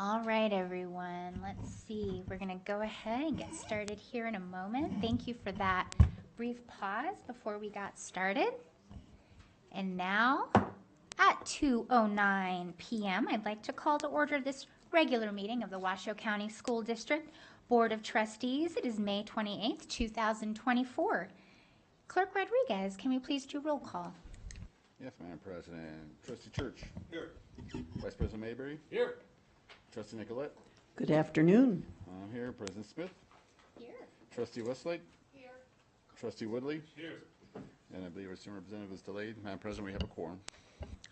All right, everyone, let's see. We're going to go ahead and get started here in a moment. Thank you for that brief pause before we got started. And now, at 2:09 p.m., I'd like to call to order this regular meeting of the Washoe County School District Board of Trustees. It is May 28th, 2024. Clerk Rodriguez, can we please do roll call? Yes, Madam President. Trustee Church. Here. Vice President Mayberry. Here. Trustee Nicolette. Good afternoon. I'm here. President Smith. Here. Trustee Westlake. Here. Trustee Woodley. Here. And I believe our student representative is delayed. Madam President, we have a quorum.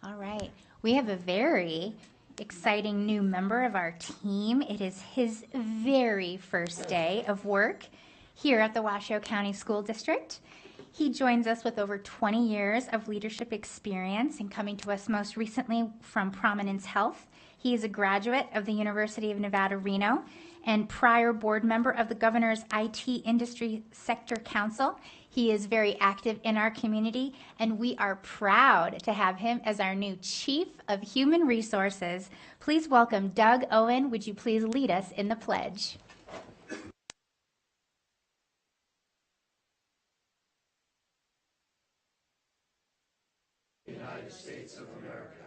All right. We have a very exciting new member of our team. It is his very first day of work here at the Washoe County School District. He joins us with over 20 years of leadership experience and coming to us most recently from Prominence Health. He is a graduate of the University of Nevada, Reno, and prior board member of the Governor's IT Industry Sector Council. He is very active in our community, and we are proud to have him as our new Chief of Human Resources. Please welcome Doug Owen. Would you please lead us in the pledge? United States of America,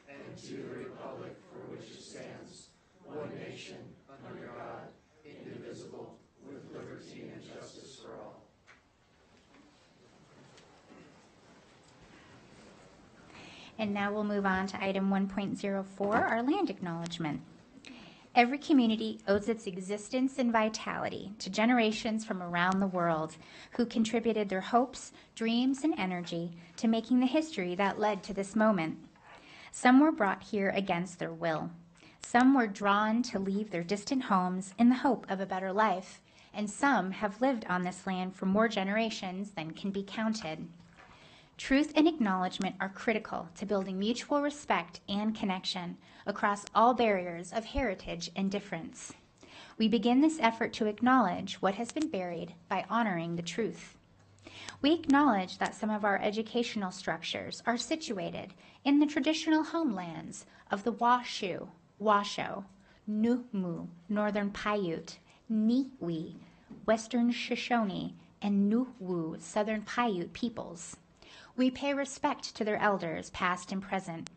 and to the republic for which it stands, one nation, under God, indivisible, with liberty and justice for all. And now we'll move on to item 1.04, our land acknowledgement. Every community owes its existence and vitality to generations from around the world who contributed their hopes, dreams, and energy to making the history that led to this moment. Some were brought here against their will. Some were drawn to leave their distant homes in the hope of a better life, and some have lived on this land for more generations than can be counted. Truth and acknowledgement are critical to building mutual respect and connection across all barriers of heritage and difference. We begin this effort to acknowledge what has been buried by honoring the truth. We acknowledge that some of our educational structures are situated in the traditional homelands of the Washoe, Numu, Northern Paiute, Niwi, Western Shoshone, and Nuwu, Southern Paiute peoples. We pay respect to their elders, past and present.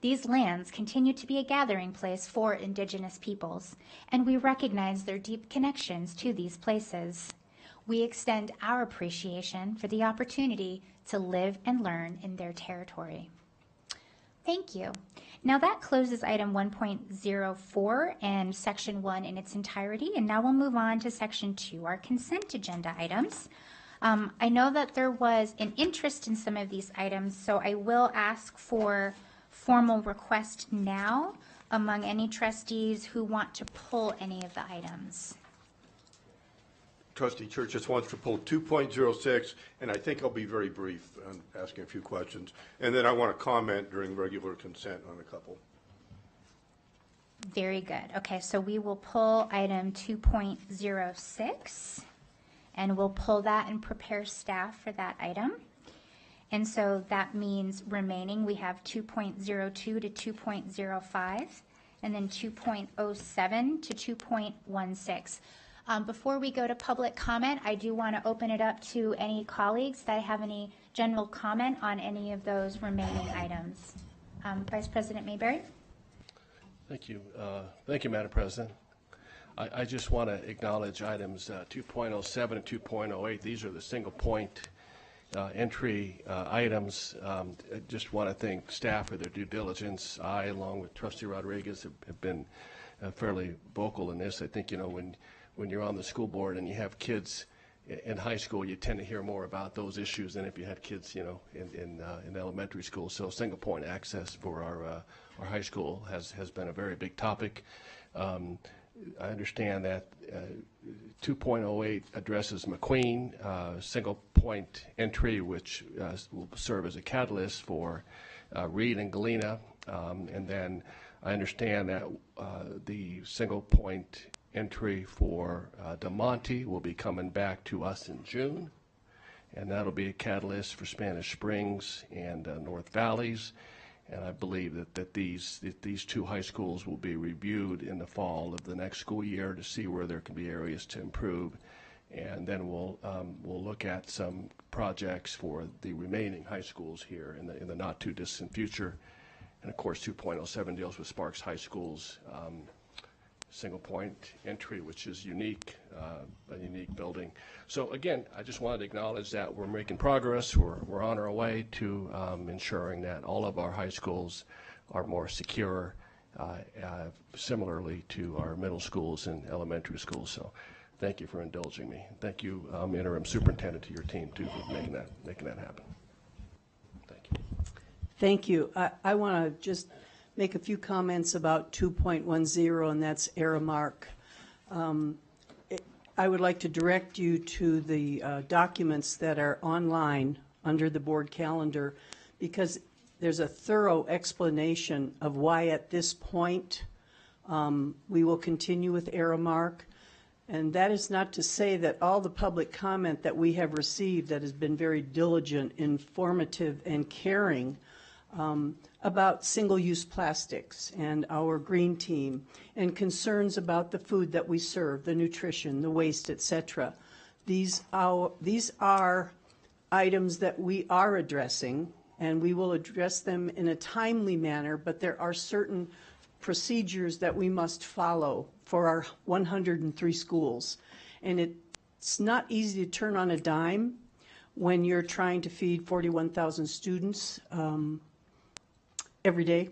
These lands continue to be a gathering place for Indigenous peoples, and we recognize their deep connections to these places. We extend our appreciation for the opportunity to live and learn in their territory. Thank you. Now that closes item 1.04 and section 1 in its entirety, and now we'll move on to section 2, our consent agenda items. I know that there was an interest in some of these items, so I will ask for formal request now among any trustees who want to pull any of the items. Trustee Church just wants to pull 2.06, and I think I'll be very brief on asking a few questions. And then I want to comment during regular consent on a couple. Very good. Okay, so we will pull item 2.06. And we'll pull that and prepare staff for that item. And so that means remaining, we have 2.02 to 2.05, and then 2.07 to 2.16. Before we go to public comment, I do want to open it up to any colleagues that have any general comment on any of those remaining items. Vice President Mayberry. Thank you. Thank you, Madam President. I just want to acknowledge items 2.07 and 2.08. These are the single point entry items. I just want to thank staff for their due diligence. I, along with Trustee Rodriguez, have been fairly vocal in this. I think, you know, when you're on the school board and you have kids in high school, you tend to hear more about those issues than if you had kids, you know, in elementary school. So single point access for our high school has been a very big topic. I understand that 2.08 addresses McQueen, single point entry, which will serve as a catalyst for Reed and Galena. And then I understand that the single point entry for DeMonte will be coming back to us in June. And that'll be a catalyst for Spanish Springs and North Valleys. And I believe that these two high schools will be reviewed in the fall of the next school year to see where there can be areas to improve. And then we'll look at some projects for the remaining high schools here in the not too distant future. And of course, 2.07 deals with Sparks High School's single point entry, which is unique, a unique building. So again, I just wanted to acknowledge that we're making progress. We're on our way to ensuring that all of our high schools are more secure, similarly to our middle schools and elementary schools. So thank you for indulging me. Thank you, Interim Superintendent, to your team too for making that happen. Thank you. Thank you. I want to just make a few comments about 2.10, and that's Aramark. I would like to direct you to the documents that are online under the board calendar, because there's a thorough explanation of why at this point we will continue with Aramark. And that is not to say that all the public comment that we have received that has been very diligent, informative, and caring about single-use plastics and our green team and concerns about the food that we serve, the nutrition, the waste, etc. These are items that we are addressing, and we will address them in a timely manner, but there are certain procedures that we must follow for our 103 schools. And it's not easy to turn on a dime when you're trying to feed 41,000 students every day.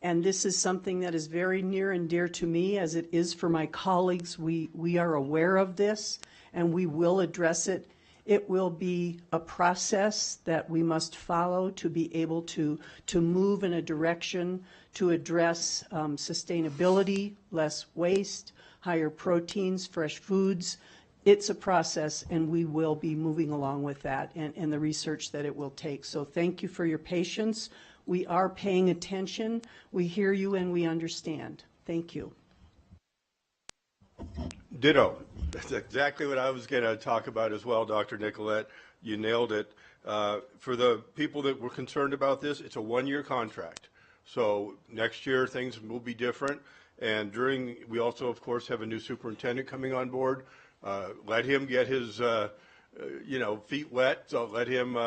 And this is something that is very near and dear to me, as it is for my colleagues. We are aware of this, and we will address it. It will be a process that we must follow to be able to move in a direction to address sustainability, less waste, higher proteins, fresh foods. It's a process, and we will be moving along with that and the research that it will take. So thank you for your patience. We are paying attention. We hear you and we understand. Thank you. Ditto. That's exactly what I was going to talk about as well, Dr. Nicolette. You nailed it. For the people that were concerned about this, it's a one-year contract. So next year things will be different. And we also, of course, have a new superintendent coming on board. Let him get his, feet wet. So let him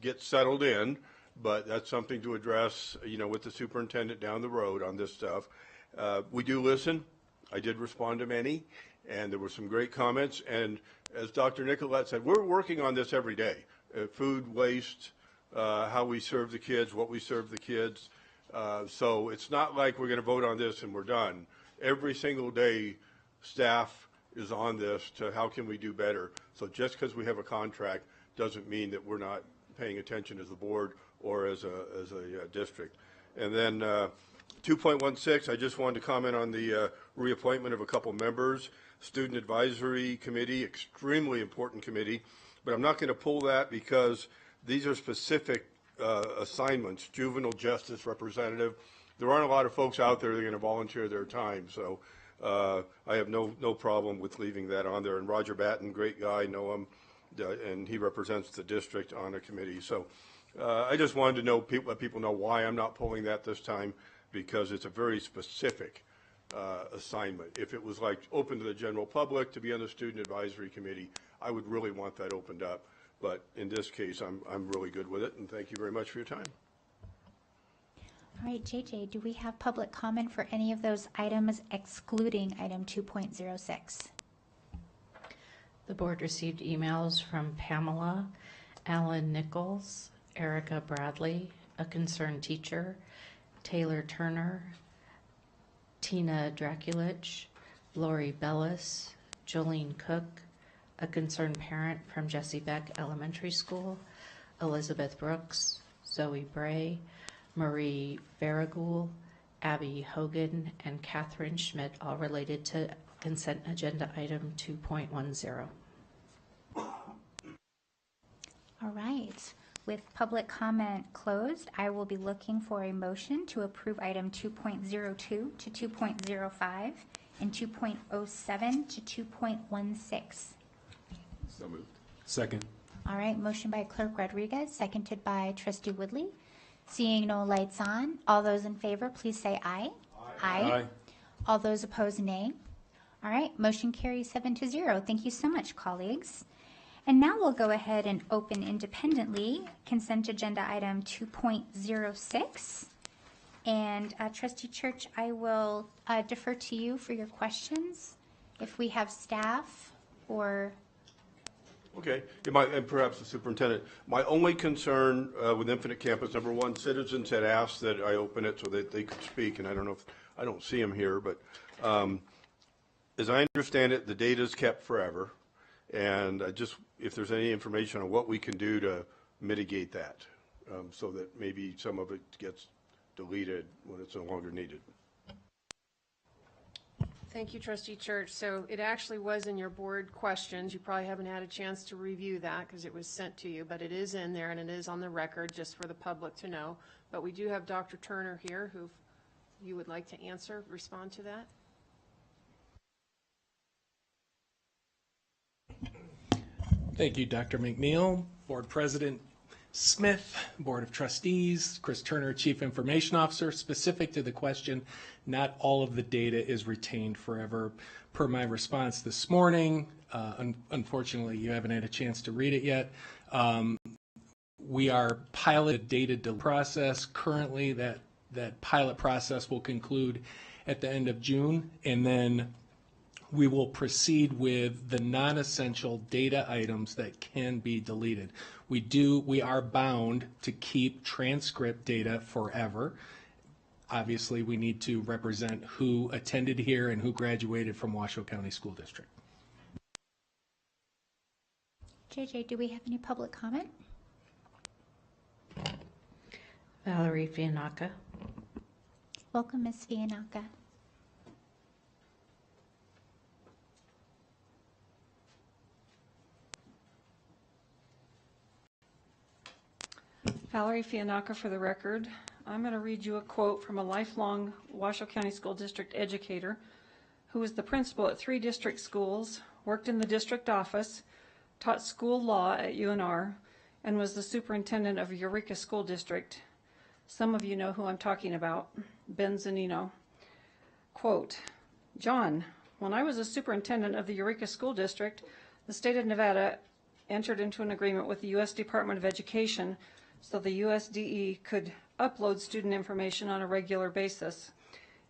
get settled in. But that's something to address, with the superintendent down the road on this stuff. We do listen. I did respond to many, and there were some great comments. And as Dr. Nicolette said, we're working on this every day. Food waste, how we serve the kids, what we serve the kids. So it's not like we're going to vote on this and we're done. Every single day, staff is on this to how can we do better. So just because we have a contract doesn't mean that we're not paying attention as a board or as a district. And then 2.16, I just wanted to comment on the reappointment of a couple members. Student Advisory Committee, extremely important committee, but I'm not going to pull that because these are specific assignments. Juvenile Justice Representative. There aren't a lot of folks out there that are going to volunteer their time, so I have no problem with leaving that on there. And Roger Batten, great guy, know him, and he represents the district on a committee. So I just wanted to let people know why I'm not pulling that this time, because it's a very specific assignment. If it was like open to the general public to be on the Student Advisory Committee, I would really want that opened up. But in this case, I'm really good with it, and thank you very much for your time. All right, JJ, do we have public comment for any of those items excluding item 2.06? The board received emails from Pamela, Alan Nichols, Erica Bradley, a concerned teacher, Taylor Turner, Tina Draculich, Lori Bellis, Jolene Cook, a concerned parent from Jessie Beck Elementary School, Elizabeth Brooks, Zoe Bray, Marie Farragoul, Abby Hogan, and Catherine Schmidt, all related to consent agenda item 2.10. All right. With public comment closed, I will be looking for a motion to approve item 2.02 to 2.05 and 2.07 to 2.16. So moved. Second. All right, motion by Clerk Rodriguez, seconded by Trustee Woodley. Seeing no lights on, all those in favor, please say aye. Aye. All those opposed, nay. All right, motion carries 7-0. Thank you so much, colleagues. And now we'll go ahead and open independently consent agenda item 2.06. And Trustee Church, I will defer to you for your questions. If we have staff or... Okay, and perhaps the superintendent. My only concern with Infinite Campus, number one, citizens had asked that I open it so that they could speak, and I don't know if, I don't see them here, but as I understand it, the data is kept forever, and if there's any information on what we can do to mitigate that, so that maybe some of it gets deleted when it's no longer needed. Thank you, Trustee Church. So it actually was in your board questions. You probably haven't had a chance to review that because it was sent to you, but it is in there and it is on the record just for the public to know. But we do have Dr. Turner here who you would like to respond to that. Thank you, Dr. McNeil, Board President Smith, Board of Trustees, Chris Turner, Chief Information Officer. Specific to the question, not all of the data is retained forever. Per my response this morning, unfortunately, you haven't had a chance to read it yet. We are pilot data process. Currently, that pilot process will conclude at the end of June, and then we will proceed with the non-essential data items that can be deleted. We are bound to keep transcript data forever. Obviously, we need to represent who attended here and who graduated from Washoe County School District. JJ, do we have any public comment? Valerie Fianacca. Welcome, Ms. Fianacca. Valerie Fianacca for the record. I'm going to read you a quote from a lifelong Washoe County School District educator who was the principal at 3 district schools, worked in the district office, taught school law at UNR, and was the superintendent of Eureka School District. Some of you know who I'm talking about, Ben Zanino. Quote, John, when I was a superintendent of the Eureka School District, the state of Nevada entered into an agreement with the U.S. Department of Education so the USDE could upload student information on a regular basis.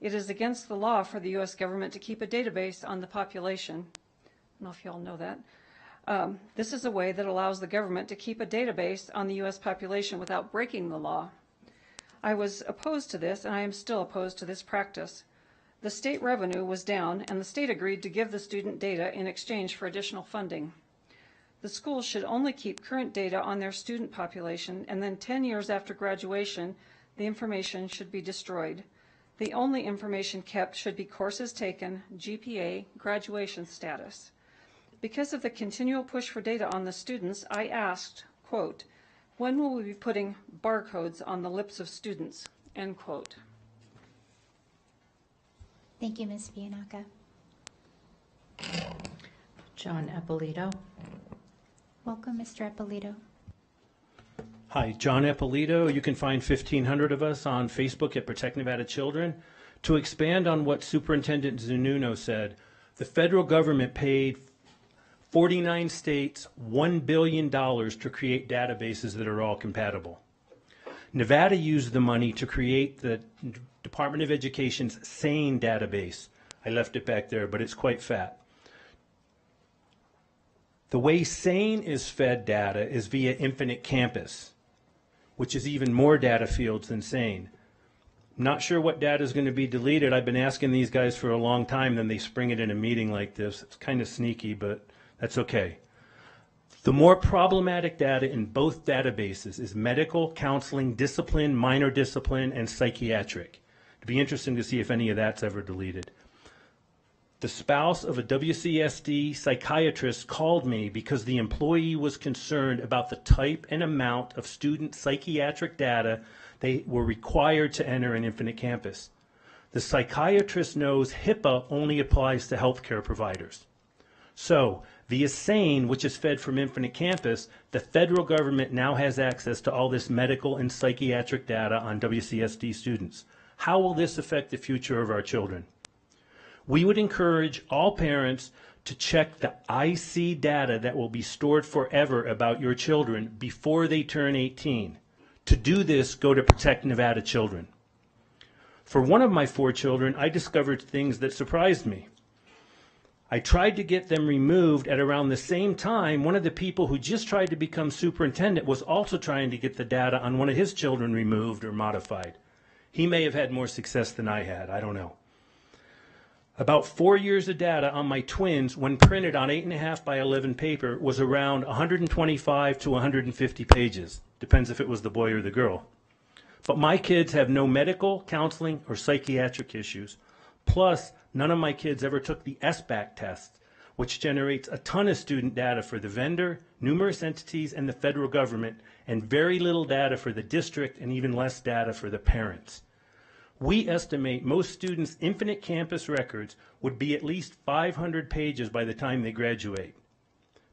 It is against the law for the U.S. government to keep a database on the population. I don't know if you all know that. This is a way that allows the government to keep a database on the U.S. population without breaking the law. I was opposed to this, and I am still opposed to this practice. The state revenue was down, and the state agreed to give the student data in exchange for additional funding. The schools should only keep current data on their student population, and then 10 years after graduation, the information should be destroyed. The only information kept should be courses taken, GPA, graduation status. Because of the continual push for data on the students, I asked, quote, when will we be putting barcodes on the lips of students, end quote. Thank you, Ms. Fianacca. John Eppolito. Welcome, Mr. Eppolito. Hi, John Eppolito. You can find 1,500 of us on Facebook at Protect Nevada Children. To expand on what Superintendent Zanuno said, the federal government paid 49 states $1 billion to create databases that are all compatible. Nevada used the money to create the Department of Education's SANE database. I left it back there, but it's quite fat. The way SANE is fed data is via Infinite Campus, which is even more data fields than SANE. Not sure what data is going to be deleted. I've been asking these guys for a long time, then they spring it in a meeting like this. It's kind of sneaky, but that's okay. The more problematic data in both databases is medical, counseling, discipline, minor discipline, and psychiatric. It'd be interesting to see if any of that's ever deleted. The spouse of a WCSD psychiatrist called me because the employee was concerned about the type and amount of student psychiatric data they were required to enter in Infinite Campus. The psychiatrist knows HIPAA only applies to healthcare providers. So, via SANE, which is fed from Infinite Campus, the federal government now has access to all this medical and psychiatric data on WCSD students. How will this affect the future of our children? We would encourage all parents to check the IC data that will be stored forever about your children before they turn 18. To do this, go to Protect Nevada Children. For one of my 4 children, I discovered things that surprised me. I tried to get them removed at around the same time. One of the people who just tried to become superintendent was also trying to get the data on one of his children removed or modified. He may have had more success than I had, I don't know. About 4 years of data on my twins, when printed on 8.5 by 11 paper, was around 125 to 150 pages. Depends if it was the boy or the girl. But my kids have no medical, counseling, or psychiatric issues. Plus, none of my kids ever took the SBAC test, which generates a ton of student data for the vendor, numerous entities, and the federal government, and very little data for the district and even less data for the parents. We estimate most students' Infinite Campus records would be at least 500 pages by the time they graduate.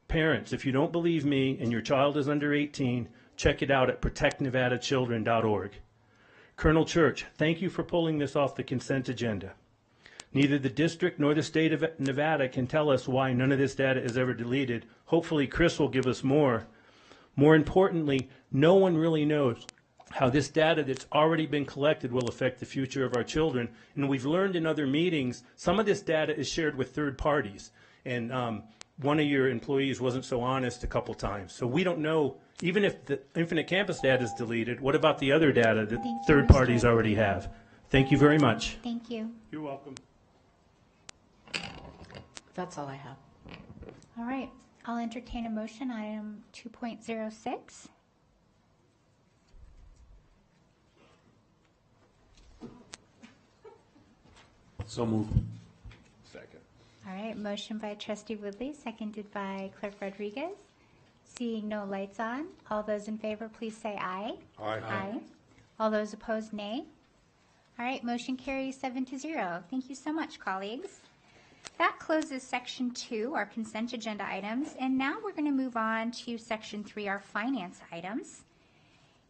Parents, if you don't believe me and your child is under 18, check it out at protectnevadachildren.org. Colonel Church, thank you for pulling this off the consent agenda. Neither the district nor the state of Nevada can tell us why none of this data is ever deleted. Hopefully Chris will give us more. More importantly, no one really knows how this data that's already been collected will affect the future of our children. And we've learned in other meetings, some of this data is shared with third parties. And one of your employees wasn't so honest a couple times. So we don't know, even if the Infinite Campus data is deleted, what about the other data that third parties already have? Thank you very much. Thank you. You're welcome. That's all I have. All right, I'll entertain a motion on item 2.06. So moved. Second. All right, motion by Trustee Woodley, seconded by Clerk Rodriguez. Seeing no lights on, all those in favor, please say aye. Aye. Aye. All those opposed, nay. All right, motion carries 7-0. Thank you so much, colleagues. That closes Section 2, our consent agenda items, and now we're going to move on to Section 3, our finance items.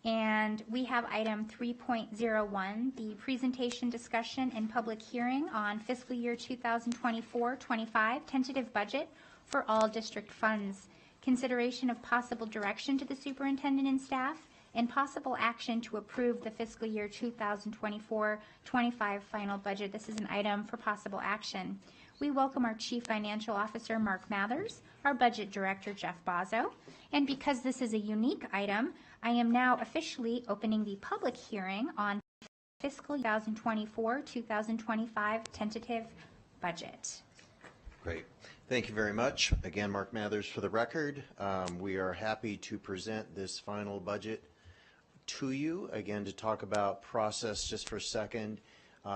And we have item 3.01, the presentation, discussion, and public hearing on fiscal year 2024-25 tentative budget for all district funds. Consideration of possible direction to the superintendent and staff, and possible action to approve the fiscal year 2024-25 final budget. This is an item for possible action. We welcome our Chief Financial Officer, Mark Mathers, our Budget Director, Jeff Bozzo, and because this is a unique item, I am now officially opening the public hearing on fiscal 2024-2025 tentative budget. Great. Thank you very much. Again, Mark Mathers for the record. We are happy to present this final budget to you. Again, to talk about process just for a second.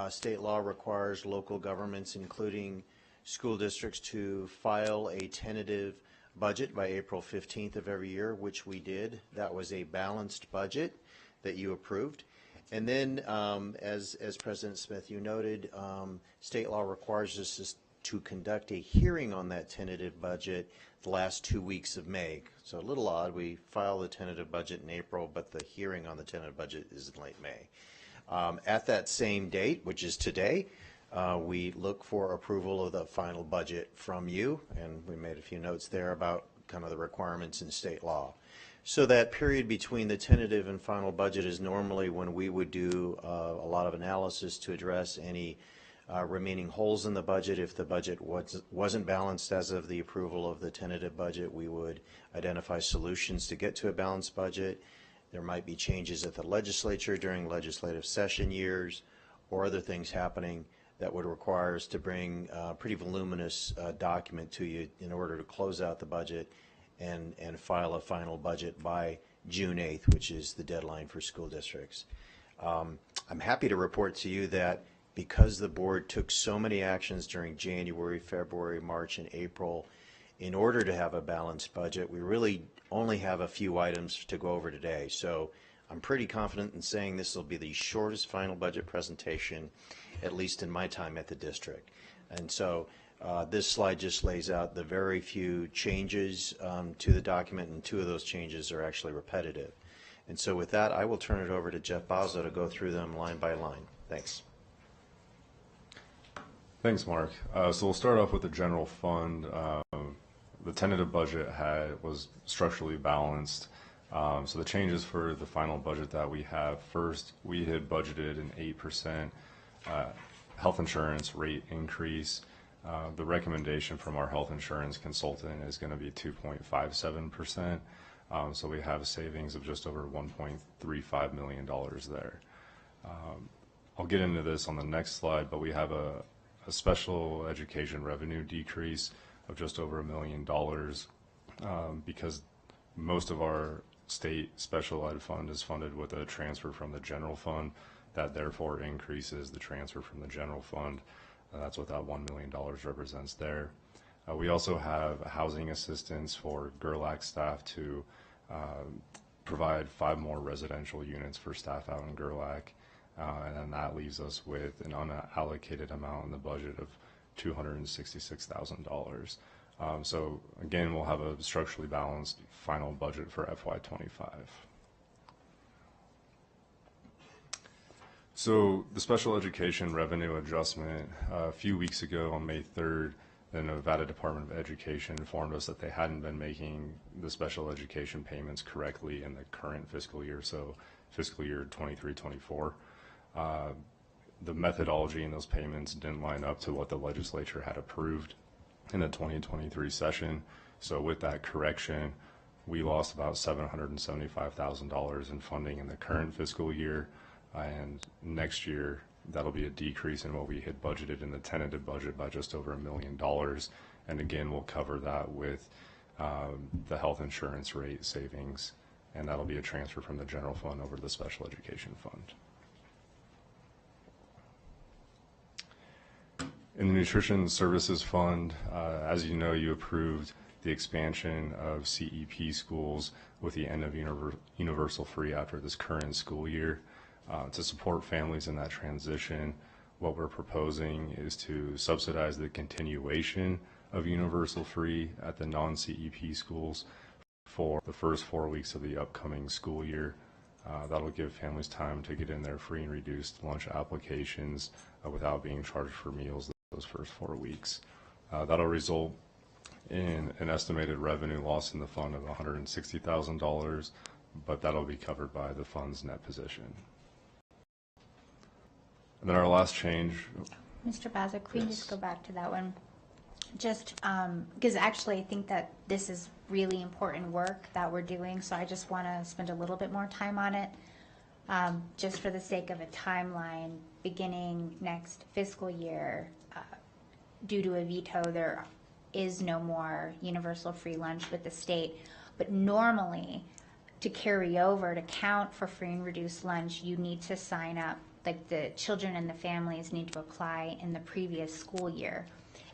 State law requires local governments, including school districts, to file a tentative budget by April 15th of every year, which we did. That was a balanced budget that you approved. And then, as President Smith, you noted, state law requires us to conduct a hearing on that tentative budget the last 2 weeks of May. So a little odd, we file the tentative budget in April, but the hearing on the tentative budget is in late May. At that same date, which is today, we look for approval of the final budget from you, and we made a few notes there about kind of the requirements in state law. So that period between the tentative and final budget is normally when we would do a lot of analysis to address any remaining holes in the budget. If the budget wasn't balanced as of the approval of the tentative budget, we would identify solutions to get to a balanced budget. There might be changes at the legislature during legislative session years or other things happening that would require us to bring a pretty voluminous document to you in order to close out the budget and file a final budget by June 8th, which is the deadline for school districts. I'm happy to report to you that because the board took so many actions during January, February, March, and April in order to have a balanced budget, we really only have a few items to go over today. So I'm pretty confident in saying this will be the shortest final budget presentation, at least in my time at the district. And so This slide just lays out the very few changes to the document, and 2 of those changes are actually repetitive. And so with that, I will turn it over to Jeff Bozzo to go through them line by line. Thanks. Thanks, Mark. So we'll start off with the general fund. The tentative budget was structurally balanced. So the changes for the final budget that we have, first, we had budgeted an 8% health insurance rate increase. The recommendation from our health insurance consultant is going to be 2.57%. So we have savings of just over $1.35 million there. I'll get into this on the next slide, but we have a special education revenue decrease of just over $1 million because most of our state special ed fund is funded with a transfer from the general fund. That therefore increases the transfer from the general fund. That's what that $1 million represents there. We also have housing assistance for GERLAC staff to provide 5 more residential units for staff out in GERLAC. And then that leaves us with an unallocated amount in the budget of $266,000. So again, we'll have a structurally balanced final budget for FY25. So the special education revenue adjustment, a few weeks ago on May 3rd, the Nevada Department of Education informed us that they hadn't been making the special education payments correctly in the current fiscal year, so fiscal year 23-24. The methodology in those payments didn't line up to what the legislature had approved in the 2023 session. So with that correction, we lost about $775,000 in funding in the current fiscal year. And next year, that'll be a decrease in what we had budgeted in the tentative budget by just over $1 million. And again, we'll cover that with the health insurance rate savings, and that'll be a transfer from the general fund over to the special education fund. In the Nutrition Services Fund, as you know, you approved the expansion of CEP schools with the end of universal free after this current school year. To support families in that transition, what we're proposing is to subsidize the continuation of universal free at the non-CEP schools for the first 4 weeks of the upcoming school year. That'll give families time to get in their free and reduced lunch applications without being charged for meals those first 4 weeks. That'll result in an estimated revenue loss in the fund of $160,000, but that'll be covered by the fund's net position. And then our last change. Mr. Bozzo, can we just go back to that one? Just because actually I think that this is really important work that we're doing, so I just want to spend a little bit more time on it. Just for the sake of a timeline, beginning next fiscal year, due to a veto, there is no more universal free lunch with the state. But normally, to carry over, to count for free and reduced lunch, you need to sign up. Like the children and the families need to apply in the previous school year.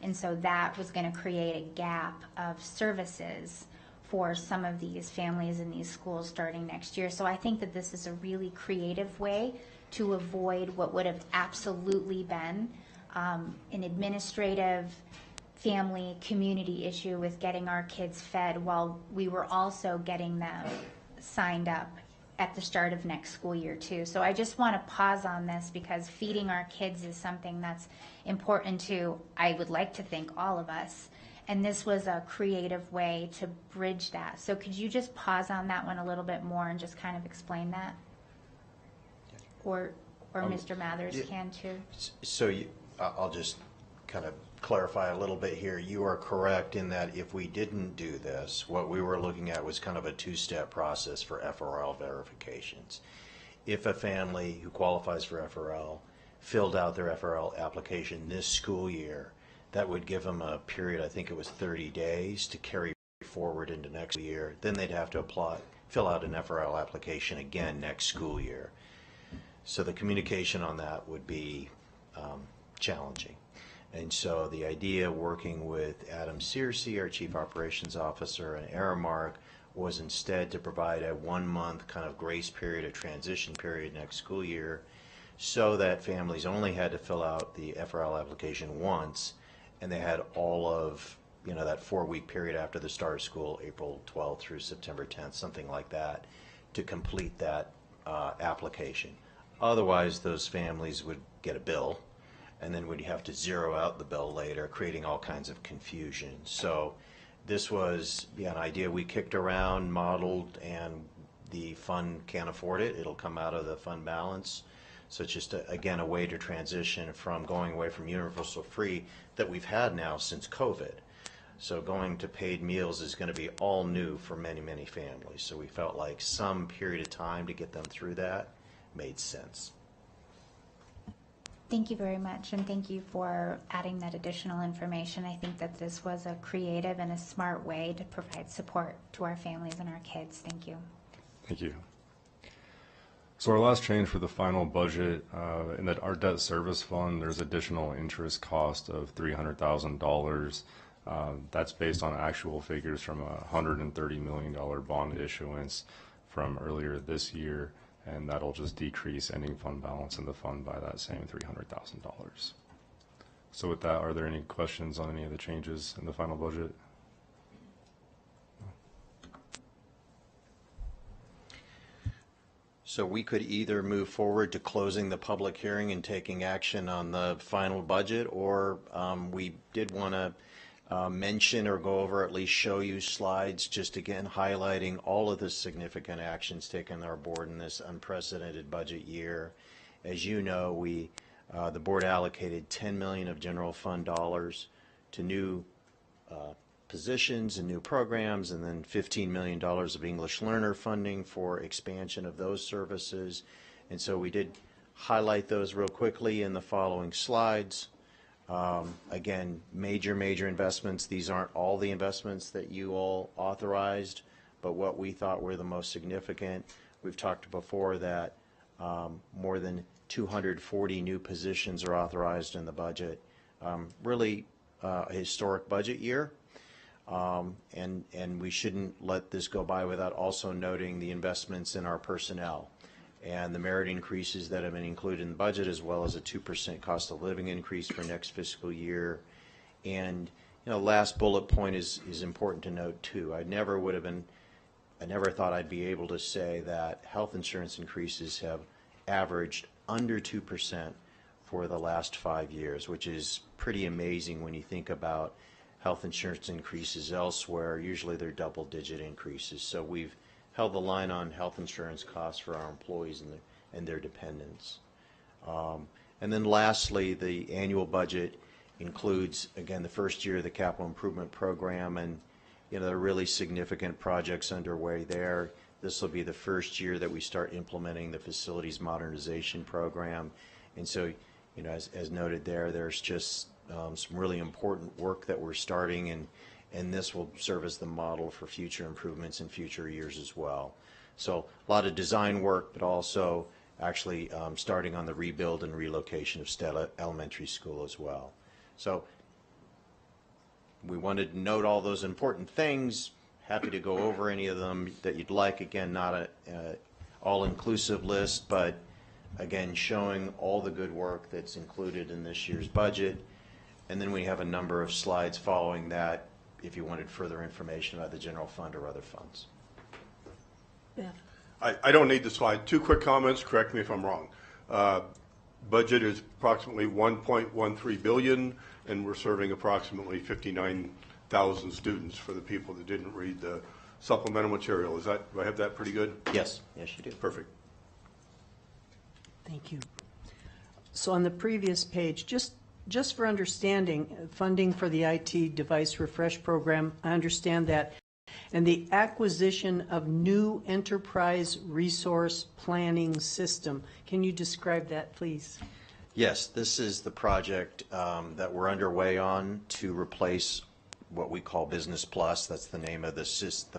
And so that was going to create a gap of services for some of these families in these schools starting next year. So I think that this is a really creative way to avoid what would have absolutely been an administrative family community issue with getting our kids fed while we were also getting them signed up at the start of next school year too. So I just want to pause on this because feeding our kids is something that's important to, I would like to think, all of us. And this was a creative way to bridge that. So could you just pause on that one a little bit more and just kind of explain that? Or Mr. Mathers can too. So I'll just kind of clarify a little bit here. You are correct in that if we didn't do this, what we were looking at was kind of a 2-step process for FRL verifications. If a family who qualifies for FRL filled out their FRL application this school year, that would give them a period, I think it was 30 days, to carry forward into next year. Then they'd have to fill out an FRL application again next school year. So the communication on that would be challenging. And so the idea, working with Adam Searcy, our Chief Operations Officer, and Aramark, was instead to provide a 1-month kind of grace period, a transition period next school year, so that families only had to fill out the FRL application once, and they had all of, that 4-week period after the start of school, April 12th through September 10th, something like that, to complete that application. Otherwise, those families would get a bill, and then we'd have to zero out the bill later, creating all kinds of confusion. So this was an idea we kicked around, modeled, and the fund can't afford it. It'll come out of the fund balance. So it's just, again, a way to transition from going away from universal free that we've had now since COVID. So going to paid meals is going to be all new for many, many families. So we felt like some period of time to get them through that made sense. Thank you very much, and thank you for adding that additional information. I think that this was a creative and a smart way to provide support to our families and our kids. Thank you. Thank you. So our last change for the final budget, in that our debt service fund, there's additional interest cost of $300,000. That's based on actual figures from a $130 million bond issuance from earlier this year, and that'll just decrease ending fund balance in the fund by that same $300,000. So with that, are there any questions on any of the changes in the final budget? So we could either move forward to closing the public hearing and taking action on the final budget, or we did want to mention or go over, at least show you slides, just again highlighting all of the significant actions taken by our board in this unprecedented budget year. As you know, the board allocated $10 million of general fund dollars to new positions and new programs, and then $15 million of English learner funding for expansion of those services. And so we did highlight those real quickly in the following slides. Again, major investments. These aren't all the investments that you all authorized, but what we thought were the most significant. We've talked before that more than 240 new positions are authorized in the budget. Really a historic budget year. And we shouldn't let this go by without also noting the investments in our personnel and the merit increases that have been included in the budget, as well as a 2% cost of living increase for next fiscal year. And last bullet point is important to note too. I never thought I'd be able to say that health insurance increases have averaged under 2% for the last 5 years, which is pretty amazing when you think about health insurance increases elsewhere. Usually they're double-digit increases. So we've held the line on health insurance costs for our employees and their dependents. And then lastly, the annual budget includes, again, the first year of the capital improvement program, and there are really significant projects underway there. This will be the first year that we start implementing the facilities modernization program. And so, as noted there, there's just some really important work that we're starting, and this will serve as the model for future improvements in future years as well. So a lot of design work, but also actually starting on the rebuild and relocation of Stella Elementary School as well. So we wanted to note all those important things. Happy to go over any of them that you'd like. Again, not a all-inclusive list, but again, showing all the good work that's included in this year's budget. And then we have a number of slides following that if you wanted further information about the general fund or other funds. Yeah. I don't need the slide. 2 quick comments. Correct me if I'm wrong. Budget is approximately $1.13 billion, and we're serving approximately 59,000 students for the people that didn't read the supplemental material. Do I have that pretty good? Yes. Yes, you do. Perfect. Thank you. So on the previous page, just for understanding, funding for the IT device refresh program, I understand that, and the acquisition of new enterprise resource planning system. Can you describe that, please? Yes, this is the project that we're underway on to replace what we call Business Plus. That's the name of the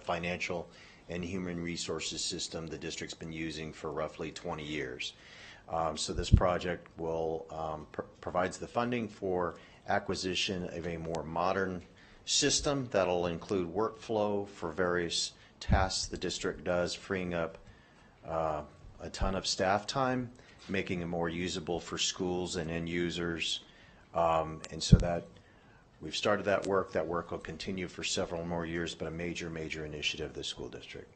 financial and human resources system the district's been using for roughly 20 years. So this project will provides the funding for acquisition of a more modern system that'll include workflow for various tasks the district does, freeing up a ton of staff time, making it more usable for schools and end users. And so that we've started that work. That work will continue for several more years, but a major, major initiative of the school district.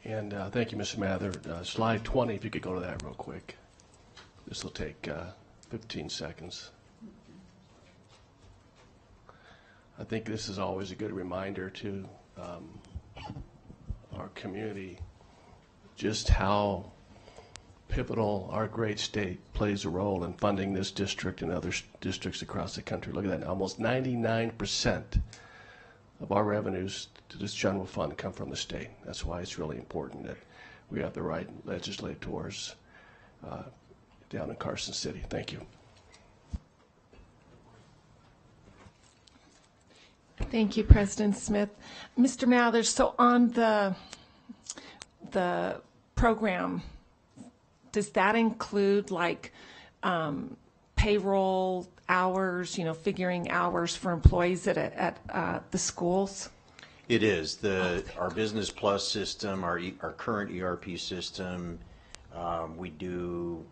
And thank you, Mr. Mather. Slide 20, if you could go to that real quick. This will take 15 seconds. I think this is always a good reminder to our community just how pivotal our great state plays a role in funding this district and other districts across the country. Look at that, almost 99% of our revenues to this general fund come from the state. That's why it's really important that we have the right legislators down in Carson City. Thank you. Thank you, President Smith. Mr. Mathers, so on the program, does that include like payroll hours, figuring hours for employees at the schools? It is. Our Business Plus system, our current ERP system, we do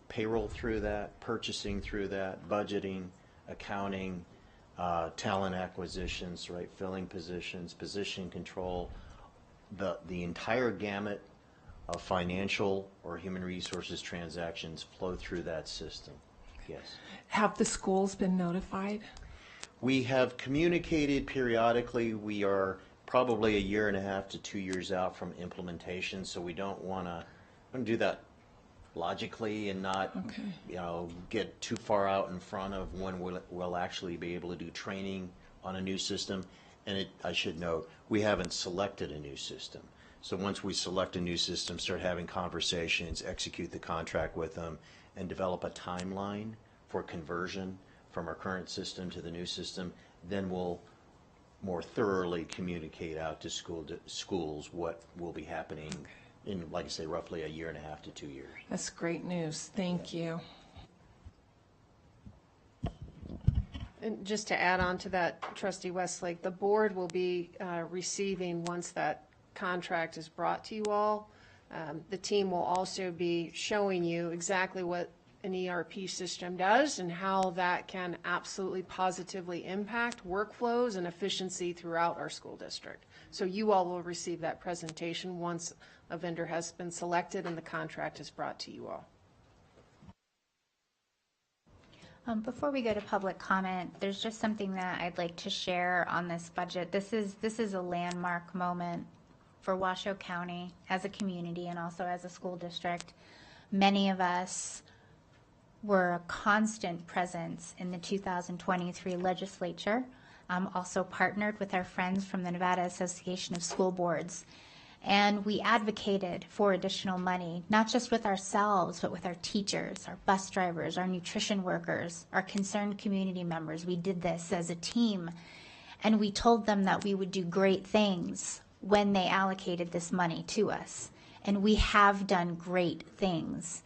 payroll through that, purchasing through that, budgeting, accounting, talent acquisitions, right, filling positions, position control, the entire gamut of financial or human resources transactions flow through that system. Yes. Have the schools been notified? We have communicated periodically. We are probably 1.5 to 2 years out from implementation, so we don't want to do that logically and not get too far out in front of when we'll actually be able to do training on a new system. And I should note, we haven't selected a new system. So once we select a new system, start having conversations, execute the contract with them, and develop a timeline for conversion from our current system to the new system, then we'll more thoroughly communicate out to schools what will be happening in, like I say, roughly 1.5 to 2 years. That's great news. Thank you. And just to add on to that, Trustee Westlake, the board will be receiving, once that contract is brought to you all, the team will also be showing you exactly what an ERP system does and how that can absolutely positively impact workflows and efficiency throughout our school district. So you all will receive that presentation once a vendor has been selected and the contract is brought to you all. Before we go to public comment, there's just something that I'd like to share on this budget. This is a landmark moment for Washoe County as a community and also as a school district. Many of us were a constant presence in the 2023 legislature, also partnered with our friends from the Nevada Association of School Boards. And we advocated for additional money, not just with ourselves, but with our teachers, our bus drivers, our nutrition workers, our concerned community members. We did this as a team, and we told them that we would do great things when they allocated this money to us. And we have done great things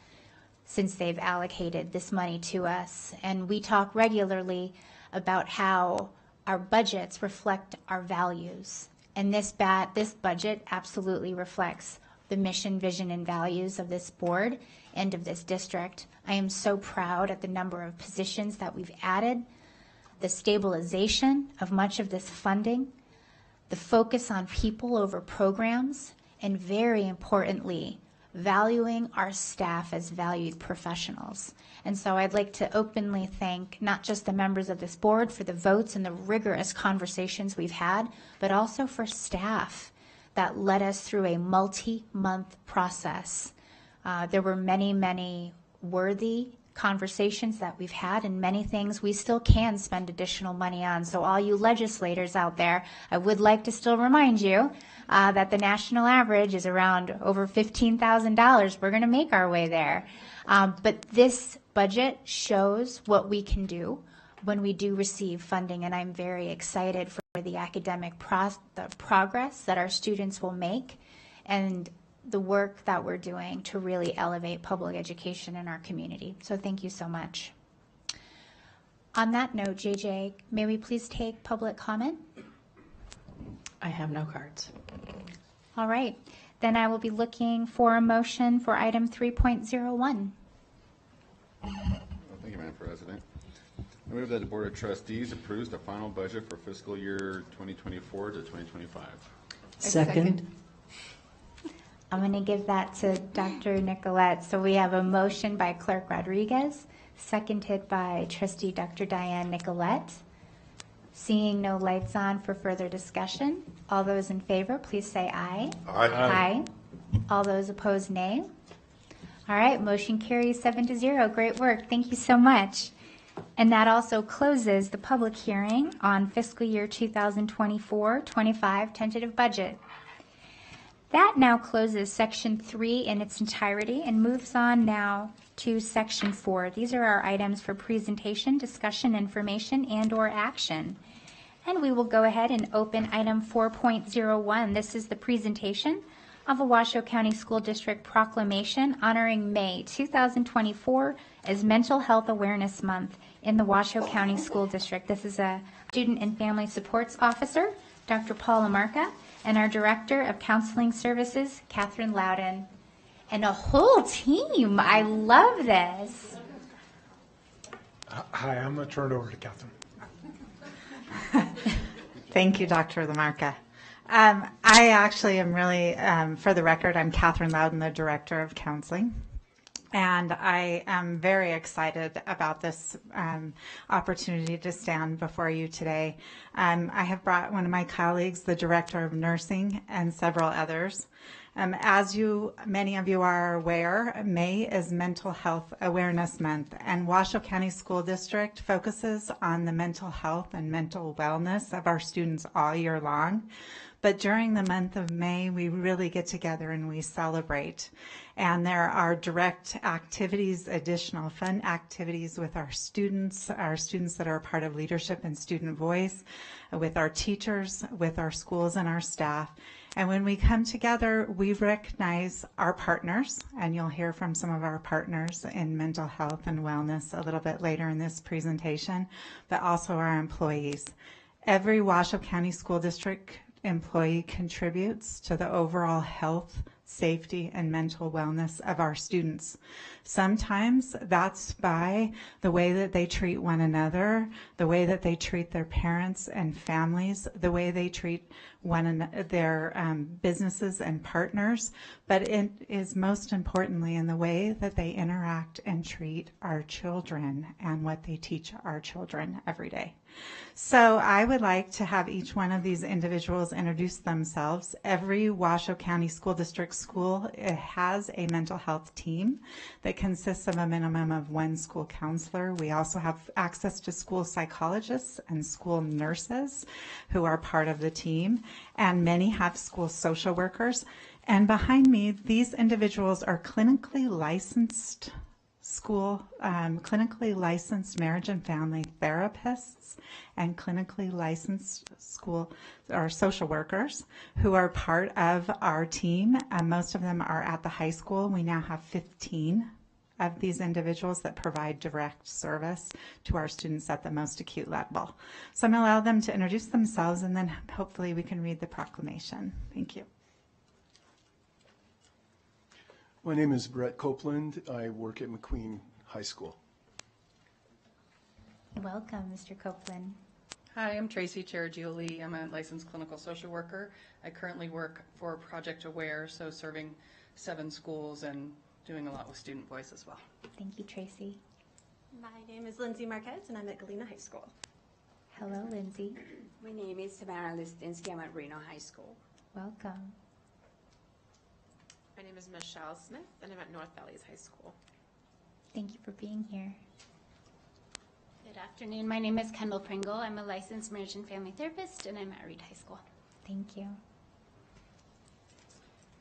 since they've allocated this money to us. And we talk regularly about how our budgets reflect our values. And this budget absolutely reflects the mission, vision, and values of this board and of this district. I am so proud at the number of positions that we've added, the stabilization of much of this funding, the focus on people over programs, and very importantly, valuing our staff as valued professionals. And so I'd like to openly thank not just the members of this board for the votes and the rigorous conversations we've had, but also for staff that led us through a multi-month process. There were many, many worthy conversations that we've had, and many things we still can spend additional money on. So all you legislators out there, I would like to still remind you that the national average is around over $15,000. We're going to make our way there. But this budget shows what we can do when we do receive funding, and I'm very excited for the academic progress that our students will make and the work that we're doing to really elevate public education in our community. So thank you so much. On that note, JJ, may we please take public comment? I have no cards. All right. Then I will be looking for a motion for item 3.01. Thank you, Madam President. I move that the Board of Trustees approves the final budget for fiscal year 2024 to 2025. Second. I'm going to give that to Dr. Nicolette. So we have a motion by Clerk Rodriguez, seconded by Trustee Dr. Diane Nicolette. Seeing no lights on for further discussion, all those in favor, please say aye. Aye. Aye. All those opposed, nay. All right, motion carries 7-0. Great work. Thank you so much. And that also closes the public hearing on fiscal year 2024-25 tentative budget. That now closes Section 3 in its entirety and moves on now to Section 4. These are our items for presentation, discussion, information, and/or action. And we will go ahead and open item 4.01. This is the presentation of a Washoe County School District proclamation honoring May 2024 as Mental Health Awareness Month in the Washoe County School District. This is a Student and Family Supports Officer, Dr. Paula Marca, and our Director of Counseling Services, Catherine Loudon, and a whole team. I love this. Hi, I'm going to turn it over to Catherine. Thank you, Dr. Lamarca. I actually am really, for the record, I'm Catherine Loudon, the Director of Counseling. And I am very excited about this opportunity to stand before you today. I have brought one of my colleagues, the Director of Nursing, and several others. As many of you are aware, May is Mental Health Awareness Month, and Washoe County School District focuses on the mental health and mental wellness of our students all year long. But during the month of May, we really get together and we celebrate. And there are direct activities, additional fun activities with our students that are part of Leadership and Student Voice, with our teachers, with our schools and our staff. And when we come together, we recognize our partners, and you'll hear from some of our partners in mental health and wellness a little bit later in this presentation, but also our employees. Every Washoe County School District employee contributes to the overall health, safety, and mental wellness of our students. Sometimes that's by the way that they treat one another, the way that they treat their parents and families, the way they treat their businesses and partners, but it is most importantly in the way that they interact and treat our children and what they teach our children every day. So I would like to have each one of these individuals introduce themselves. Every Washoe County School District school has a mental health team that consists of a minimum of one school counselor. We also have access to school psychologists and school nurses who are part of the team, and many have school social workers. And behind me, these individuals are clinically licensed marriage and family therapists and clinically licensed school or social workers who are part of our team. Most of them are at the high school. We now have 15 of these individuals that provide direct service to our students at the most acute level. So I'm going to allow them to introduce themselves, and then hopefully we can read the proclamation. Thank you. My name is Brett Copeland. I work at McQueen High School. Welcome, Mr. Copeland. Hi, I'm Tracy Cherigioli. I'm a licensed clinical social worker. I currently work for Project Aware, so serving 7 schools and doing a lot with Student Voice as well. Thank you, Tracy. My name is Lindsay Marquez, and I'm at Galena High School. Hello, Lindsay. My name is Samara Listinsky. I'm at Reno High School. Welcome. My name is Michelle Smith, and I'm at North Valleys High School. Thank you for being here. Good afternoon. My name is Kendall Pringle. I'm a licensed marriage and family therapist, and I'm at Reed High School. Thank you.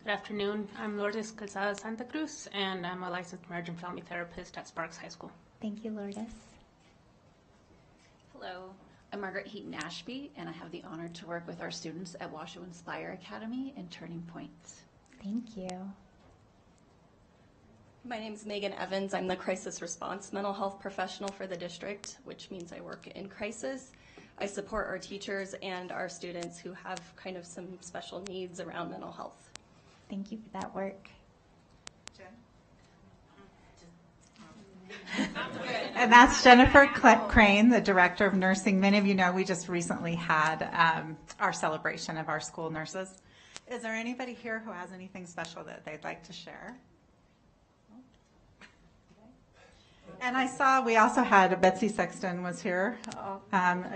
Good afternoon. I'm Lourdes Calzada Santa Cruz, and I'm a licensed marriage and family therapist at Sparks High School. Thank you, Lourdes. Hello. I'm Margaret Heaton Ashby, and I have the honor to work with our students at Washoe Inspire Academy and Turning Points. Thank you. My name is Megan Evans. I'm the crisis response mental health professional for the district, which means I work in crisis. I support our teachers and our students who have kind of some special needs around mental health. Thank you for that work. And that's Jennifer Crane, the Director of Nursing. Many of you know we just recently had our celebration of our school nurses. Is there anybody here who has anything special that they'd like to share? And I saw we also had Betsy Sexton was here.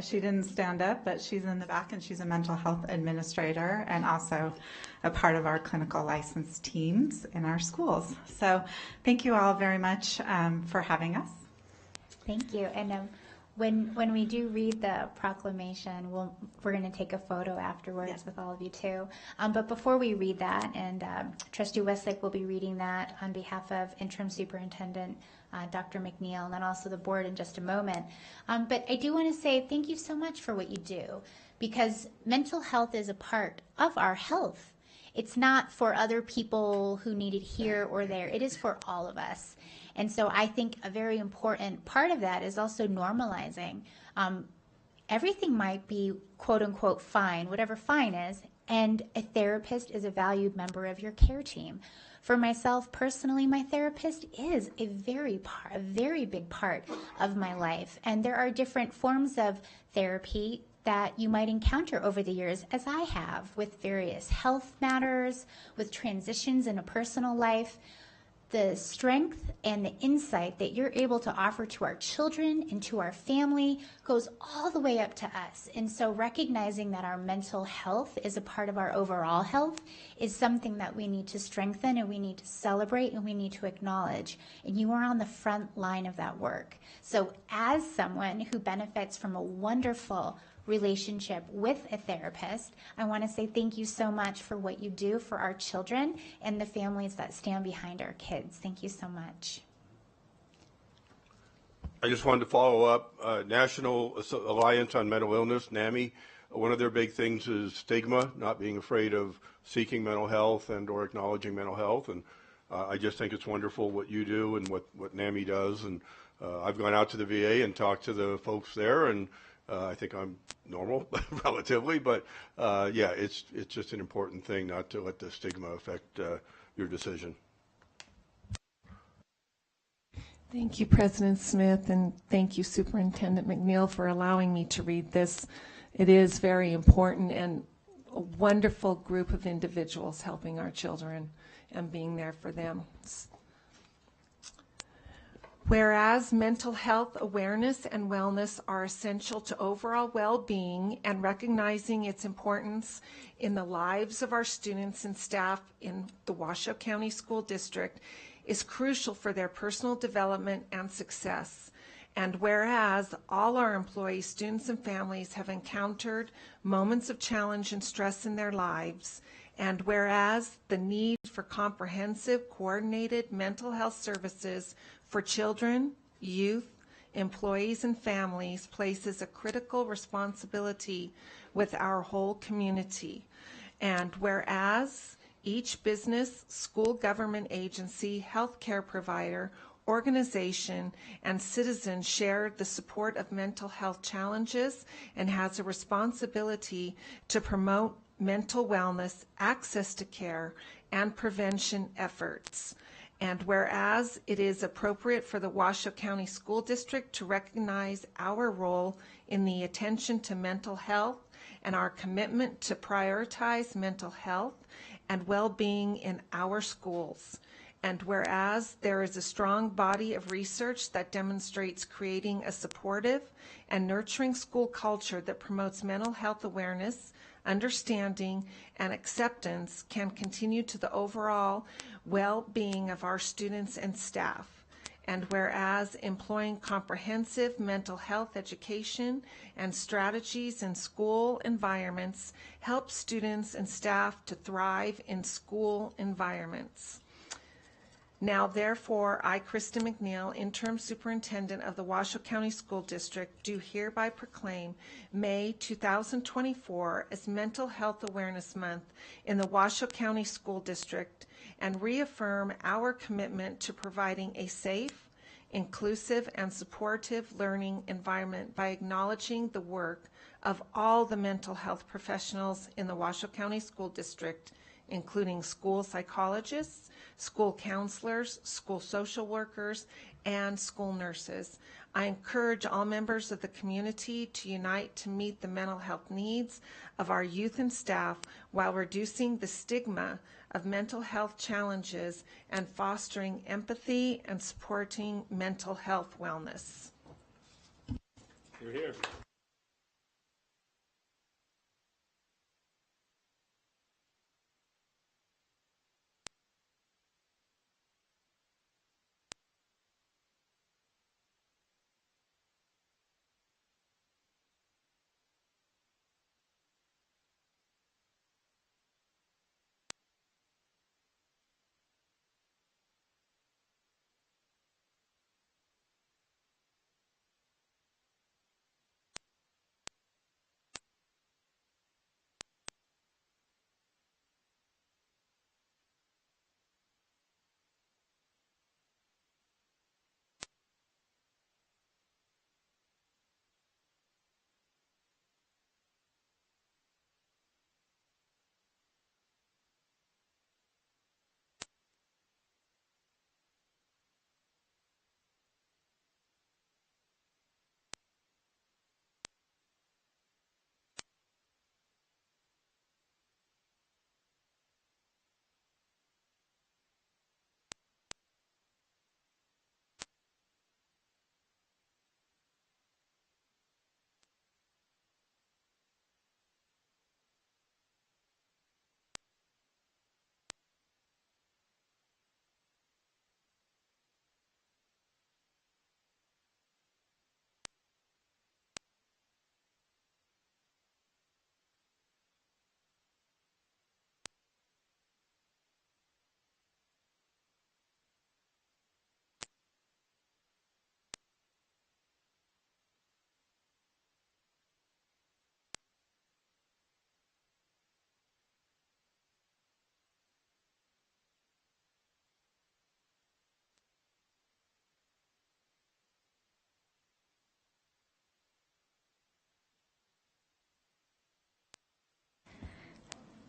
She didn't stand up, but she's in the back, and she's a mental health administrator and also a part of our clinical license teams in our schools. So thank you all very much for having us. Thank you. And when we do read the proclamation, we're going to take a photo afterwards with all of you too. But before we read that, and Trustee Westlake will be reading that on behalf of Interim Superintendent Dr. McNeil, and then also the board in just a moment. But I do want to say thank you so much for what you do, because mental health is a part of our health. It's not for other people who need it here or there. It is for all of us. And so I think a very important part of that is also normalizing. Everything might be quote unquote fine, whatever fine is, and a therapist is a valued member of your care team. For myself personally, my therapist is a very big part of my life. And there are different forms of therapy that you might encounter over the years, as I have, with various health matters, with transitions in a personal life. The strength and the insight that you're able to offer to our children and to our family goes all the way up to us. And so recognizing that our mental health is a part of our overall health is something that we need to strengthen, and we need to celebrate, and we need to acknowledge. And you are on the front line of that work. So as someone who benefits from a wonderful relationship with a therapist, I want to say thank you so much for what you do for our children and the families that stand behind our kids. Thank you so much. I just wanted to follow up. National Alliance on Mental Illness, NAMI, one of their big things is stigma, not being afraid of seeking mental health and or acknowledging mental health. And I just think it's wonderful what you do and what NAMI does. And I've gone out to the VA and talked to the folks there, and I think I'm normal, relatively, but yeah, it's just an important thing not to let the stigma affect your decision. Thank you, President Smith, and thank you, Superintendent McNeil, for allowing me to read this. It is very important, and a wonderful group of individuals helping our children and being there for them. Whereas mental health awareness and wellness are essential to overall well-being, and recognizing its importance in the lives of our students and staff in the Washoe County School District is crucial for their personal development and success. And whereas all our employees, students, and families have encountered moments of challenge and stress in their lives, and whereas the need for comprehensive, coordinated mental health services for children, youth, employees, and families places a critical responsibility with our whole community. And whereas each business, school government agency, healthcare provider, organization, and citizen share the support of mental health challenges and has a responsibility to promote mental wellness, access to care, and prevention efforts. And whereas it is appropriate for the Washoe County School District to recognize our role in the attention to mental health and our commitment to prioritize mental health and well-being in our schools. And whereas there is a strong body of research that demonstrates creating a supportive and nurturing school culture that promotes mental health awareness, understanding, and acceptance can continue to the overall well-being of our students and staff. And whereas employing comprehensive mental health education and strategies in school environments helps students and staff to thrive in school environments. Now, therefore, I, Krista McNeil, Interim Superintendent of the Washoe County School District, do hereby proclaim May 2024 as Mental Health Awareness Month in the Washoe County School District, and reaffirm our commitment to providing a safe, inclusive, and supportive learning environment by acknowledging the work of all the mental health professionals in the Washoe County School District, including school psychologists, school counselors, school social workers, and school nurses. I encourage all members of the community to unite to meet the mental health needs of our youth and staff while reducing the stigma of mental health challenges and fostering empathy and supporting mental health wellness. You're here.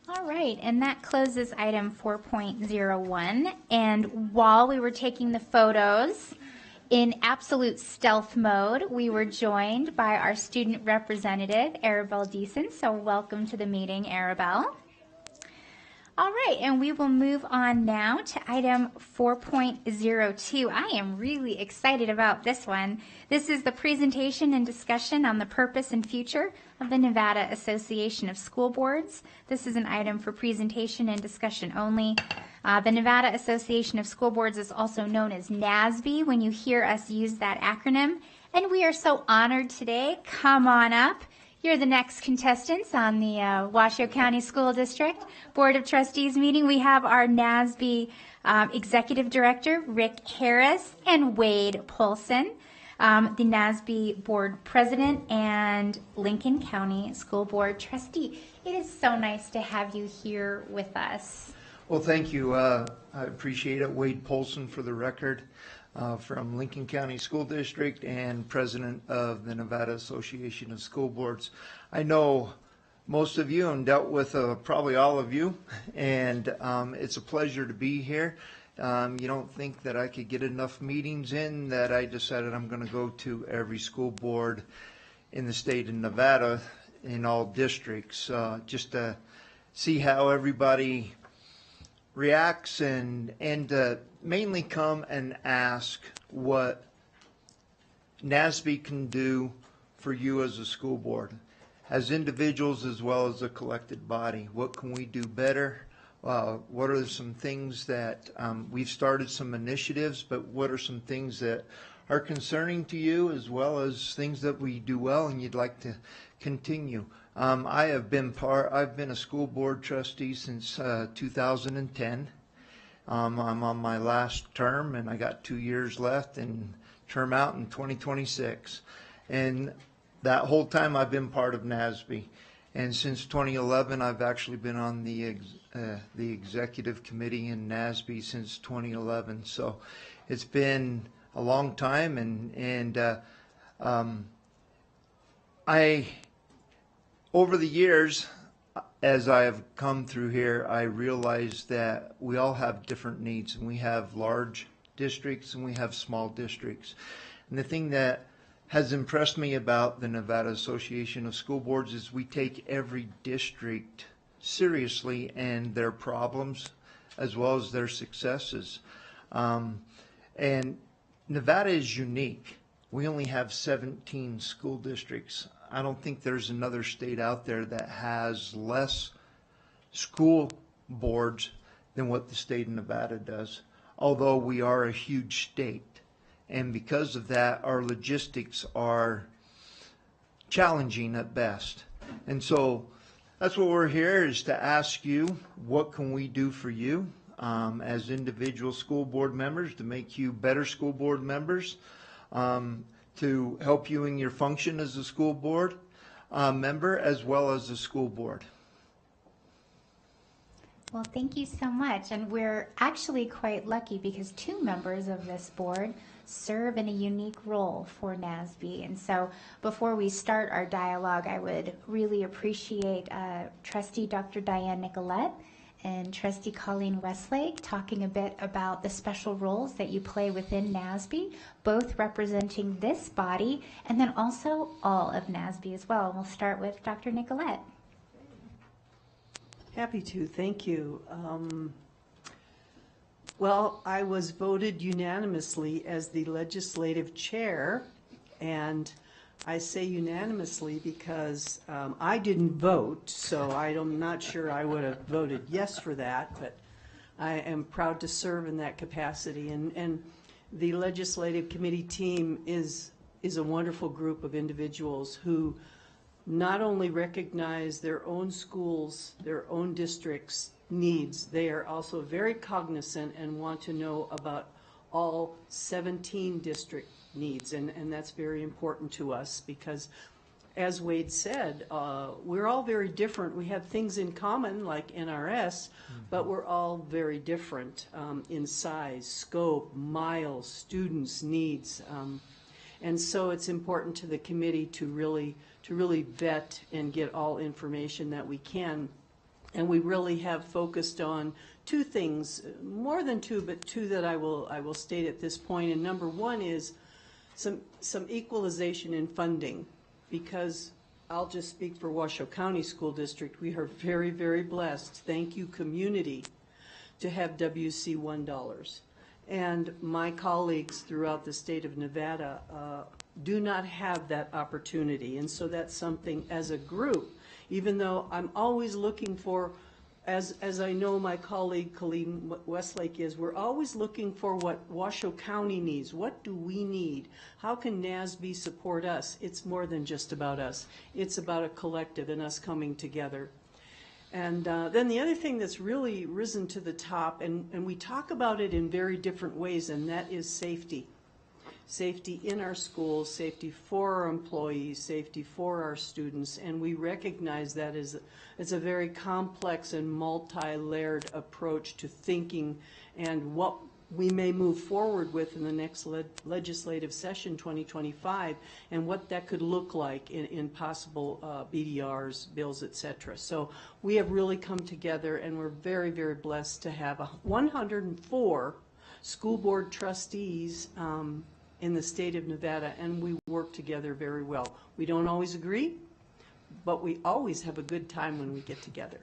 All right, and that closes item 4.01. And while we were taking the photos in absolute stealth mode, we were joined by our student representative, Arabelle Deason. So welcome to the meeting, Arabelle. All right, and we will move on now to item 4.02. I am really excited about this one. This is the presentation and discussion on the purpose and future of the Nevada Association of School Boards. This is an item for presentation and discussion only. The Nevada Association of School Boards is also known as NASB when you hear us use that acronym. And we are so honored today. Come on up. You're the next contestants on the Washoe County School District Board of Trustees meeting. We have our NASB Executive Director, Rick Harris, and Wade Polson, the NASB Board President and Lincoln County School Board Trustee. It is so nice to have you here with us. Well, thank you. I appreciate it. Wade Polson for the record. From Lincoln County School District and President of the Nevada Association of School Boards. I know most of you and dealt with probably all of you, and it's a pleasure to be here. You don't think that I could get enough meetings in that I decided I'm going to go to every school board in the state of Nevada in all districts just to see how everybody reacts and mainly come and ask what NASB can do for you as a school board, as individuals as well as a collected body. What can we do better? What are some things that we've started some initiatives, but what are some things that are concerning to you as well as things that we do well and you'd like to continue? I've been a school board trustee since 2010. I'm on my last term, and I got 2 years left and term out in 2026. And that whole time I've been part of NASB. And since 2011, I've actually been on the executive committee in NASB since 2011. So it's been a long time, and over the years, as I have come through here, I realize that we all have different needs, and we have large districts and we have small districts. And the thing that has impressed me about the Nevada Association of School Boards is we take every district seriously and their problems as well as their successes. And Nevada is unique. We only have 17 school districts. I don't think there's another state out there that has less school boards than what the state of Nevada does, although we are a huge state. And because of that, our logistics are challenging at best. And so that's what we're here, is to ask you, what can we do for you as individual school board members to make you better school board members, to help you in your function as a school board member as well as a school board. Well, thank you so much. And we're actually quite lucky because 2 members of this board serve in a unique role for NASB. And so before we start our dialogue, I would really appreciate Trustee Dr. Diane Nicolette and Trustee Colleen Westlake talking a bit about the special roles that you play within NASB, both representing this body and then also all of NASB as well. And we'll start with Dr. Nicolette. Happy to, thank you. Well, I was voted unanimously as the legislative chair, and I say unanimously because I didn't vote, so I'm not sure I would have voted yes for that, but I am proud to serve in that capacity. And the legislative committee team is a wonderful group of individuals who not only recognize their own schools, their own districts' needs, they are also very cognizant and want to know about all 17 district needs, and that's very important to us because, as Wade said, we're all very different. We have things in common like NRS, but we're all very different in size, scope, miles, students' needs, and so it's important to the committee to really vet and get all information that we can. And we really have focused on 2 things, more than 2, but 2 that I will state at this point. And number 1 is some equalization in funding, because I'll just speak for Washoe County School District. We are very, very blessed, thank you community, to have WC $1. And my colleagues throughout the state of Nevada do not have that opportunity. And so that's something as a group, even though I'm always looking for, as I know my colleague Colleen Westlake is, we're always looking for what Washoe County needs. What do we need? How can NASB support us? It's more than just about us. It's about a collective and us coming together. And then the other thing that's really risen to the top, and we talk about it in very different ways, and that is safety. Safety in our schools, safety for our employees, safety for our students, and we recognize that it's a very complex and multi-layered approach to thinking and what we may move forward with in the next legislative session 2025 and what that could look like in possible BDRs, bills, etc. So we have really come together, and we're very, very blessed to have 104 school board trustees in the state of Nevada, and we work together very well. We don't always agree, but we always have a good time when we get together.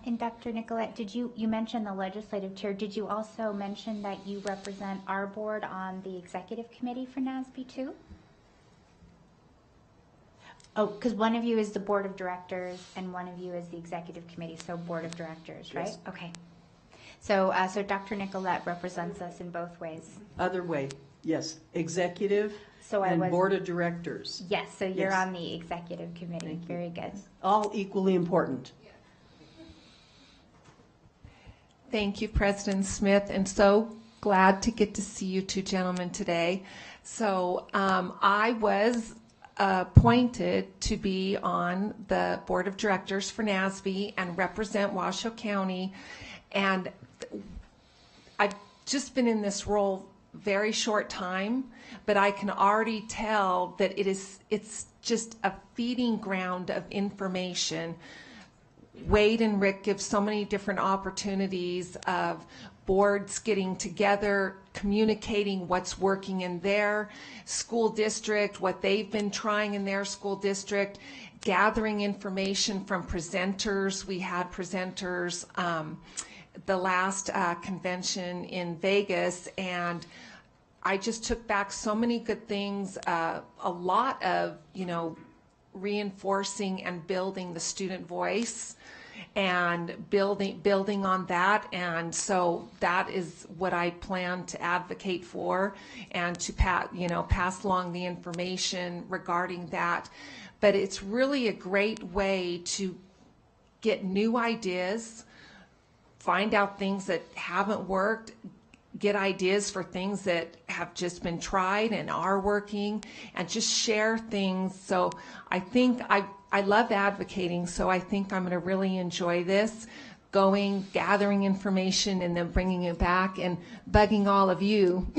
And Dr. Nicolette, you mentioned the legislative chair. Did you also mention that you represent our board on the executive committee for NASB too? Oh, because one of you is the board of directors and one of you is the executive committee, so board of directors, right? Yes. Okay. So Dr. Nicolette represents us in both ways. Other way, yes. Executive and board of directors. Yes, so you're on the executive committee. Very good. All equally important. Thank you, President Smith, and so glad to get to see you 2 gentlemen today. So I was appointed to be on the board of directors for NASB and represent Washoe County, and I've just been in this role very short time, but I can already tell that it's just a feeding ground of information. Wade and Rick give so many different opportunities of boards getting together, communicating what's working in their school district, what they've been trying in their school district, gathering information from presenters. We had presenters the last convention in Vegas, and I just took back so many good things, a lot of, reinforcing and building the student voice and building on that. And so that is what I plan to advocate for, and to pass along the information regarding that. But it's really a great way to get new ideas, find out things that haven't worked, get ideas for things that have just been tried and are working, and just share things. So I think I love advocating, so I think I'm going to really enjoy this, gathering information, and then bringing it back and bugging all of you,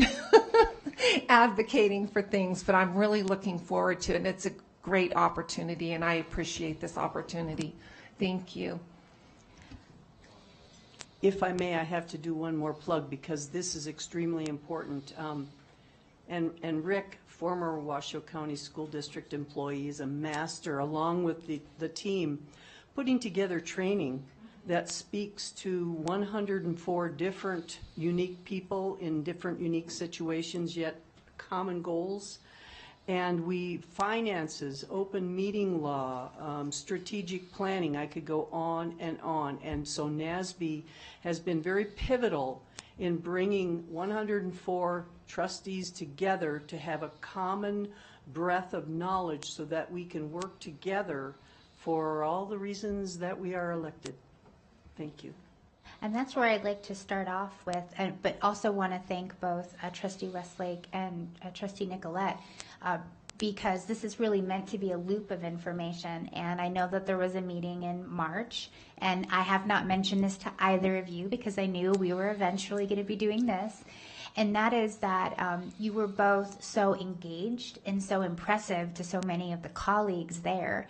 advocating for things. But I'm really looking forward to it, and it's a great opportunity, and I appreciate this opportunity. Thank you. If I may, I have to do one more plug because this is extremely important. And Rick, former Washoe County School District employee, is a master, along with the team, putting together training that speaks to 104 different unique people in different unique situations, yet common goals. And finances, open meeting law, strategic planning, I could go on. And so NASB has been very pivotal in bringing 104 trustees together to have a common breadth of knowledge so that we can work together for all the reasons that we are elected. Thank you. And that's where I'd like to start off with, but also want to thank both Trustee Westlake and Trustee Nicolette, because this is really meant to be a loop of information. And I know that there was a meeting in March, and I have not mentioned this to either of you because I knew we were eventually going to be doing this. And that is that you were both so engaged and so impressive to so many of the colleagues there,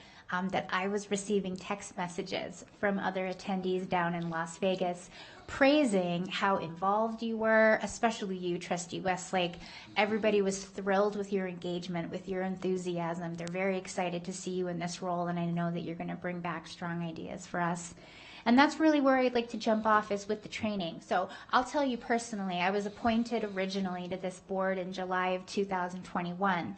that I was receiving text messages from other attendees down in Las Vegas praising how involved you were, especially you, Trustee Westlake. Everybody was thrilled with your engagement, with your enthusiasm. They're very excited to see you in this role, and I know that you're going to bring back strong ideas for us. And that's really where I'd like to jump off, is with the training. So I'll tell you personally, I was appointed originally to this board in July of 2021.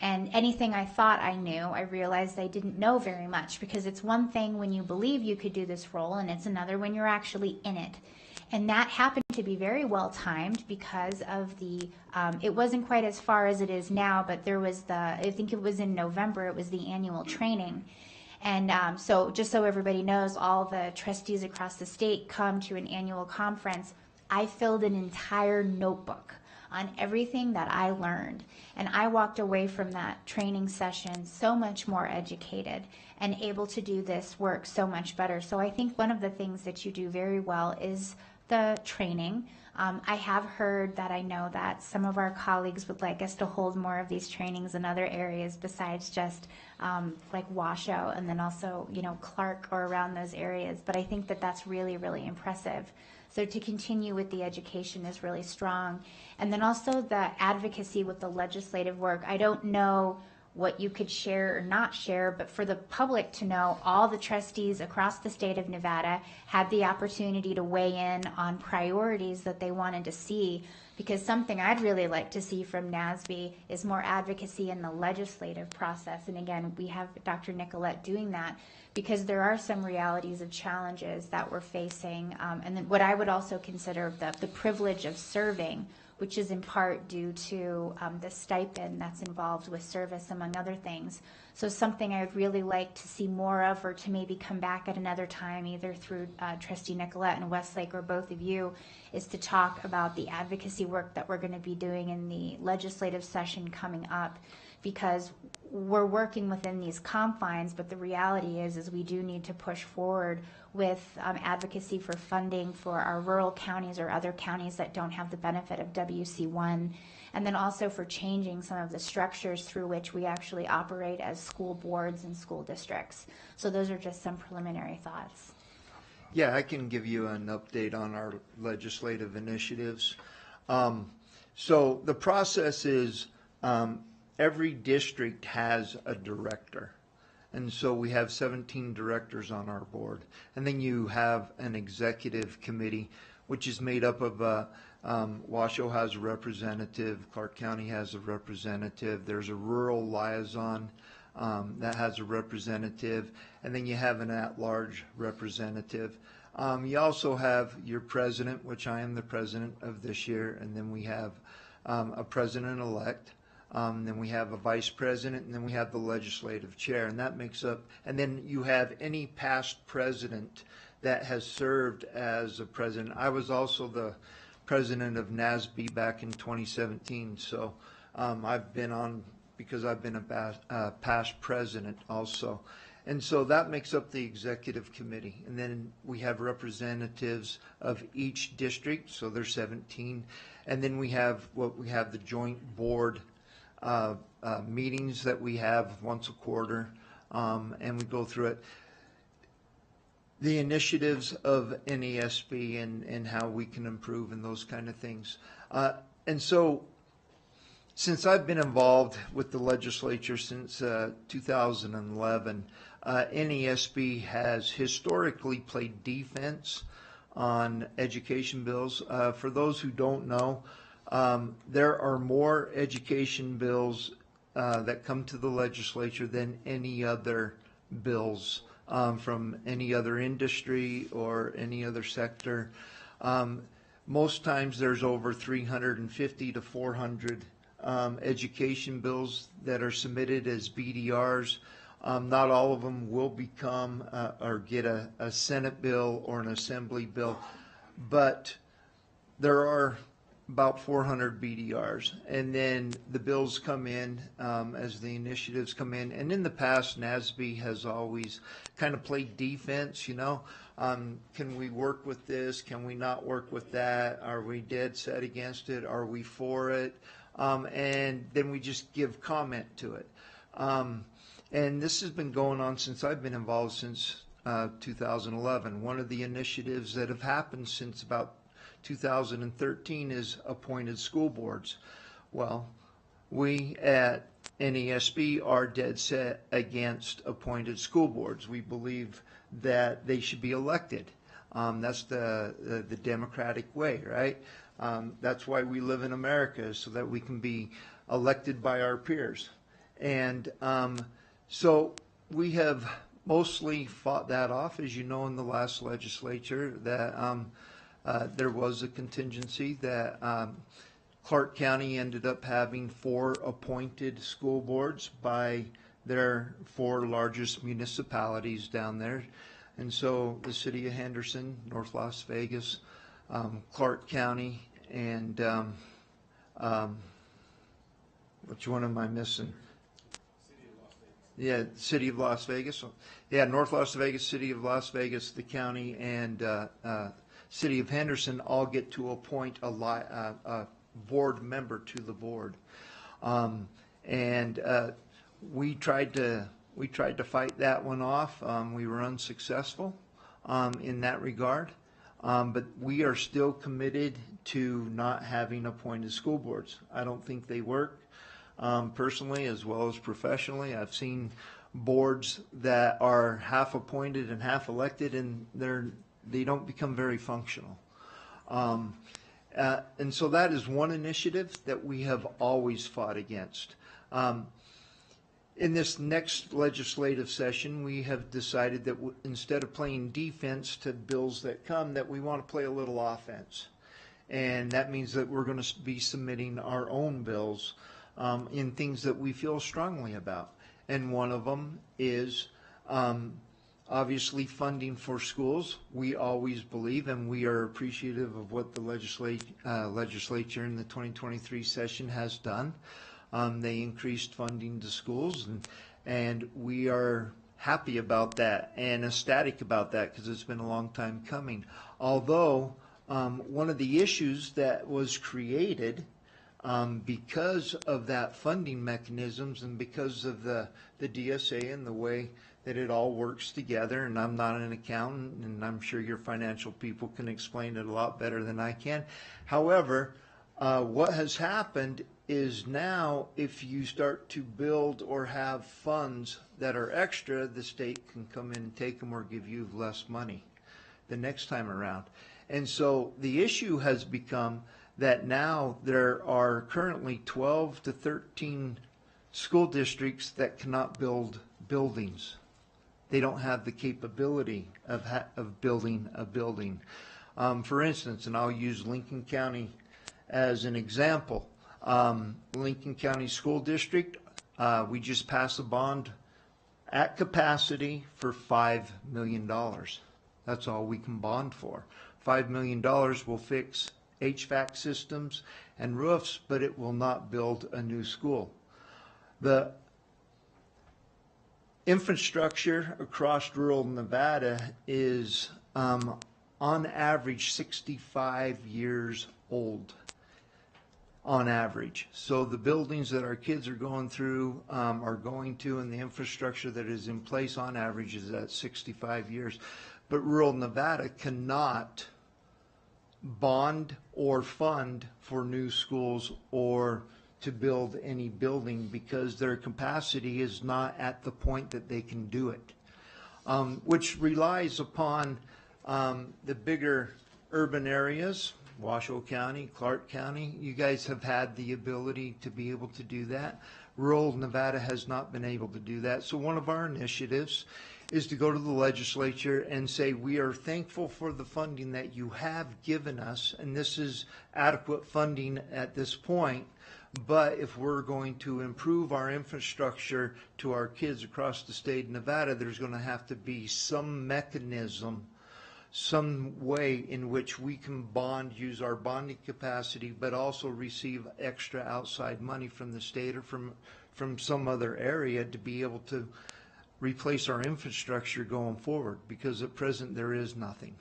And anything I thought I knew, I realized I didn't know very much, because it's one thing when you believe you could do this role, and it's another when you're actually in it. And that happened to be very well timed because of it wasn't quite as far as it is now, but there was I think it was in November, it was the annual training. And so just so everybody knows, all the trustees across the state come to an annual conference. I filled an entire notebook on everything that I learned. And I walked away from that training session so much more educated and able to do this work so much better. So I think one of the things that you do very well is the training. I have heard that, I know that some of our colleagues would like us to hold more of these trainings in other areas besides just like Washoe, and then also, Clark or around those areas. But I think that that's really, really impressive. So to continue with the education is really strong. And then also the advocacy with the legislative work. I don't know what you could share or not share, but for the public to know, all the trustees across the state of Nevada had the opportunity to weigh in on priorities that they wanted to see, because something I'd really like to see from NASB is more advocacy in the legislative process. And again, we have Dr. Nicolette doing that, because there are some realities of challenges that we're facing. And then what I would also consider the privilege of serving, which is in part due to the stipend that's involved with service, among other things. So something I would really like to see more of, or to maybe come back at another time, either through Trustee Nicolette and Westlake or both of you, is to talk about the advocacy work that we're going to be doing in the legislative session coming up, because we're working within these confines, but the reality is we do need to push forward with advocacy for funding for our rural counties or other counties that don't have the benefit of WC1, and then also for changing some of the structures through which we actually operate as school boards and school districts. So those are just some preliminary thoughts. Yeah, I can give you an update on our legislative initiatives. So the process is every district has a director. And so we have 17 directors on our board. And then you have an executive committee, which is made up of Washoe has a representative, Clark County has a representative, there's a rural liaison that has a representative, and then you have an at-large representative. You also have your president, which I am the president of this year, and then we have a president-elect. Then we have a vice president, and then we have the legislative chair, and that makes up, and then you have any past president that has served as a president. I was also the president of NASB back in 2017, so I've been on, because I've been a past president also. And so that makes up the executive committee. And then we have representatives of each district, so there's 17. And then we have the joint board meetings that we have once a quarter, and we go through it. The initiatives of NASB and how we can improve and those kind of things. And so since I've been involved with the legislature since 2011, NASB has historically played defense on education bills. For those who don't know, there are more education bills that come to the legislature than any other bills from any other industry or any other sector. Most times there's over 350 to 400 education bills that are submitted as BDRs. Not all of them will become or get a Senate bill or an Assembly bill, but there are about 400 BDRs, and then the bills come in as the initiatives come in. And in the past, NASB has always kind of played defense, you know. Can we work with this? Can we not work with that? Are we dead set against it? Are we for it? And then we just give comment to it. And this has been going on since I've been involved since 2011. One of the initiatives that have happened since about 2013 is appointed school boards. Well, we at NASB are dead set against appointed school boards. We believe that they should be elected. That's the democratic way, right? That's why we live in America, so that we can be elected by our peers. And so we have mostly fought that off, as you know, in the last legislature, that there was a contingency that Clark County ended up having 4 appointed school boards by their 4 largest municipalities down there. And so the city of Henderson, North Las Vegas, Clark County, and which one am I missing? Yeah, City of Las Vegas. Yeah, North Las Vegas, City of Las Vegas, the county, and City of Henderson all get to appoint a board member to the board. We tried to fight that one off. We were unsuccessful in that regard. But we are still committed to not having appointed school boards. I don't think they work. Personally, as well as professionally, I've seen boards that are half appointed and half elected, and they don't become very functional. And so that is one initiative that we have always fought against. In this next legislative session, we have decided that instead of playing defense to bills that come, that we want to play a little offense. And that means that we're going to be submitting our own bills in things that we feel strongly about. And one of them is obviously funding for schools. We always believe, and we are appreciative of what the legislature in the 2023 session has done. They increased funding to schools, and we are happy about that and ecstatic about that because it's been a long time coming. Although one of the issues that was created because of that funding mechanisms and because of the DSA and the way that it all works together, and I'm not an accountant, and I'm sure your financial people can explain it a lot better than I can. However, what has happened is now if you start to build or have funds that are extra, the state can come in and take them or give you less money the next time around. And so the issue has become that now there are currently 12 to 13 school districts that cannot build buildings. They don't have the capability of building a building. For instance, and I'll use Lincoln County as an example. Lincoln County School District, we just passed a bond at capacity for $5 million. That's all we can bond for. $5 million will fix HVAC systems and roofs, but it will not build a new school. The infrastructure across rural Nevada is on average 65 years old. On average. So the buildings that our kids are going through are going to, and the infrastructure that is in place on average is at 65 years. But rural Nevada cannot bond or fund for new schools or to build any building because their capacity is not at the point that they can do it, which relies upon the bigger urban areas. Washoe County, Clark County, you guys have had the ability to be able to do that. Rural Nevada has not been able to do that. So one of our initiatives is to go to the legislature and say, we are thankful for the funding that you have given us, and this is adequate funding at this point, but if we're going to improve our infrastructure to our kids across the state of Nevada, there's going to have to be some mechanism, some way in which we can bond, use our bonding capacity, but also receive extra outside money from the state or from some other area to be able to replace our infrastructure going forward, because at present there is nothing.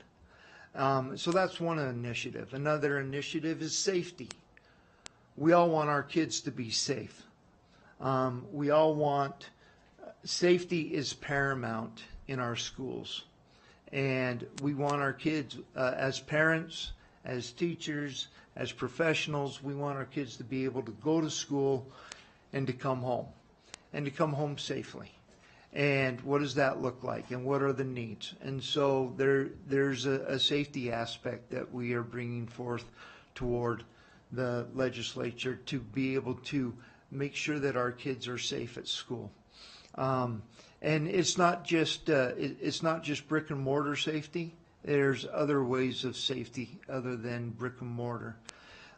So that's one initiative. Another initiative is safety. We all want our kids to be safe. We all want, safety is paramount in our schools. And we want our kids, as parents, as teachers, as professionals, we want our kids to be able to go to school and to come home, and to come home safely. And what does that look like, and what are the needs? And so there's a safety aspect that we are bringing forth toward the legislature to be able to make sure that our kids are safe at school. And it's not just brick and mortar safety. There's other ways of safety other than brick and mortar,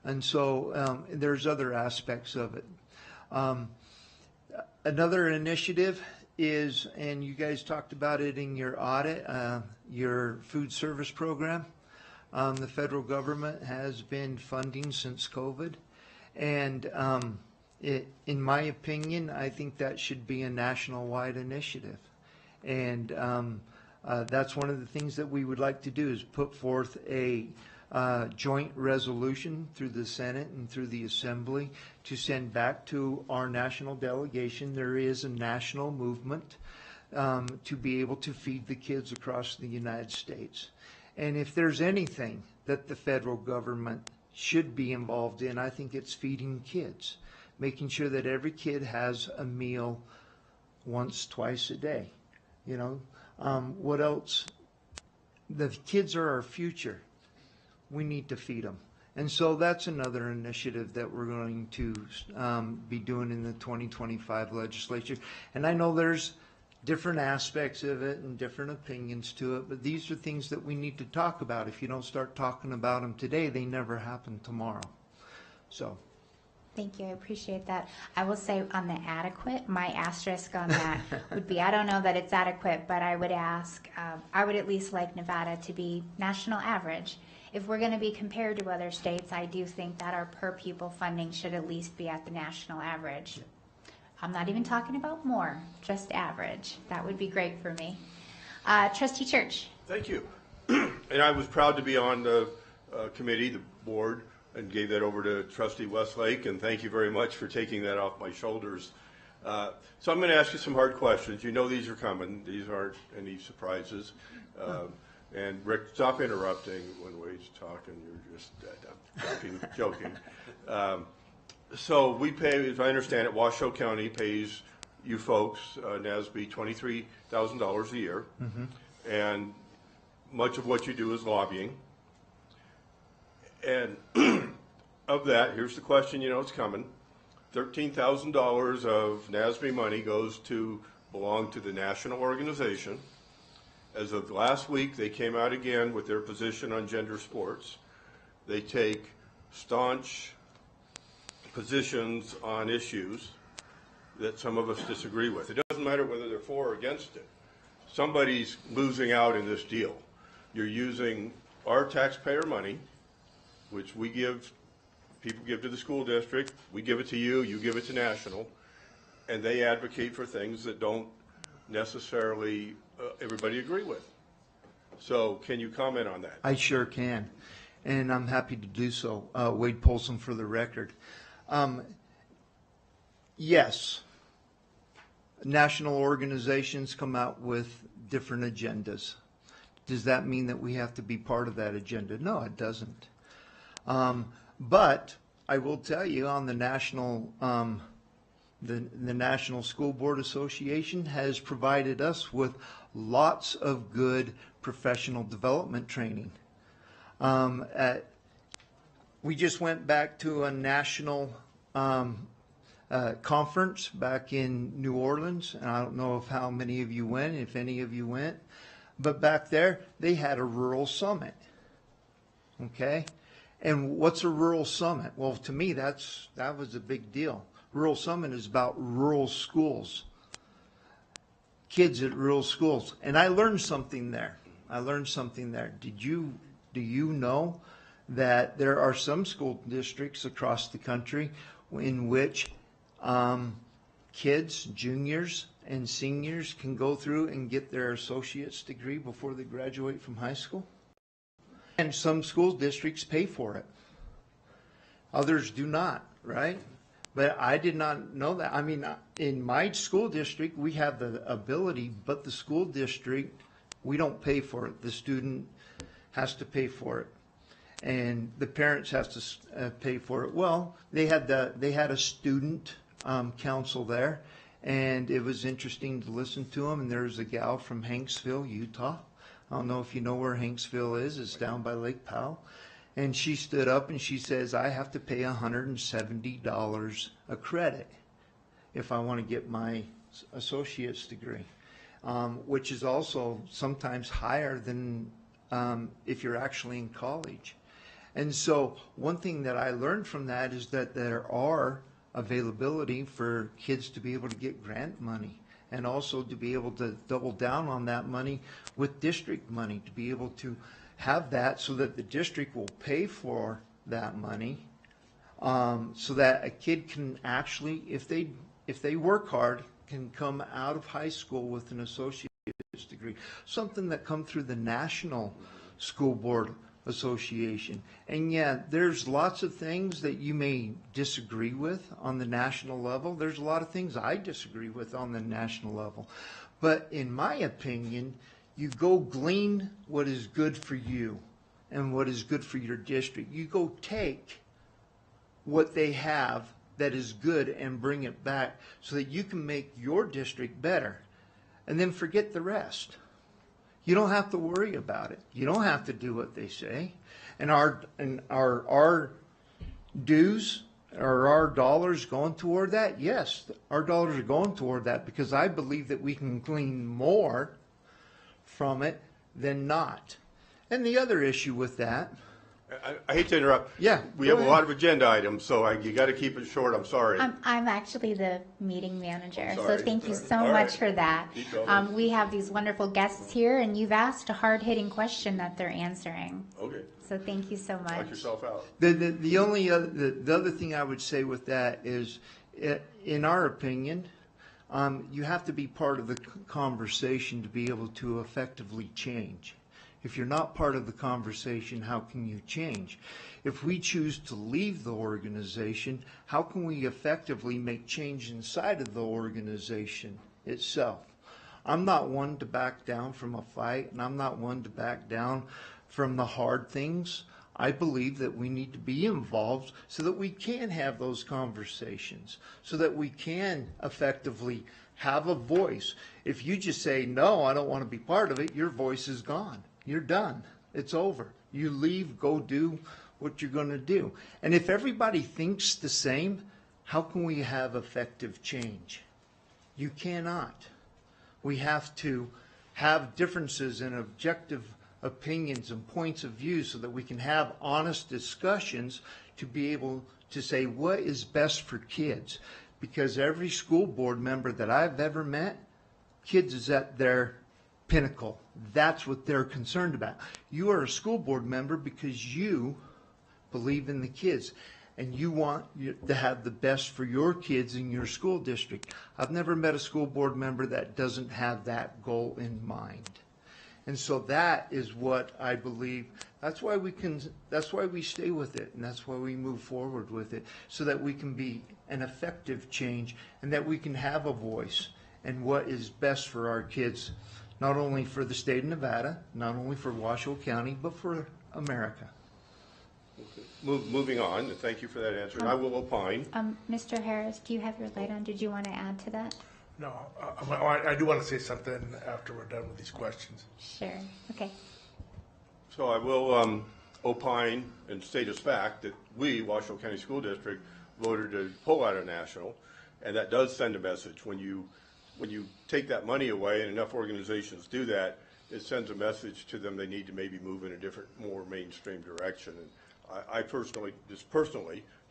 and so there's other aspects of it. Another initiative is, and you guys talked about it in your audit, your food service program. The federal government has been funding since COVID, and in my opinion, I think that should be a national-wide initiative. And that's one of the things that we would like to do, is put forth a joint resolution through the Senate and through the Assembly to send back to our national delegation. There is a national movement to be able to feed the kids across the United States. And if there's anything that the federal government should be involved in, I think it's feeding kids, making sure that every kid has a meal once, twice a day. You know, what else? The kids are our future. We need to feed them. And so that's another initiative that we're going to be doing in the 2025 legislature. And I know there's different aspects of it and different opinions to it, but these are things that we need to talk about. If you don't start talking about them today, they never happen tomorrow. So. Thank you. I appreciate that. I will say on the adequate, my asterisk on that would be, I don't know that it's adequate, but I would ask, I would at least like Nevada to be national average. if we're going to be compared to other states, I do think that our per pupil funding should at least be at the national average. I'm not even talking about more, just average. That would be great for me. Trustee Church. Thank you. And I was proud to be on the committee, the board, and gave that over to Trustee Westlake, and thank you very much for taking that off my shoulders. So I'm going to ask you some hard questions. You know these are coming. These aren't any surprises. And Rick, stop interrupting when Wade's talking. You're just joking. So we pay, as I understand it, Washoe County pays you folks, NASB, $23,000 a year. Mm-hmm. And much of what you do is lobbying. And of that, here's the question, you know it's coming. $13,000 of NASB money belong to the national organization. As of last week, they came out again with their position on gender sports. They take staunch positions on issues that some of us disagree with. It doesn't matter whether they're for or against it. Somebody's losing out in this deal. You're using our taxpayer money, which people give to the school district, we give it to you, you give it to national, and they advocate for things that don't necessarily everybody agree with. So can you comment on that? I sure can, and I'm happy to do so. Wade Polson for the record. Yes, national organizations come out with different agendas. Does that mean that we have to be part of that agenda? No, it doesn't. But I will tell you, on the national, the National School Board Association has provided us with lots of good professional development training. We just went back to a national conference back in New Orleans, and I don't know if how many of you went, if any of you went, but back there they had a rural summit. Okay? And what's a rural summit? Well, to me, that was a big deal. Rural summit is about rural schools, kids at rural schools. And I learned something there. Do you know that there are some school districts across the country in which kids, juniors and seniors, can go through and get their associate's degree before they graduate from high school? And some school districts pay for it. Others do not, right? But I did not know that. I mean, in my school district, we have the ability, but the school district, we don't pay for it. The student has to pay for it. And the parents have to pay for it. Well, they had a student council there, and it was interesting to listen to them. And there's a gal from Hanksville, Utah. I don't know if you know where Hanksville is. It's down by Lake Powell. And she stood up and she says, I have to pay $170 a credit if I want to get my associate's degree, which is also sometimes higher than if you're actually in college. And so one thing that I learned from that is that there are availability for kids to be able to get grant money, and also to be able to double down on that money with district money, to be able to have that so that the district will pay for that money, so that a kid can actually, if they work hard, can come out of high school with an associate's degree, something that come through the National School Board Association. And yeah, there's lots of things that you may disagree with on the national level. There's a lot of things I disagree with on the national level. But in my opinion, you go glean what is good for you and what is good for your district. You go take what they have that is good and bring it back so that you can make your district better, and then forget the rest. You don't have to worry about it. You don't have to do what they say. And our dues or our dollars going toward that? Yes, our dollars are going toward that, because I believe that we can glean more from it than not. And the other issue with that, I hate to interrupt. Yeah, We go have a ahead. lot of agenda items, so you got to keep it short. I'm sorry. I'm actually the meeting manager, so Sorry. thank you so All much right. for that. Keep going. We have these wonderful guests here, and you've asked a hard-hitting question that they're answering. Okay. So thank you so much. Knock yourself out. The only other, the other thing I would say with that is, in our opinion, you have to be part of the conversation to be able to effectively change. If you're not part of the conversation, how can you change? If we choose to leave the organization, how can we effectively make change inside of the organization itself? I'm not one to back down from a fight, and I'm not one to back down from the hard things. I believe that we need to be involved so that we can have those conversations, so that we can effectively have a voice. If you just say, no, I don't want to be part of it, your voice is gone. You're done. It's over. You leave, go do what you're going to do. And if everybody thinks the same, how can we have effective change? You cannot. We have to have differences in objective opinions and points of view so that we can have honest discussions to be able to say what is best for kids. Because every school board member that I've ever met, kids is at their pinnacle. That's what they're concerned about. You are a school board member because you believe in the kids and you want to have the best for your kids in your school district. I've never met a school board member that doesn't have that goal in mind. And so that is what I believe. That's why we stay with it, and that's why we move forward with it, so that we can be an effective change and that we can have a voice and what is best for our kids, not only for the state of Nevada, not only for Washoe County, but for America. Moving on, and thank you for that answer. And I will opine. Mr. Harris, do you have your light on? Did you want to add to that? No, I do want to say something after we're done with these questions. Sure. Okay. So I will opine and state as fact that we, Washoe County School District, voted to pull out of national, and that does send a message. When you take that money away, and enough organizations do that, it sends a message to them they need to maybe move in a different, more mainstream direction. And I personally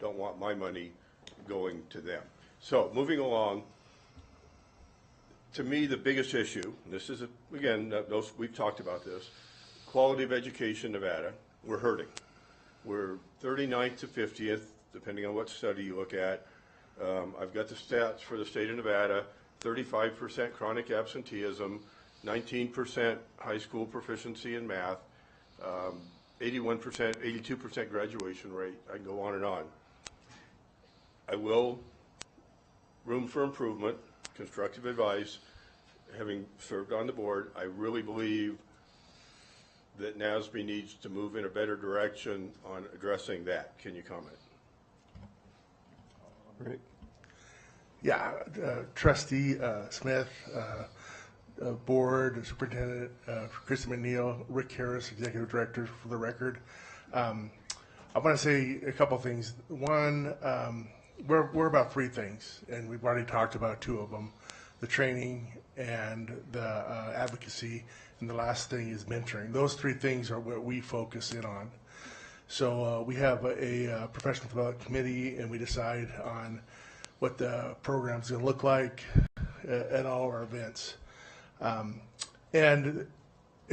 don't want my money going to them. So moving along, to me, the biggest issue, and this is, again, we've talked about this, quality of education in Nevada, we're hurting. We're 39th to 50th, depending on what study you look at. I've got the stats for the state of Nevada, 35% chronic absenteeism, 19% high school proficiency in math, 82% graduation rate. I can go on and on. I will, room for improvement, constructive advice. Having served on the board, I really believe that NASB needs to move in a better direction on addressing that. Can you comment? Rick? Yeah, Trustee Smith, Board, Superintendent Krista McNeil, Rick Harris, Executive Director, for the record. I want to say a couple things. One, we're about three things, and we've already talked about two of them, the training and the advocacy, and the last thing is mentoring. Those three things are what we focus in on. So we have a professional development committee, and we decide on what the program's going to look like at all our events. And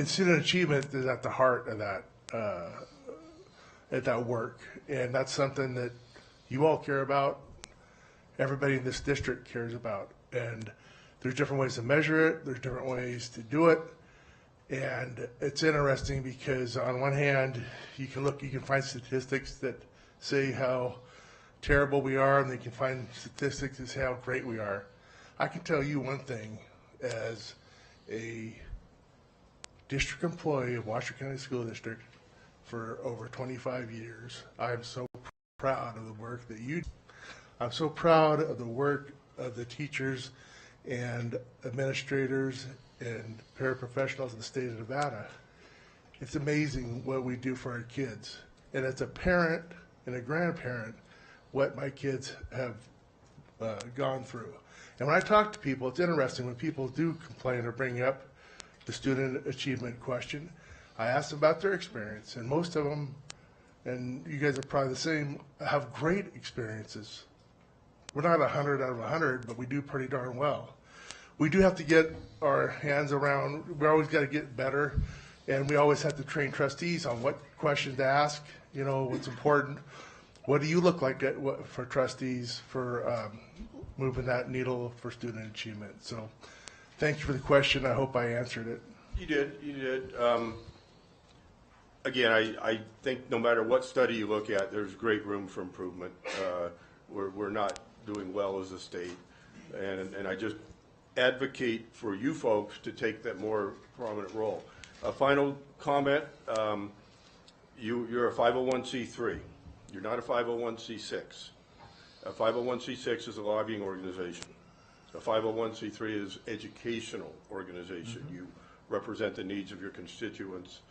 student achievement is at the heart of that work, and that's something that you all care about, everybody in this district cares about, and there's different ways to measure it, there's different ways to do it, and it's interesting because on one hand, you can find statistics that say how terrible we are, and they can find statistics that say how great we are. I can tell you one thing, as a district employee of Washoe County School District for over 25 years, I'm so proud of the work that you do. I'm so proud of the work of the teachers and administrators and paraprofessionals in the state of Nevada. It's amazing what we do for our kids. And as a parent and a grandparent, what my kids have gone through. And when I talk to people, it's interesting when people do complain or bring up the student achievement question, I ask them about their experience, and most of them, and you guys are probably the same, have great experiences. We're not 100 out of 100, but we do pretty darn well. We do have to get our hands around, we always got to get better, and we always have to train trustees on what questions to ask, you know, what's important. What do you look like for trustees for moving that needle for student achievement? So thank you for the question. I hope I answered it. You did. Again, I think no matter what study you look at, there's great room for improvement. We're not doing well as a state, and I just advocate for you folks to take that more prominent role. A final comment, you're a 501c3. You're not a 501c6. A 501c6 is a lobbying organization. A 501c3 is educational organization. Mm-hmm. You represent the needs of your constituents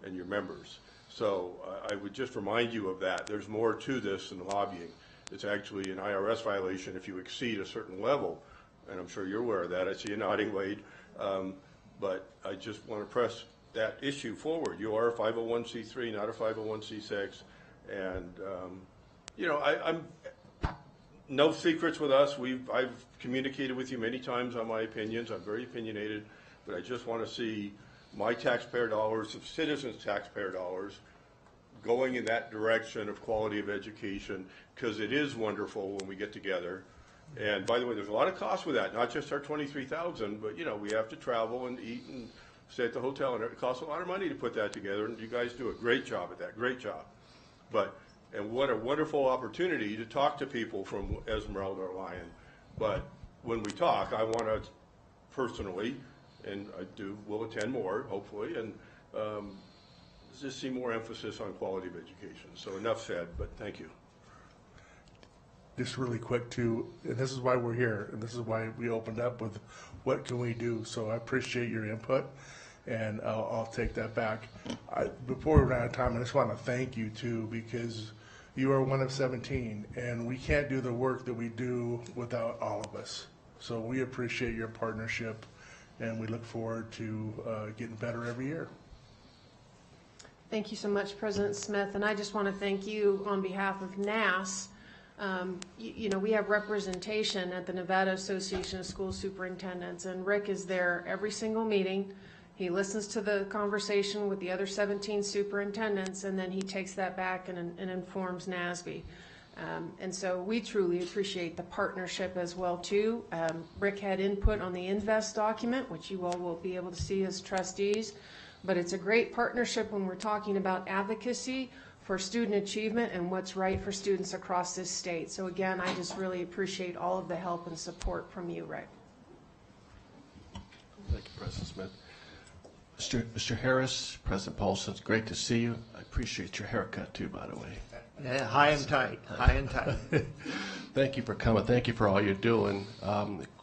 and your members. So I would just remind you of that. There's more to this than lobbying. It's actually an IRS violation if you exceed a certain level, and I'm sure you're aware of that. I see you nodding, Wade. But I just want to press that issue forward. You are a 501c3, not a 501c6. And, you know, I'm no secrets with us. I've communicated with you many times on my opinions. I'm very opinionated, but I just want to see my taxpayer dollars, of citizens' taxpayer dollars, going in that direction of quality of education, because it is wonderful when we get together. And by the way, there's a lot of costs with that, not just our $23,000, but you know, we have to travel and eat and stay at the hotel, and it costs a lot of money to put that together. And you guys do a great job at that, great job. And what a wonderful opportunity to talk to people from Esmeralda or Lyon. But when we talk, I want to personally, and will attend more, hopefully, and just see more emphasis on quality of education. So enough said, but thank you. Just really quick too, and this is why we're here, and this is why we opened up with what can we do. So I appreciate your input, and I'll take that back. Before we run out of time, I just want to thank you too, because you are one of 17, and we can't do the work that we do without all of us. So we appreciate your partnership, and we look forward to getting better every year. Thank you so much, President Smith, and I just want to thank you on behalf of NAS. You know, we have representation at the Nevada Association of School Superintendents, and Rick is there every single meeting. He listens to the conversation with the other 17 superintendents, and then he takes that back and informs NASB. And so we truly appreciate the partnership as well, too. Rick had input on the INVEST document, which you all will be able to see as trustees. But it's a great partnership when we're talking about advocacy for student achievement and what's right for students across this state. So again, I just really appreciate all of the help and support from you, Rick. Thank you, President Smith. Mr. Harris, President Paulson, it's great to see you. I appreciate your haircut too, by the way. Yeah, high and tight, high and tight. Thank you for coming. Thank you for all you're doing.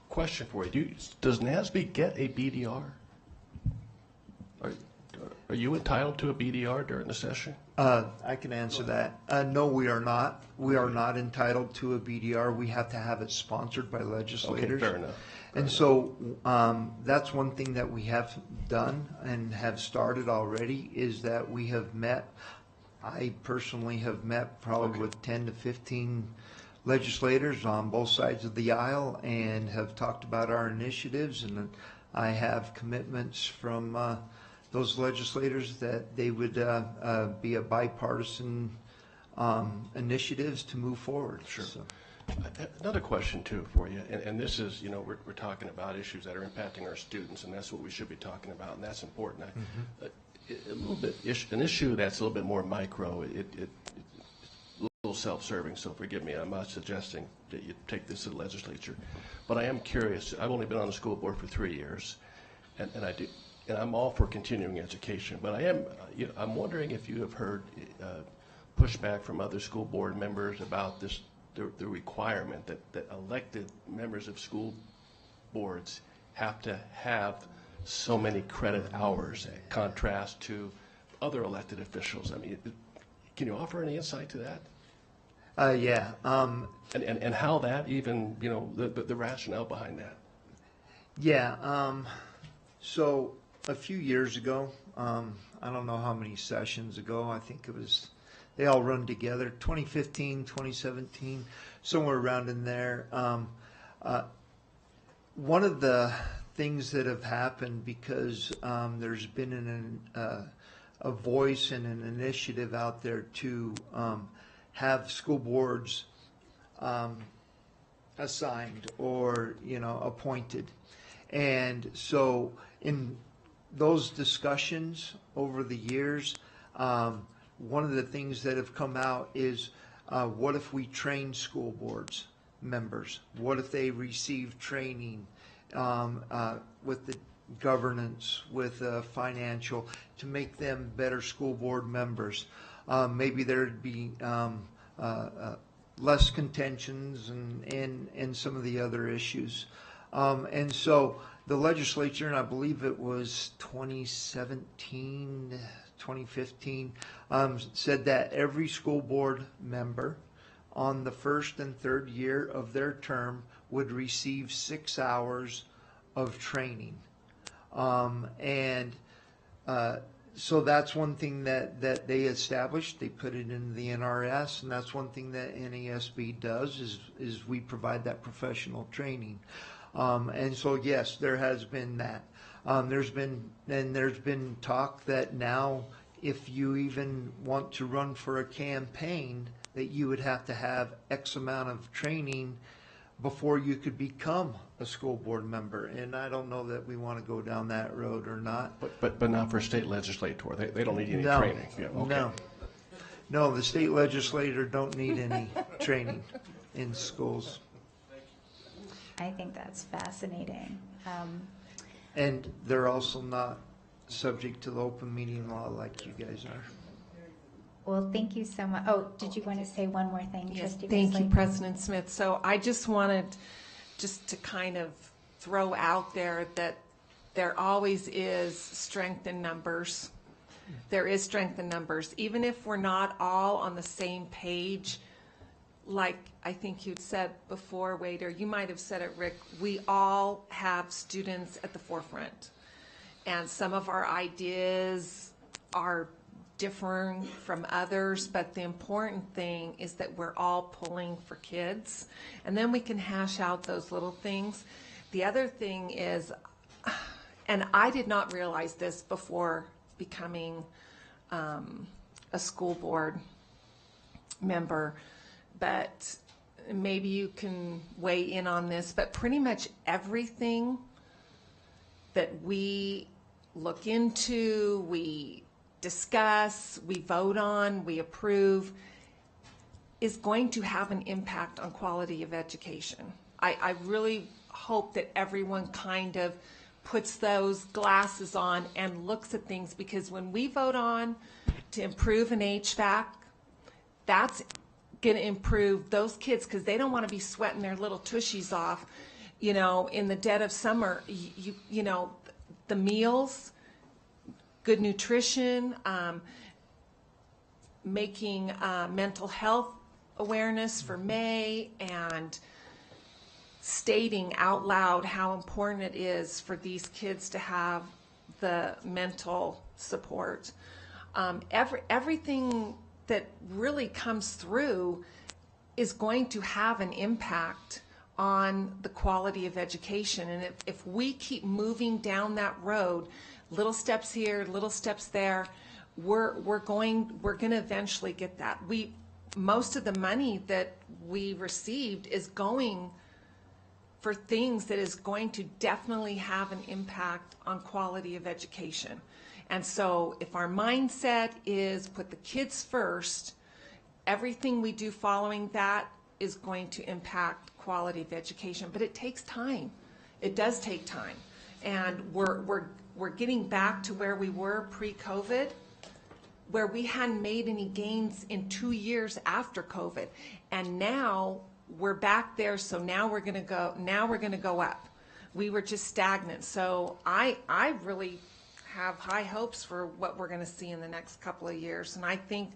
Question for you: does NASB get a BDR? Are you entitled to a BDR during the session? I can answer that. No, we are not. We are not entitled to a BDR. We have to have it sponsored by legislators. Okay, fair enough. And so that's one thing that we have done and have started already, is that we have met, I personally have met probably with 10 to 15 legislators on both sides of the aisle and have talked about our initiatives, and I have commitments from those legislators that they would be a bipartisan initiatives to move forward. Sure. So. Another question too for you, and this is, you know, we're talking about issues that are impacting our students, and that's what we should be talking about, and that's important. A little bit an issue that's a little bit more micro. It's a little self-serving, so forgive me. I'm not suggesting that you take this to the legislature, but I am curious. I've only been on the school board for 3 years, and I'm all for continuing education, but I'm wondering if you have heard pushback from other school board members about this. The requirement that elected members of school boards have to have so many credit hours, in contrast to other elected officials. I mean, can you offer any insight to that? Yeah. And how that even, you know, the rationale behind that? Yeah. So a few years ago, I don't know how many sessions ago, I think it was they all run together, 2015, 2017, somewhere around in there. One of the things that have happened, because there's been a voice and an initiative out there to have school boards assigned or, appointed. And so in those discussions over the years, one of the things that have come out is, what if we train school boards members? What if they receive training with the governance, with financial, to make them better school board members? Maybe there'd be less contentions and some of the other issues. And so the legislature, and I believe it was 2017, 2015, said that every school board member on the first and third year of their term would receive 6 hours of training. So that's one thing that they established. They put it in the NRS, and that's one thing that NASB does is we provide that professional training. And so yes, there has been that. There's been talk that now, if you even want to run for a campaign, that you would have to have X amount of training before you could become a school board member. And I don't know that we want to go down that road or not. But not for state legislator. They don't need any training. Yeah, okay. No, the state legislator don't need any training in schools. I think that's fascinating. And they're also not subject to the open meeting law like you guys are. Well, thank you so much. Oh, did you want to say one more thing, Yes, Trustee thank Wesley? you, President Smith. So I just wanted to kind of throw out there that there always is strength in numbers. There is strength in numbers. Even if we're not all on the same page, like I think you'd said before, Wade, or you might have said it, Rick, we all have students at the forefront. And some of our ideas are differing from others, but the important thing is that we're all pulling for kids, and then we can hash out those little things. The other thing is, and I did not realize this before becoming a school board member, but maybe you can weigh in on this, but pretty much everything that we look into, we discuss, we vote on, we approve, is going to have an impact on quality of education. I really hope that everyone kind of puts those glasses on and looks at things, because when we vote on to improve an HVAC, that's going to improve those kids, because they don't want to be sweating their little tushies off, in the dead of summer. The meals, good nutrition, making mental health awareness for May, and stating out loud how important it is for these kids to have the mental support. Everything that really comes through is going to have an impact on the quality of education. And if we keep moving down that road, little steps here, little steps there, we're going to eventually get that. Most of the money that we received is going for things that is going to definitely have an impact on quality of education. And so if our mindset is put the kids first, everything we do following that is going to impact quality of education. But it takes time. It does take time. And we're getting back to where we were pre-COVID, where we hadn't made any gains in 2 years after COVID. And now we're back there, so now we're going to go up. We were just stagnant. So I really have high hopes for what we're going to see in the next couple of years. And I think,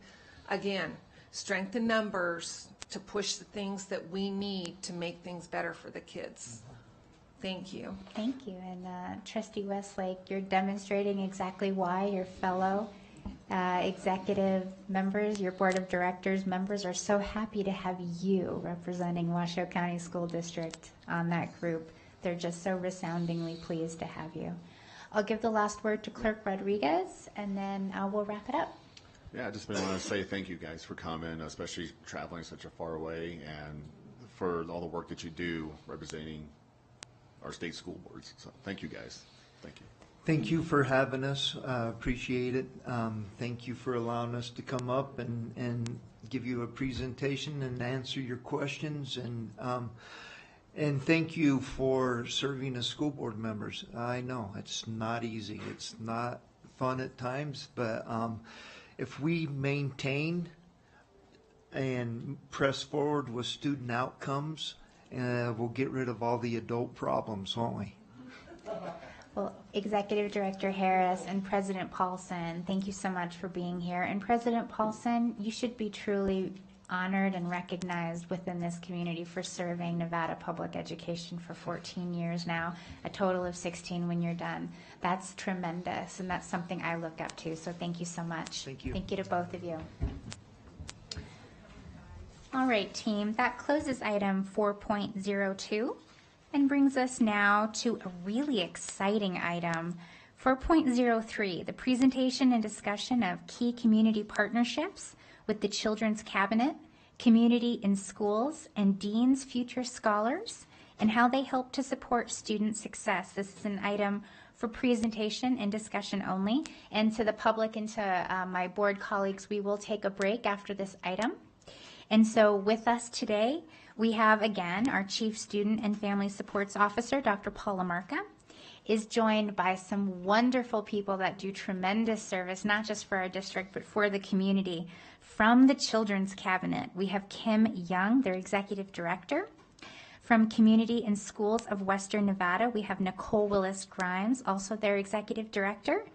again, strength in numbers to push the things that we need to make things better for the kids. Thank you. Thank you. And Trustee Westlake, you're demonstrating exactly why your fellow executive members, your board of directors members are so happy to have you representing Washoe County School District on that group. They're just so resoundingly pleased to have you. I'll give the last word to Clerk Rodriguez, and then we'll wrap it up. Yeah, I just want to say thank you guys for coming, especially traveling such a far way, and for all the work that you do representing our state school boards. So thank you guys. Thank you. Thank you for having us. Appreciate it. Thank you for allowing us to come up and give you a presentation and answer your questions. And thank you for serving as school board members. I know it's not easy. It's not fun at times, but if we maintain and press forward with student outcomes, we'll get rid of all the adult problems, won't we? Well, Executive Director Harris and President Paulson, thank you so much for being here. And President Paulson, you should be truly honored and recognized within this community for serving Nevada public education for 14 years now, a total of 16 when you're done. That's tremendous, and that's something I look up to, so thank you so much. Thank you. Thank you to both of you. All right, team, that closes item 4.02 and brings us now to a really exciting item, 4.03, the presentation and discussion of key community partnerships with the Children's Cabinet, Community in Schools, and Dean's Future Scholars, and how they help to support student success. This is an item for presentation and discussion only. And to the public and to my board colleagues, we will take a break after this item. And so with us today, we have again our Chief Student and Family Supports Officer, Dr. Paula Marca, is joined by some wonderful people that do tremendous service, not just for our district, but for the community. From the Children's Cabinet, we have Kim Young, their Executive Director. From Community in Schools of Western Nevada, we have Nicole Willis-Grimes, also their Executive Director.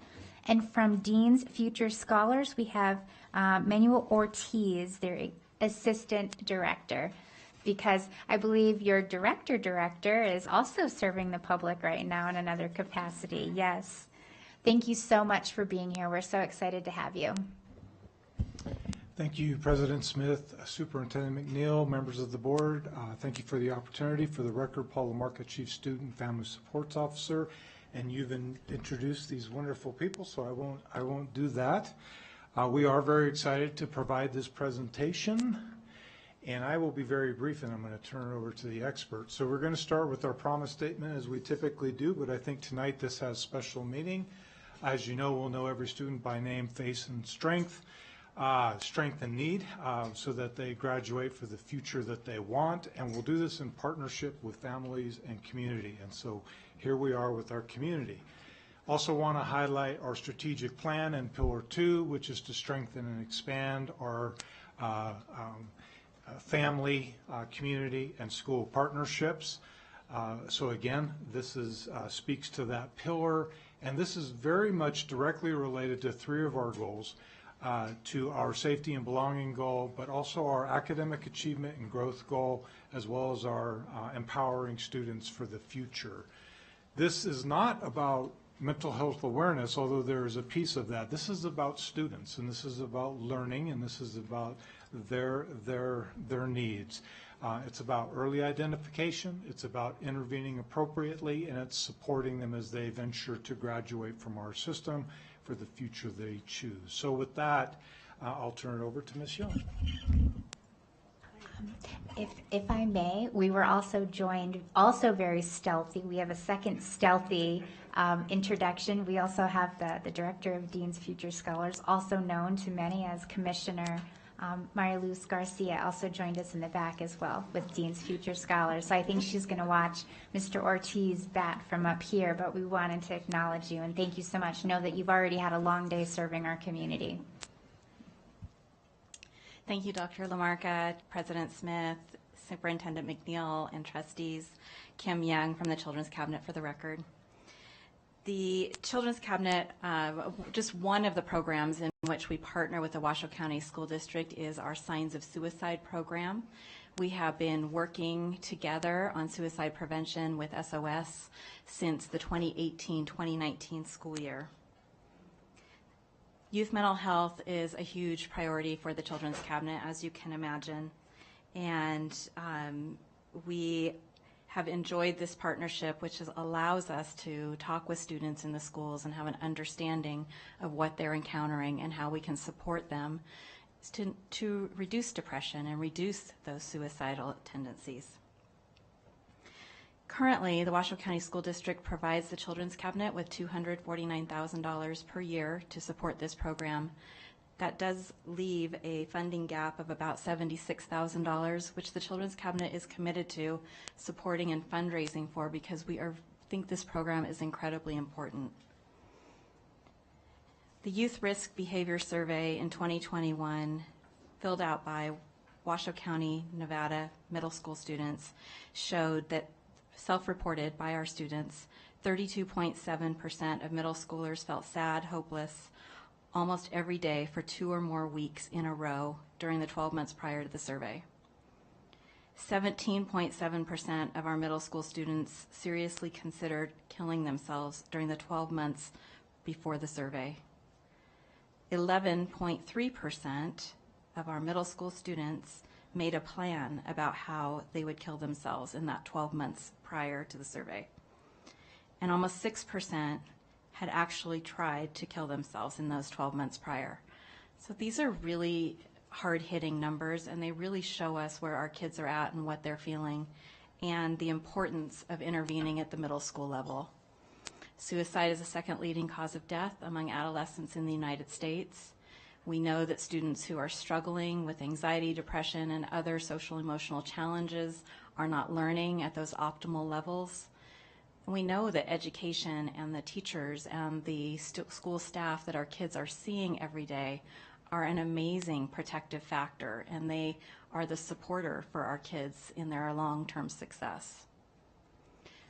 And from Dean's Future Scholars, we have Manuel Ortiz, their Assistant Director, because I believe your Director is also serving the public right now in another capacity. Yes. Thank you so much for being here. We're so excited to have you. Thank you, President Smith, Superintendent McNeil, members of the board. Thank you for the opportunity. For the record, Paula Marca, Chief Student Family Supports Officer, and you've introduced these wonderful people, so I won't do that. We are very excited to provide this presentation, and I will be very brief, and I'm going to turn it over to the experts. So we're going to start with our promise statement as we typically do, but I think tonight this has special meaning. As you know, we'll know every student by name, face, and strength and need, so that they graduate for the future that they want, and we'll do this in partnership with families and community. And so here we are with our community. Also want to highlight our strategic plan in Pillar 2, which is to strengthen and expand our family, community, and school partnerships. So again, this speaks to that pillar, and this is very much directly related to three of our goals, to our safety and belonging goal, but also our academic achievement and growth goal, as well as our empowering students for the future. This is not about mental health awareness, although there is a piece of that. This is about students, and this is about learning, and this is about their needs. It's about early identification, it's about intervening appropriately, and it's supporting them as they venture to graduate from our system for the future they choose. So with that, I'll turn it over to Ms. Young. If I may, we were also joined, also very stealthy. We have a second stealthy introduction. We also have the Director of Dean's Future Scholars, also known to many as Commissioner Maria Luz Garcia, also joined us in the back as well with Dean's Future Scholars. So I think she's going to watch Mr. Ortiz bat from up here, but we wanted to acknowledge you and thank you so much. Know that you've already had a long day serving our community. Thank you, Dr. LaMarca, President Smith, Superintendent McNeil, and Trustees. Kim Young from the Children's Cabinet for the record. The Children's Cabinet, just one of the programs in which we partner with the Washoe County School District is our Signs of Suicide program. We have been working together on suicide prevention with SOS since the 2018-2019 school year. Youth mental health is a huge priority for the Children's Cabinet, as you can imagine, and we have enjoyed this partnership, which allows us to talk with students in the schools and have an understanding of what they're encountering and how we can support them to reduce depression and reduce those suicidal tendencies. Currently, the Washoe County School District provides the Children's Cabinet with $249,000 per year to support this program. That does leave a funding gap of about $76,000, which the Children's Cabinet is committed to supporting and fundraising for, because we think this program is incredibly important. The Youth Risk Behavior Survey in 2021, filled out by Washoe County, Nevada middle school students, showed that, self-reported by our students, 32.7% of middle schoolers felt sad, hopeless, almost every day for 2 or more weeks in a row during the 12 months prior to the survey. 17.7% of our middle school students seriously considered killing themselves during the 12 months before the survey. 11.3% of our middle school students made a plan about how they would kill themselves in that 12 months prior to the survey. And almost 6% had actually tried to kill themselves in those 12 months prior. So these are really hard-hitting numbers, and they really show us where our kids are at and what they're feeling, and the importance of intervening at the middle school level. Suicide is the second leading cause of death among adolescents in the United States. We know that students who are struggling with anxiety, depression, and other social emotional challenges are not learning at those optimal levels. We know that education and the teachers and the school staff that our kids are seeing every day are an amazing protective factor, and they are the supporter for our kids in their long-term success.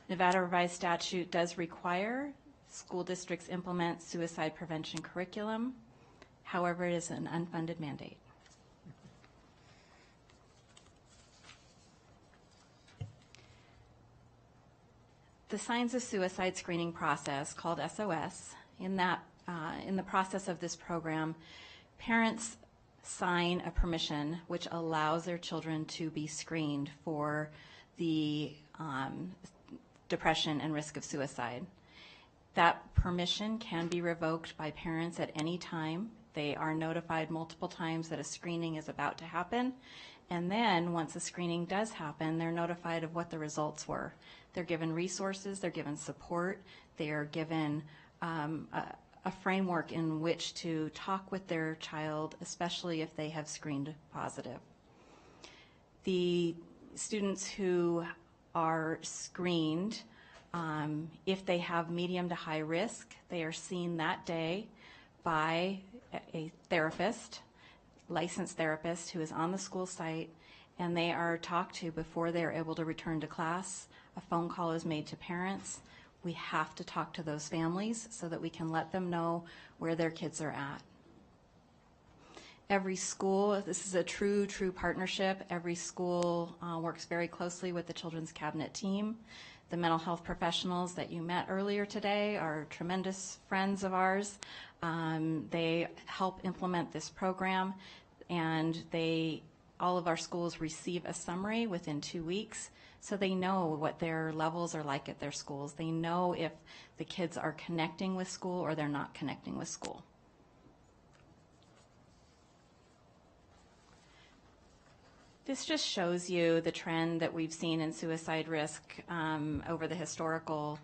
Nevada revised statute does require school districts implement suicide prevention curriculum. However, it is an unfunded mandate. The signs of suicide screening process, called SOS, in the process of this program, parents sign a permission which allows their children to be screened for the depression and risk of suicide. That permission can be revoked by parents at any time. They are notified multiple times that a screening is about to happen, and then once a screening does happen, they're notified of what the results were. They're given resources, they're given support, they are given a framework in which to talk with their child, especially if they have screened positive. The students who are screened, if they have medium to high risk, they are seen that day by a therapist, licensed therapist who is on the school site, and they are talked to before they are able to return to class. A phone call is made to parents. We have to talk to those families so that we can let them know where their kids are at. Every school, this is a true partnership. Every school works very closely with the Children's Cabinet team. The mental health professionals that you met earlier today are tremendous friends of ours. They help implement this program, and all of our schools receive a summary within 2 weeks, so they know what their levels are like at their schools. They know if the kids are connecting with school or they're not connecting with school. This just shows you the trend that we've seen in suicide risk over the historical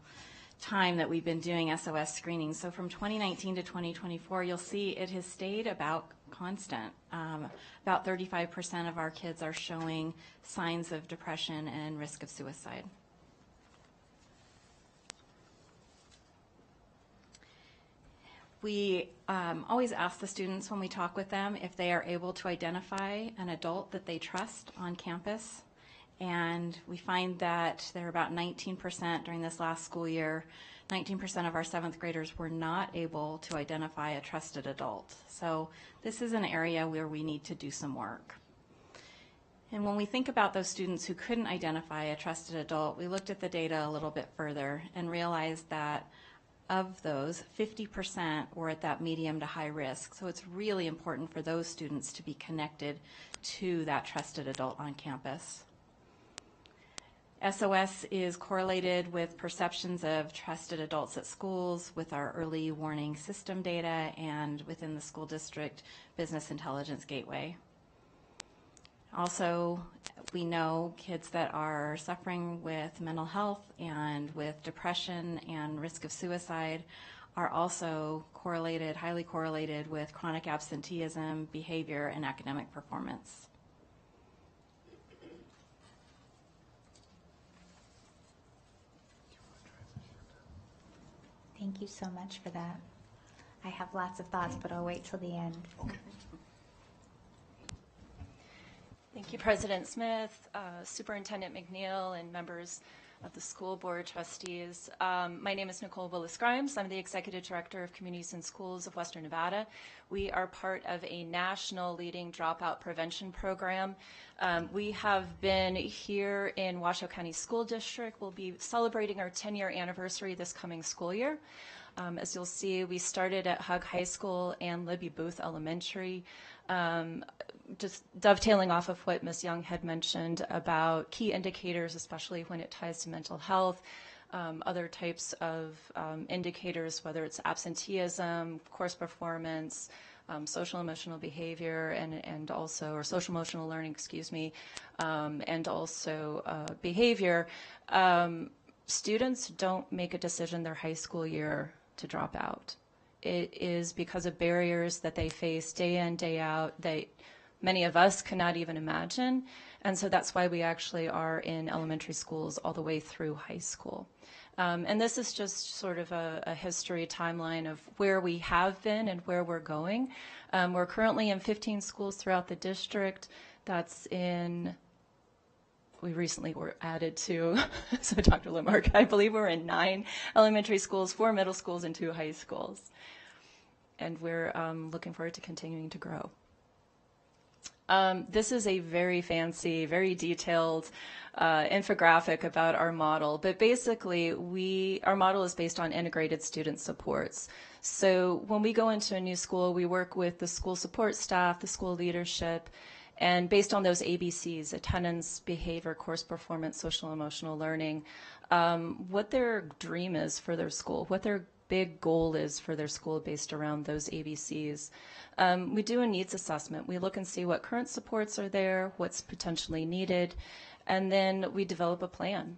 time that we've been doing SOS screening. So from 2019 to 2024, you'll see it has stayed about constant. About 35% of our kids are showing signs of depression and risk of suicide. We always ask the students when we talk with them if they are able to identify an adult that they trust on campus. And we find that there are about 19% during this last school year, 19% of our 7th graders were not able to identify a trusted adult. So this is an area where we need to do some work. And when we think about those students who couldn't identify a trusted adult, we looked at the data a little bit further and realized that of those, 50% were at that medium to high risk. So it's really important for those students to be connected to that trusted adult on campus. SOS is correlated with perceptions of trusted adults at schools, with our early warning system data, and within the school district business intelligence gateway. Also, we know kids that are suffering with mental health and with depression and risk of suicide are also correlated, highly correlated with chronic absenteeism, behavior, and academic performance. Thank you so much for that. I have lots of thoughts, but I'll wait till the end. Okay. Thank you, President Smith, Superintendent McNeil, and members of the school board trustees. My name is Nicole Willis-Grimes. I'm the Executive Director of Communities and Schools of Western Nevada. We are part of a national leading dropout prevention program. We have been here in Washoe County School District. We'll be celebrating our 10-year anniversary this coming school year. As you'll see, we started at Hug High School and Libby Booth Elementary. Just dovetailing off of what Ms. Young had mentioned about key indicators, especially when it ties to mental health, other types of indicators, whether it's absenteeism, course performance, social emotional behavior, and also, or social emotional learning, excuse me, and also behavior. Students don't make a decision their high school year to drop out. It is because of barriers that they face day in, day out, that many of us could not even imagine. And so that's why we actually are in elementary schools all the way through high school. And this is just sort of a history timeline of where we have been and where we're going. We're currently in 15 schools throughout the district. That's in, we recently were added to, so Dr. Lamarck, I believe we're in 9 elementary schools, 4 middle schools, and 2 high schools. And we're looking forward to continuing to grow. This is a very fancy, very detailed infographic about our model, but basically our model is based on integrated student supports. So when we go into a new school, we work with the school support staff, the school leadership, and based on those ABCs, attendance, behavior, course performance, social emotional learning, what their dream is for their school, what their big goal is for their school based around those ABCs. We do a needs assessment. We look and see what current supports are there, what's potentially needed, and then we develop a plan.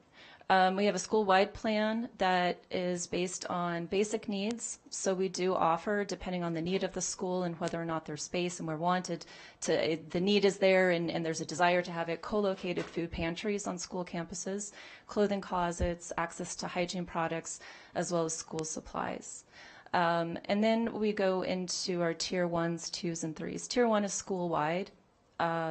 We have a school-wide plan that is based on basic needs. So we do offer, depending on the need of the school and whether or not there's space and we're wanted to, the need is there and there's a desire to have it, co-located food pantries on school campuses, clothing closets, access to hygiene products, as well as school supplies. And then we go into our tier 1s, 2s, and 3s. Tier 1 is school-wide.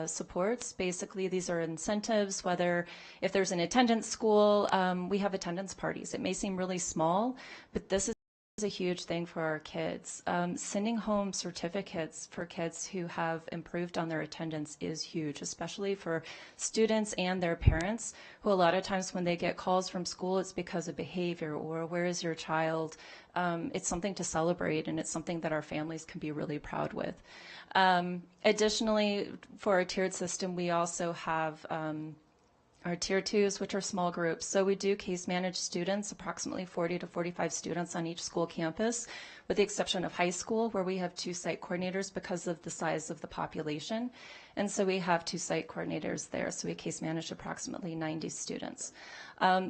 Supports. Basically, these are incentives, whether if there's an attendance school, we have attendance parties. It may seem really small, but this is a huge thing for our kids. Sending home certificates for kids who have improved on their attendance is huge, especially for students and their parents, who a lot of times when they get calls from school, it's because of behavior or where is your child. It's something to celebrate, and it's something that our families can be really proud with. Additionally, for our tiered system, we also have our tier 2s, which are small groups. So we do case manage students, approximately 40 to 45 students on each school campus, with the exception of high school, where we have 2 site coordinators because of the size of the population. And so we have 2 site coordinators there. So we case manage approximately 90 students.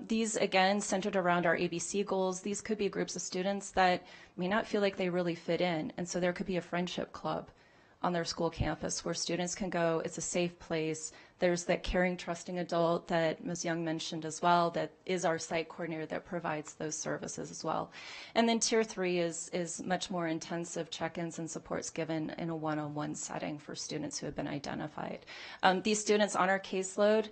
These, again, centered around our ABC goals. These could be groups of students that may not feel like they really fit in. And so there could be a friendship club on their school campus where students can go. It's a safe place. There's that caring, trusting adult that Ms. Young mentioned as well, that is our site coordinator that provides those services as well. And then tier 3 is much more intensive check-ins and supports given in a one-on-one setting for students who have been identified. These students on our caseload,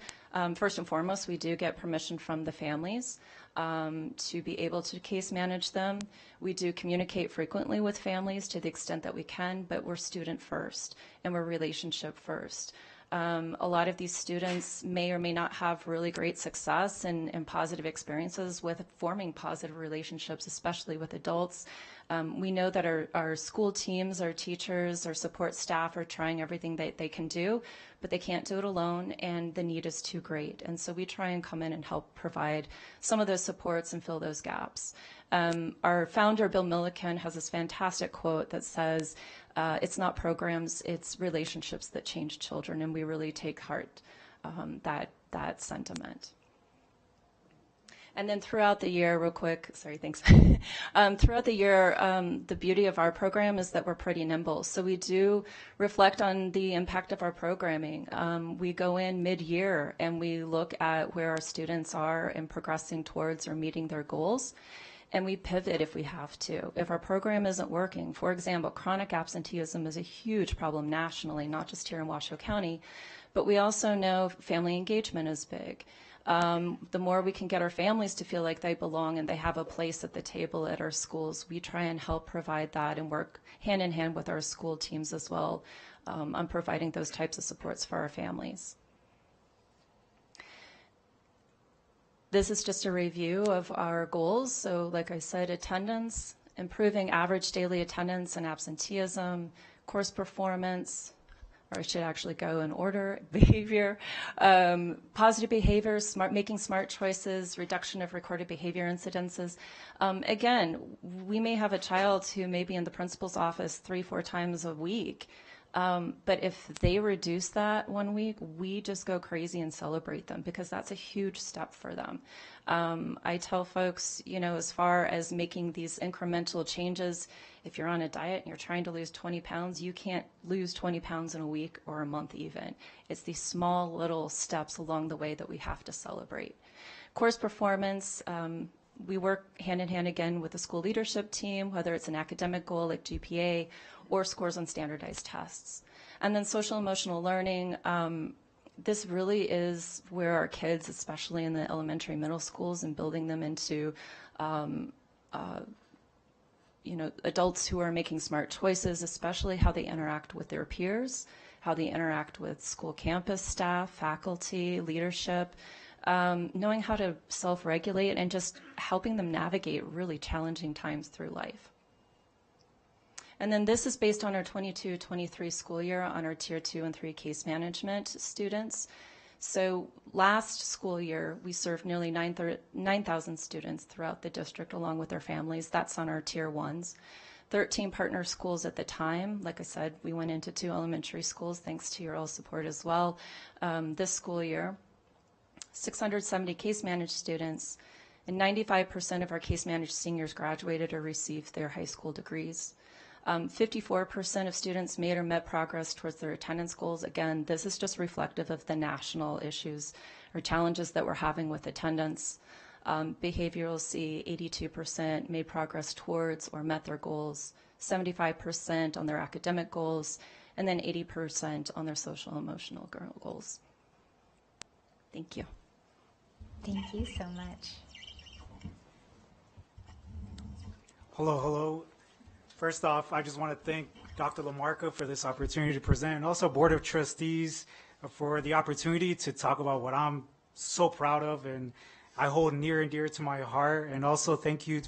first and foremost, we do get permission from the families to be able to case manage them. We do communicate frequently with families to the extent that we can, but we're student first and we're relationship first. A lot of these students may or may not have really great success and positive experiences with forming positive relationships, especially with adults. We know that our school teams, our teachers, our support staff are trying everything that they can do, but they can't do it alone, and the need is too great. And so we try and come in and help provide some of those supports and fill those gaps. Our founder, Bill Milliken, has this fantastic quote that says, it's not programs, it's relationships that change children, and we really take heart that sentiment. And then throughout the year, real quick, sorry, thanks. Throughout the year, the beauty of our program is that we're pretty nimble. So we do reflect on the impact of our programming. We go in mid-year and we look at where our students are and progressing towards or meeting their goals. And we pivot if we have to. If our program isn't working, for example, chronic absenteeism is a huge problem nationally, not just here in Washoe County, but we also know family engagement is big. The more we can get our families to feel like they belong and they have a place at the table at our schools, we try and help provide that and work hand in hand with our school teams as well on providing those types of supports for our families. This is just a review of our goals. So like I said, attendance, improving average daily attendance and absenteeism, course performance, or I should actually go in order, behavior, positive behavior, making smart choices, reduction of recorded behavior incidences. Again, we may have a child who may be in the principal's office 3-4 times a week, but if they reduce that 1 week, we just go crazy and celebrate them because that's a huge step for them. I tell folks, you know, as far as making these incremental changes, if you're on a diet and you're trying to lose 20 pounds, you can't lose 20 pounds in a week or a month even. It's these small little steps along the way that we have to celebrate. Course performance, we work hand in hand again with the school leadership team, whether it's an academic goal like GPA or scores on standardized tests. And then social emotional learning, this really is where our kids, especially in the elementary middle schools, and building them into you know, adults who are making smart choices, especially how they interact with their peers, how they interact with school campus staff, faculty, leadership, knowing how to self-regulate and just helping them navigate really challenging times through life. And then this is based on our 22-23 school year on our Tier 2 and 3 case management students. So last school year, we served nearly 9,000 students throughout the district along with their families. That's on our Tier 1s. 13 partner schools at the time. Like I said, we went into 2 elementary schools thanks to your all support as well. This school year, 670 case managed students, and 95% of our case managed seniors graduated or received their high school degrees. 54% of students made or met progress towards their attendance goals. Again, this is just reflective of the national issues or challenges that we're having with attendance. Behavioral C, 82% made progress towards or met their goals, 75% on their academic goals, and then 80% on their social emotional goals. Thank you. Thank you so much. Hello. First off, I just want to thank Dr. LaMarca for this opportunity to present, and also Board of Trustees for the opportunity to talk about what I'm so proud of and I hold near and dear to my heart. And also thank you,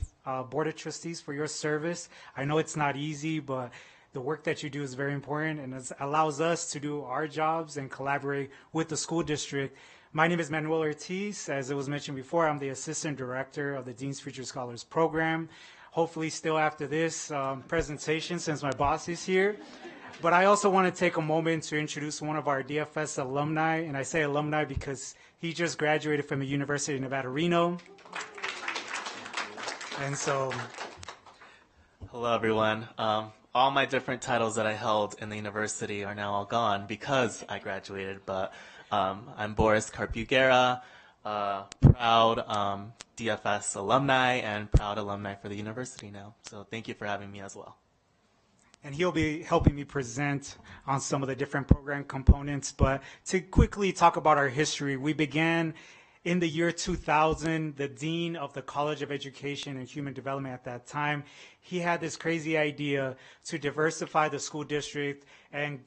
Board of Trustees, for your service. I know it's not easy, but the work that you do is very important, and it allows us to do our jobs and collaborate with the school district. My name is Manuel Ortiz. As it was mentioned before, I'm the Assistant Director of the Dean's Future Scholars Program. Hopefully still after this presentation, since my boss is here. But I also want to take a moment to introduce one of our DFS alumni, and I say alumni because he just graduated from the University of Nevada, Reno. And so... Hello, everyone. All my different titles that I held in the university are now all gone because I graduated, but I'm Boris Carpugera, proud DFS alumni and proud alumni for the university now. So thank you for having me as well. And he'll be helping me present on some of the different program components. But to quickly talk about our history, we began in the year 2000. The dean of the College of Education and Human Development at that time, he had this crazy idea to diversify the school district and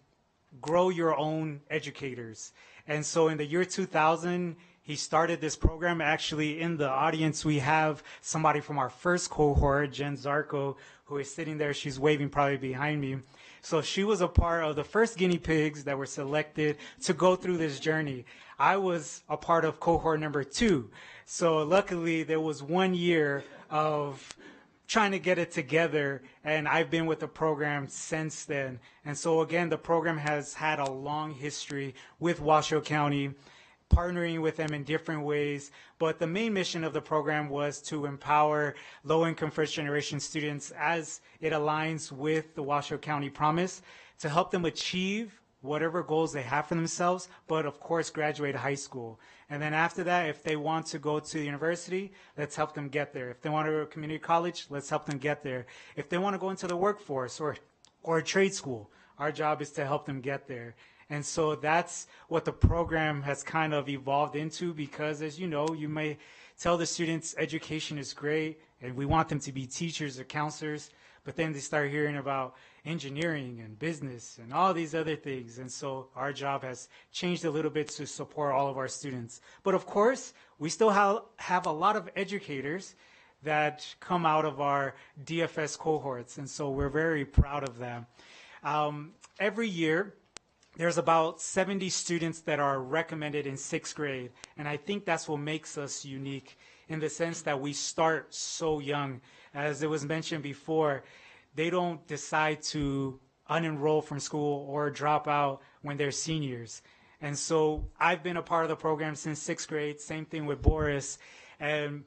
grow your own educators. And so in the year 2000, he started this program. Actually, in the audience, we have somebody from our first cohort, Jen Zarko, who is sitting there. She's waving probably behind me. So she was a part of the first guinea pigs that were selected to go through this journey. I was a part of cohort number 2. So luckily, there was 1 year of trying to get it together, and I've been with the program since then. And so again, the program has had a long history with Washoe County, partnering with them in different ways. But the main mission of the program was to empower low-income first-generation students as it aligns with the Washoe County Promise to help them achieve whatever goals they have for themselves, but of course graduate high school. And then after that, if they want to go to the university, let's help them get there. If they want to go to community college, let's help them get there. If they want to go into the workforce or a trade school, our job is to help them get there. And so that's what the program has kind of evolved into, because as you know, you may tell the students education is great and we want them to be teachers or counselors, but then they start hearing about engineering and business and all these other things. And so our job has changed a little bit to support all of our students. But of course, we still have a lot of educators that come out of our DFS cohorts. And so we're very proud of them. Every year, there's about 70 students that are recommended in 6th grade. And I think that's what makes us unique in the sense that we start so young. As it was mentioned before, they don't decide to unenroll from school or drop out when they're seniors. And so I've been a part of the program since 6th grade, same thing with Boris. And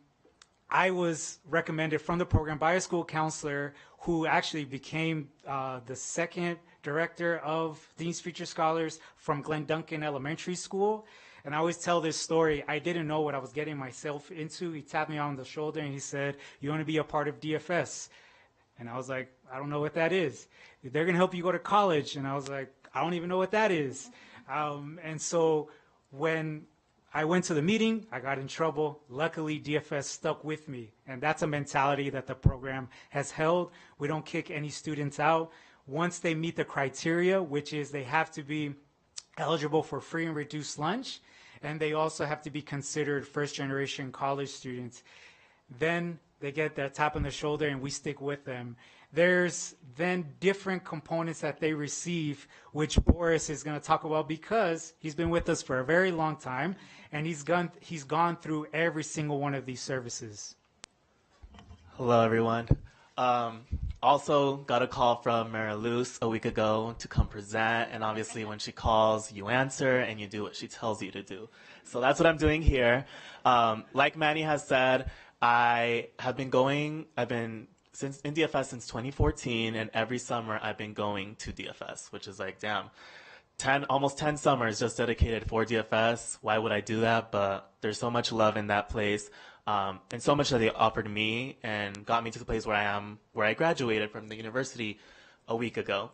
I was recommended from the program by a school counselor who actually became the second director of Dean's Future Scholars from Glen Duncan Elementary School. And I always tell this story. I didn't know what I was getting myself into. He tapped me on the shoulder and he said, "You want to be a part of DFS?" And I was like, "I don't know what that is." "They're going to help you go to college." And I was like, "I don't even know what that is." And so when I went to the meeting, I got in trouble. Luckily, DFS stuck with me. And that's a mentality that the program has held. We don't kick any students out. Once they meet the criteria, which is they have to be eligible for free and reduced lunch, and they also have to be considered first-generation college students, then they get that tap on the shoulder and we stick with them. There's then different components that they receive, which Boris is going to talk about because he's been with us for a very long time and he's gone through every single one of these services. Hello, everyone. Also got a call from Mara Luce a week ago to come present, and obviously when she calls, you answer and you do what she tells you to do. So that's what I'm doing here. Like Manny has said, I've been in DFS since 2014, and every summer I've been going to DFS, which is like, damn, almost 10 summers just dedicated for DFS. Why would I do that? But there's so much love in that place, and so much that they offered me and got me to the place where I am, where I graduated from the university a week ago.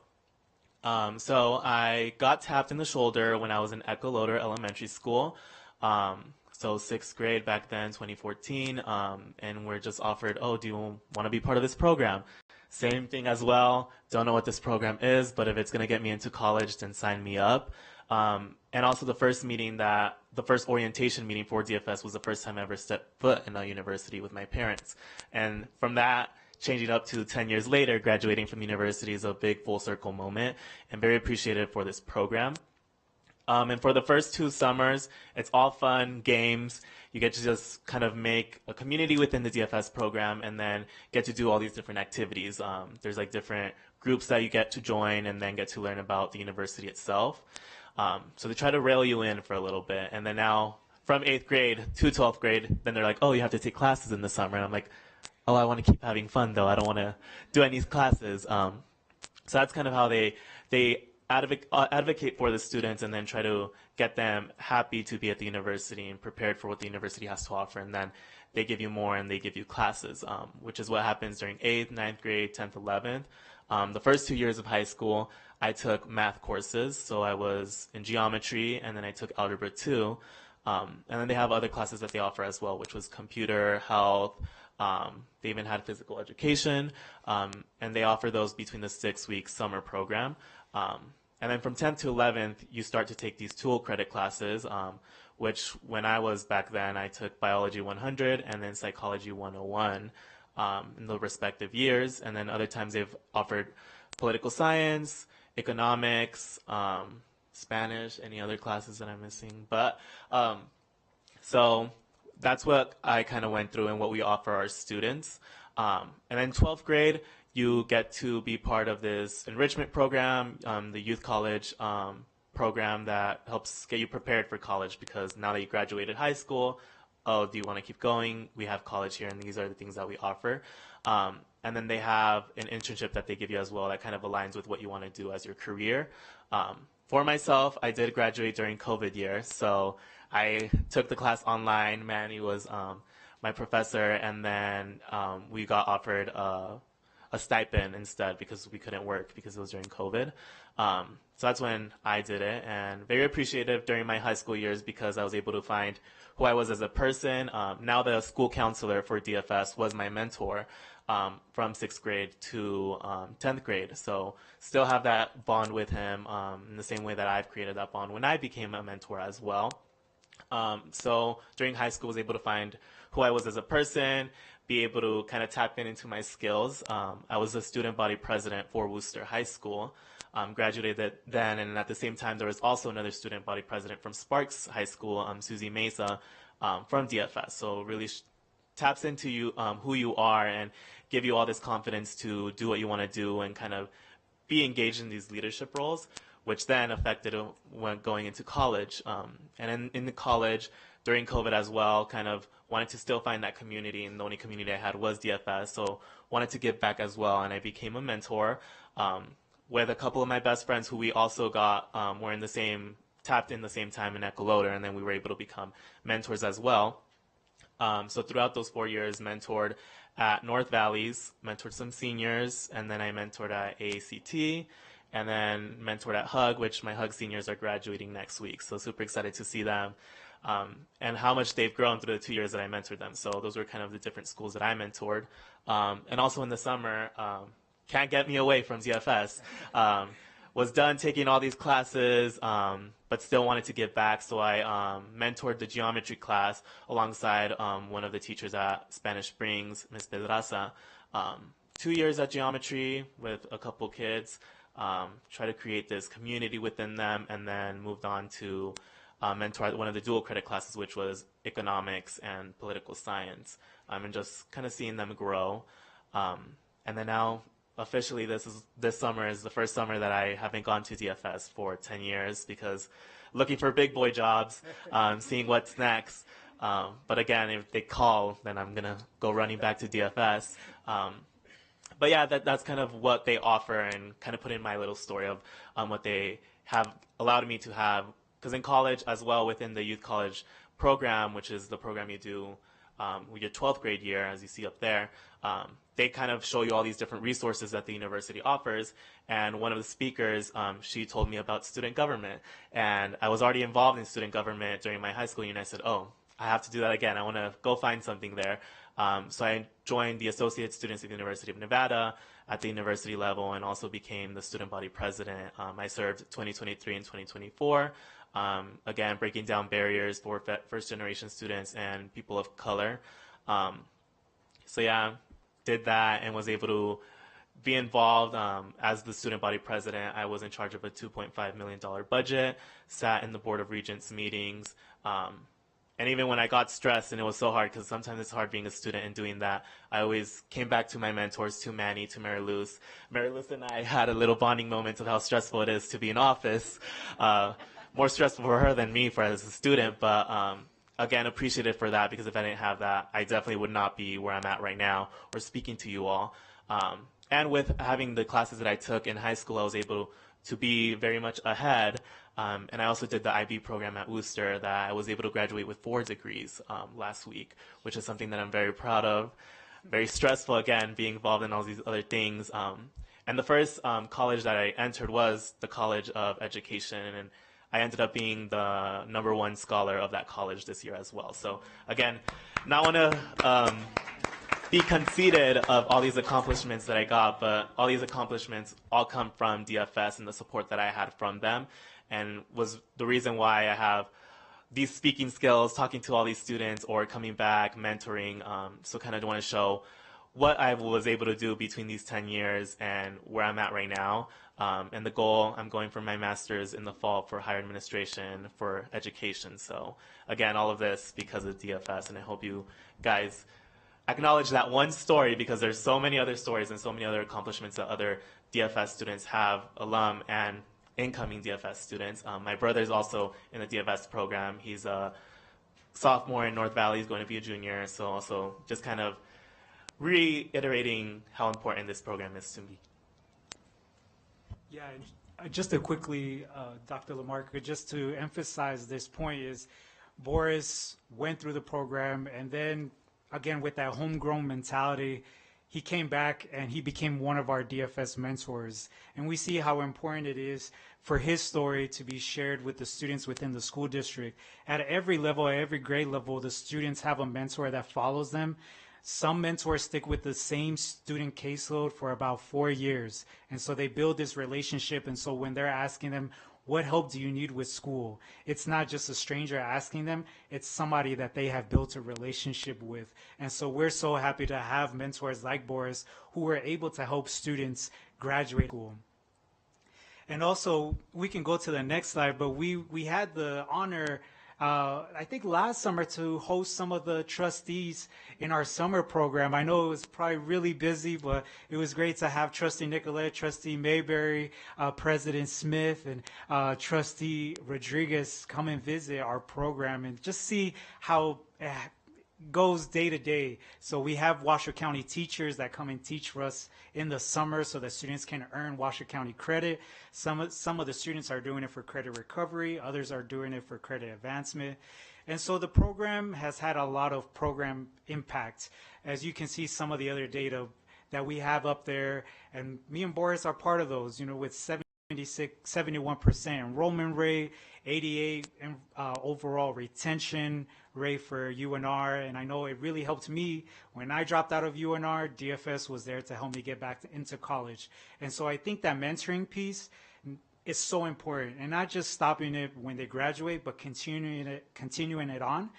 So I got tapped in the shoulder when I was in Echolota Elementary School. So 6th grade back then, 2014, and we're just offered, "Oh, do you want to be part of this program?" Same thing as well. Don't know what this program is, but if it's going to get me into college, then sign me up. And also the first orientation meeting for DFS was the first time I ever stepped foot in a university with my parents. And from that, changing up to 10 years later, graduating from university is a big full circle moment, and very appreciative for this program. And for the first 2 summers, it's all fun, games. You get to just kind of make a community within the DFS program and then get to do all these different activities. There's like different groups that you get to join and then get to learn about the university itself. So they try to rail you in for a little bit. And then now from 8th grade to 12th grade, then they're like, "Oh, you have to take classes in the summer." And I'm like, "Oh, I want to keep having fun though. I don't want to do any classes." So that's kind of how they advocate for the students and then try to get them happy to be at the university and prepared for what the university has to offer. And then they give you more and they give you classes, which is what happens during 8th, 9th grade, 10th, 11th. The first 2 years of high school, I took math courses. So I was in geometry and then I took algebra 2. And then they have other classes that they offer as well, which was computer, health. They even had physical education. And they offer those between the 6-week summer program. And then from 10th to 11th, you start to take these tool credit classes, which when I was back then, I took Biology 100 and then Psychology 101 in the respective years. And then other times they've offered political science, economics, Spanish, any other classes that I'm missing. But so that's what I kind of went through and what we offer our students. And then 12th grade, you get to be part of this enrichment program, the youth college program that helps get you prepared for college, because now that you graduated high school, oh, do you want to keep going? We have college here, and these are the things that we offer. And then they have an internship that they give you as well that kind of aligns with what you want to do as your career. For myself, I did graduate during COVID year, so I took the class online. Manny was my professor, and then we got offered a stipend instead because we couldn't work because it was during COVID. So that's when I did it, and very appreciative during my high school years because I was able to find who I was as a person. Now the school counselor for DFS was my mentor from 6th grade to 10th grade. So still have that bond with him in the same way that I've created that bond when I became a mentor as well. So during high school, I was able to find who I was as a person, be able to kind of tap into my skills. I was the student body president for Worcester High School. Graduated then, and at the same time, there was also another student body president from Sparks High School, Susie Mesa, from DFS. So really taps into you, who you are, and give you all this confidence to do what you want to do and kind of be engaged in these leadership roles, which then affected when going into college. And in the college, during COVID as well, kind of wanted to still find that community, and the only community I had was DFS, so wanted to give back as well, and I became a mentor with a couple of my best friends who we also got, were tapped in the same time in Ecoloder, and then we were able to become mentors as well. So throughout those 4 years, mentored at North Valleys, mentored some seniors, and then I mentored at AACT, and then mentored at HUG, which my HUG seniors are graduating next week. So super excited to see them and how much they've grown through the 2 years that I mentored them. So those were kind of the different schools that I mentored. And also in the summer, can't get me away from DFS. Was done taking all these classes, but still wanted to give back. So I mentored the geometry class alongside one of the teachers at Spanish Springs, Ms. Pedraza. 2 years at geometry with a couple kids, try to create this community within them, and then moved on to mentor one of the dual credit classes, which was economics and political science, and just kind of seeing them grow. And then now, officially, this summer is the first summer that I haven't gone to DFS for 10 years because looking for big boy jobs, seeing what's next. But again, if they call, then I'm going to go running back to DFS. But yeah, that's kind of what they offer, and kind of put in my little story of what they have allowed me to have. Because in college as well, within the youth college program, which is the program you do with your 12th grade year, as you see up there, they kind of show you all these different resources that the university offers. And one of the speakers, she told me about student government. And I was already involved in student government during my high school year, and I said, oh, I have to do that again. I want to go find something there. So I joined the Associate Students of the University of Nevada at the university level, and also became the student body president. I served 2023 and 2024. Again, breaking down barriers for first-generation students and people of color. So yeah, did that and was able to be involved as the student body president. I was in charge of a $2.5 million budget, sat in the Board of Regents meetings, and even when I got stressed, and it was so hard because sometimes it's hard being a student and doing that, I always came back to my mentors, to Manny, to Mary Luz. Mary Luz and I had a little bonding moment of how stressful it is to be in office. More stressful for her than me as a student, but again, appreciative for that, because if I didn't have that, I definitely would not be where I'm at right now or speaking to you all. And with having the classes that I took in high school, I was able to be very much ahead. And I also did the IB program at Worcester that I was able to graduate with 4 degrees last week, which is something that I'm very proud of. Very stressful, again, being involved in all these other things. And the first college that I entered was the College of Education, and I ended up being the #1 scholar of that college this year as well. So again, not want to be conceited of all these accomplishments that I got, but all these accomplishments all come from DFS and the support that I had from them, and was the reason why I have these speaking skills, talking to all these students, or coming back, mentoring. So kind of want to show what I was able to do between these 10 years and where I'm at right now. And the goal, I'm going for my master's in the fall for higher administration for education. So again, all of this because of DFS, and I hope you guys acknowledge that one story, because there's so many other stories and so many other accomplishments that other DFS students have, alum and incoming DFS students. My brother is also in the DFS program. He's a sophomore in North Valley. He's going to be a junior. So also just kind of reiterating how important this program is to me. Yeah, and just to quickly, Dr. Lamarca, just to emphasize this point is Boris went through the program, and then again with that homegrown mentality, he came back and he became one of our DFS mentors. And we see how important it is for his story to be shared with the students within the school district. At every level, at every grade level, the students have a mentor that follows them. Some mentors stick with the same student caseload for about 4 years. And so they build this relationship. And so when they're asking them, what help do you need with school? It's not just a stranger asking them, it's somebody that they have built a relationship with. And so we're so happy to have mentors like Boris who are able to help students graduate school. And also, we can go to the next slide, but we had the honor, I think last summer, to host some of the trustees in our summer program. I know it was probably really busy, but it was great to have Trustee Nicolette, Trustee Mayberry, President Smith, and Trustee Rodriguez come and visit our program and just see how it goes day to day. So we have Washoe County teachers that come and teach for us in the summer so that students can earn Washoe County credit. Some of the students are doing it for credit recovery, others are doing it for credit advancement. And so the program has had a lot of program impact. As you can see, some of the other data that we have up there, and me and Boris are part of those, with 71% enrollment rate, 88 overall retention rate for UNR. And I know it really helped me when I dropped out of UNR. DFS was there to help me get back into college. And so I think that mentoring piece is so important, and not just stopping it when they graduate, but continuing it on.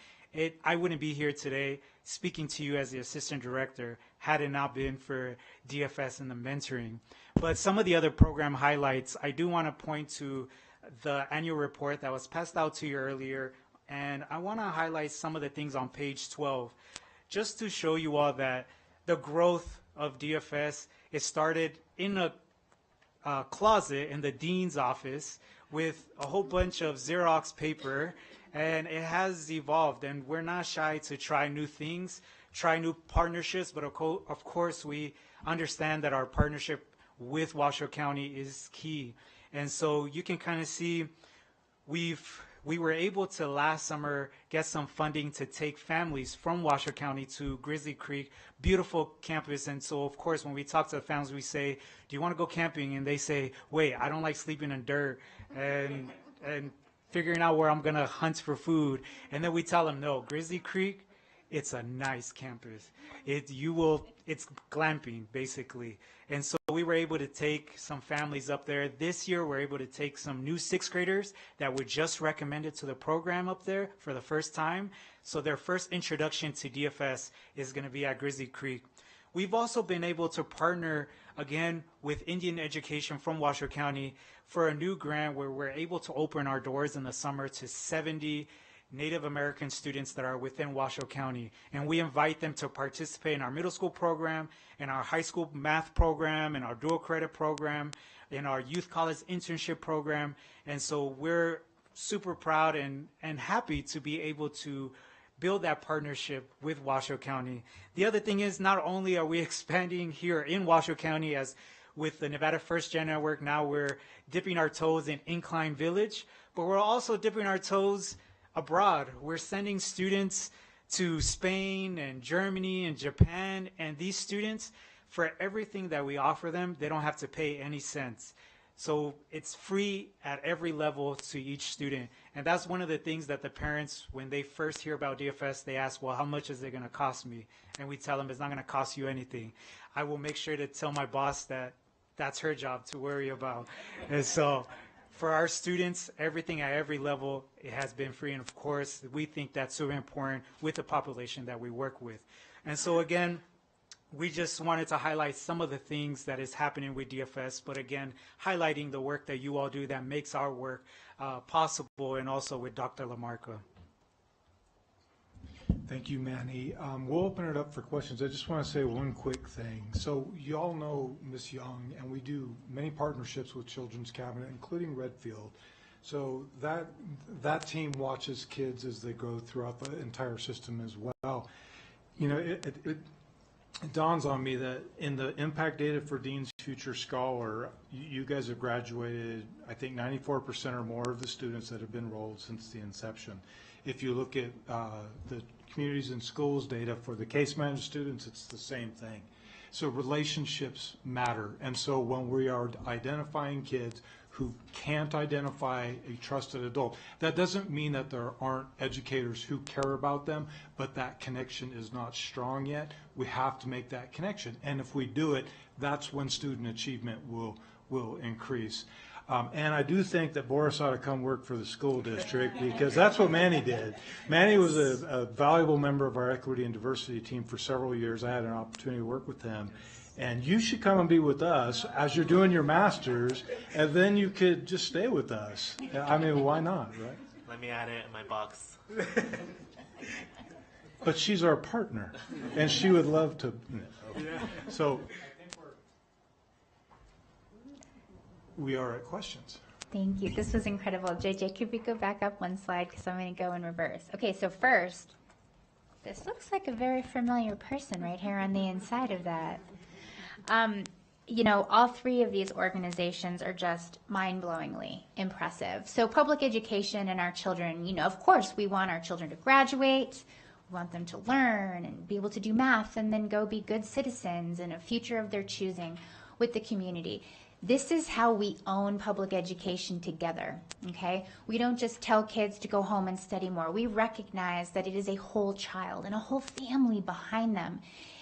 I wouldn't be here today speaking to you as the assistant director had it not been for DFS and the mentoring. But some of the other program highlights, I do want to point to the annual report that was passed out to you earlier, and I want to highlight some of the things on page 12, just to show you all that the growth of DFS, it started in a closet in the dean's office with a whole bunch of Xerox paper, and it has evolved, and we're not shy to try new things, try new partnerships, but of course we understand that our partnership with Washoe County is key. And so you can kind of see we were able to last summer get some funding to take families from Washoe County to Grizzly Creek, beautiful campus. And so of course when we talk to the families, we say, do you want to go camping? And they say, wait, I don't like sleeping in dirt and figuring out where I'm going to hunt for food. And then we tell them, no, Grizzly Creek, it's a nice campus. It's glamping basically. And so we were able to take some families up there. This year we're able to take some new 6th graders that were just recommended to the program up there for the first time. So their first introduction to DFS is going to be at Grizzly Creek. We've also been able to partner again with Indian Education from Washoe County for a new grant where we're able to open our doors in the summer to 70 Native American students that are within Washoe County. And we invite them to participate in our middle school program, in our high school math program, in our dual credit program, in our youth college internship program. And so we're super proud and happy to be able to build that partnership with Washoe County. The other thing is, not only are we expanding here in Washoe County as with the Nevada First Gen Network, now we're dipping our toes in Incline Village, but we're also dipping our toes abroad. We're sending students to Spain and Germany and Japan, and these students, for everything that we offer them, they don't have to pay any cents. So it's free at every level to each student. And that's one of the things that the parents, when they first hear about DFS, they ask, well, how much is it going to cost me? And we tell them it's not going to cost you anything. I will make sure to tell my boss that that's her job to worry about. And so for our students, everything at every level, it has been free. And of course, we think that's so important with the population that we work with. And so again, we just wanted to highlight some of the things that is happening with DFS, but again, highlighting the work that you all do that makes our work possible, and also with Dr. LaMarca. Thank you, Manny. We'll open it up for questions. I just want to say one quick thing. So you all know Ms. Young, and we do many partnerships with Children's Cabinet, including Redfield. So that team watches kids as they go throughout the entire system as well. You know, it dawns on me that in the impact data for Dean's Future Scholar, you guys have graduated, I think, 94% or more of the students that have been enrolled since the inception. If you look at the communities and schools data for the case managed students, it's the same thing. So relationships matter. And so when we are identifying kids who can't identify a trusted adult, that doesn't mean that there aren't educators who care about them, but that connection is not strong yet. We have to make that connection. And if we do it, that's when student achievement will increase. And I do think that Boris ought to come work for the school district, because that's what Manny did. Manny was a valuable member of our equity and diversity team for several years. I had an opportunity to work with him. And you should come and be with us as you're doing your master's, and then you could just stay with us. I mean, why not, right? Let me add it in my box. But she's our partner, and she would love to. So we are at questions. Thank you. This was incredible. JJ, could we go back up one slide, because I'm going to go in reverse. Okay, so first, this looks like a very familiar person right here on the inside of that. You know, all three of these organizations are just mind-blowingly impressive. So public education and our children, you know, of course, we want our children to graduate. We want them to learn and be able to do math and then go be good citizens in a future of their choosing with the community. This is how we own public education together, okay? We don't just tell kids to go home and study more. We recognize that it is a whole child and a whole family behind them.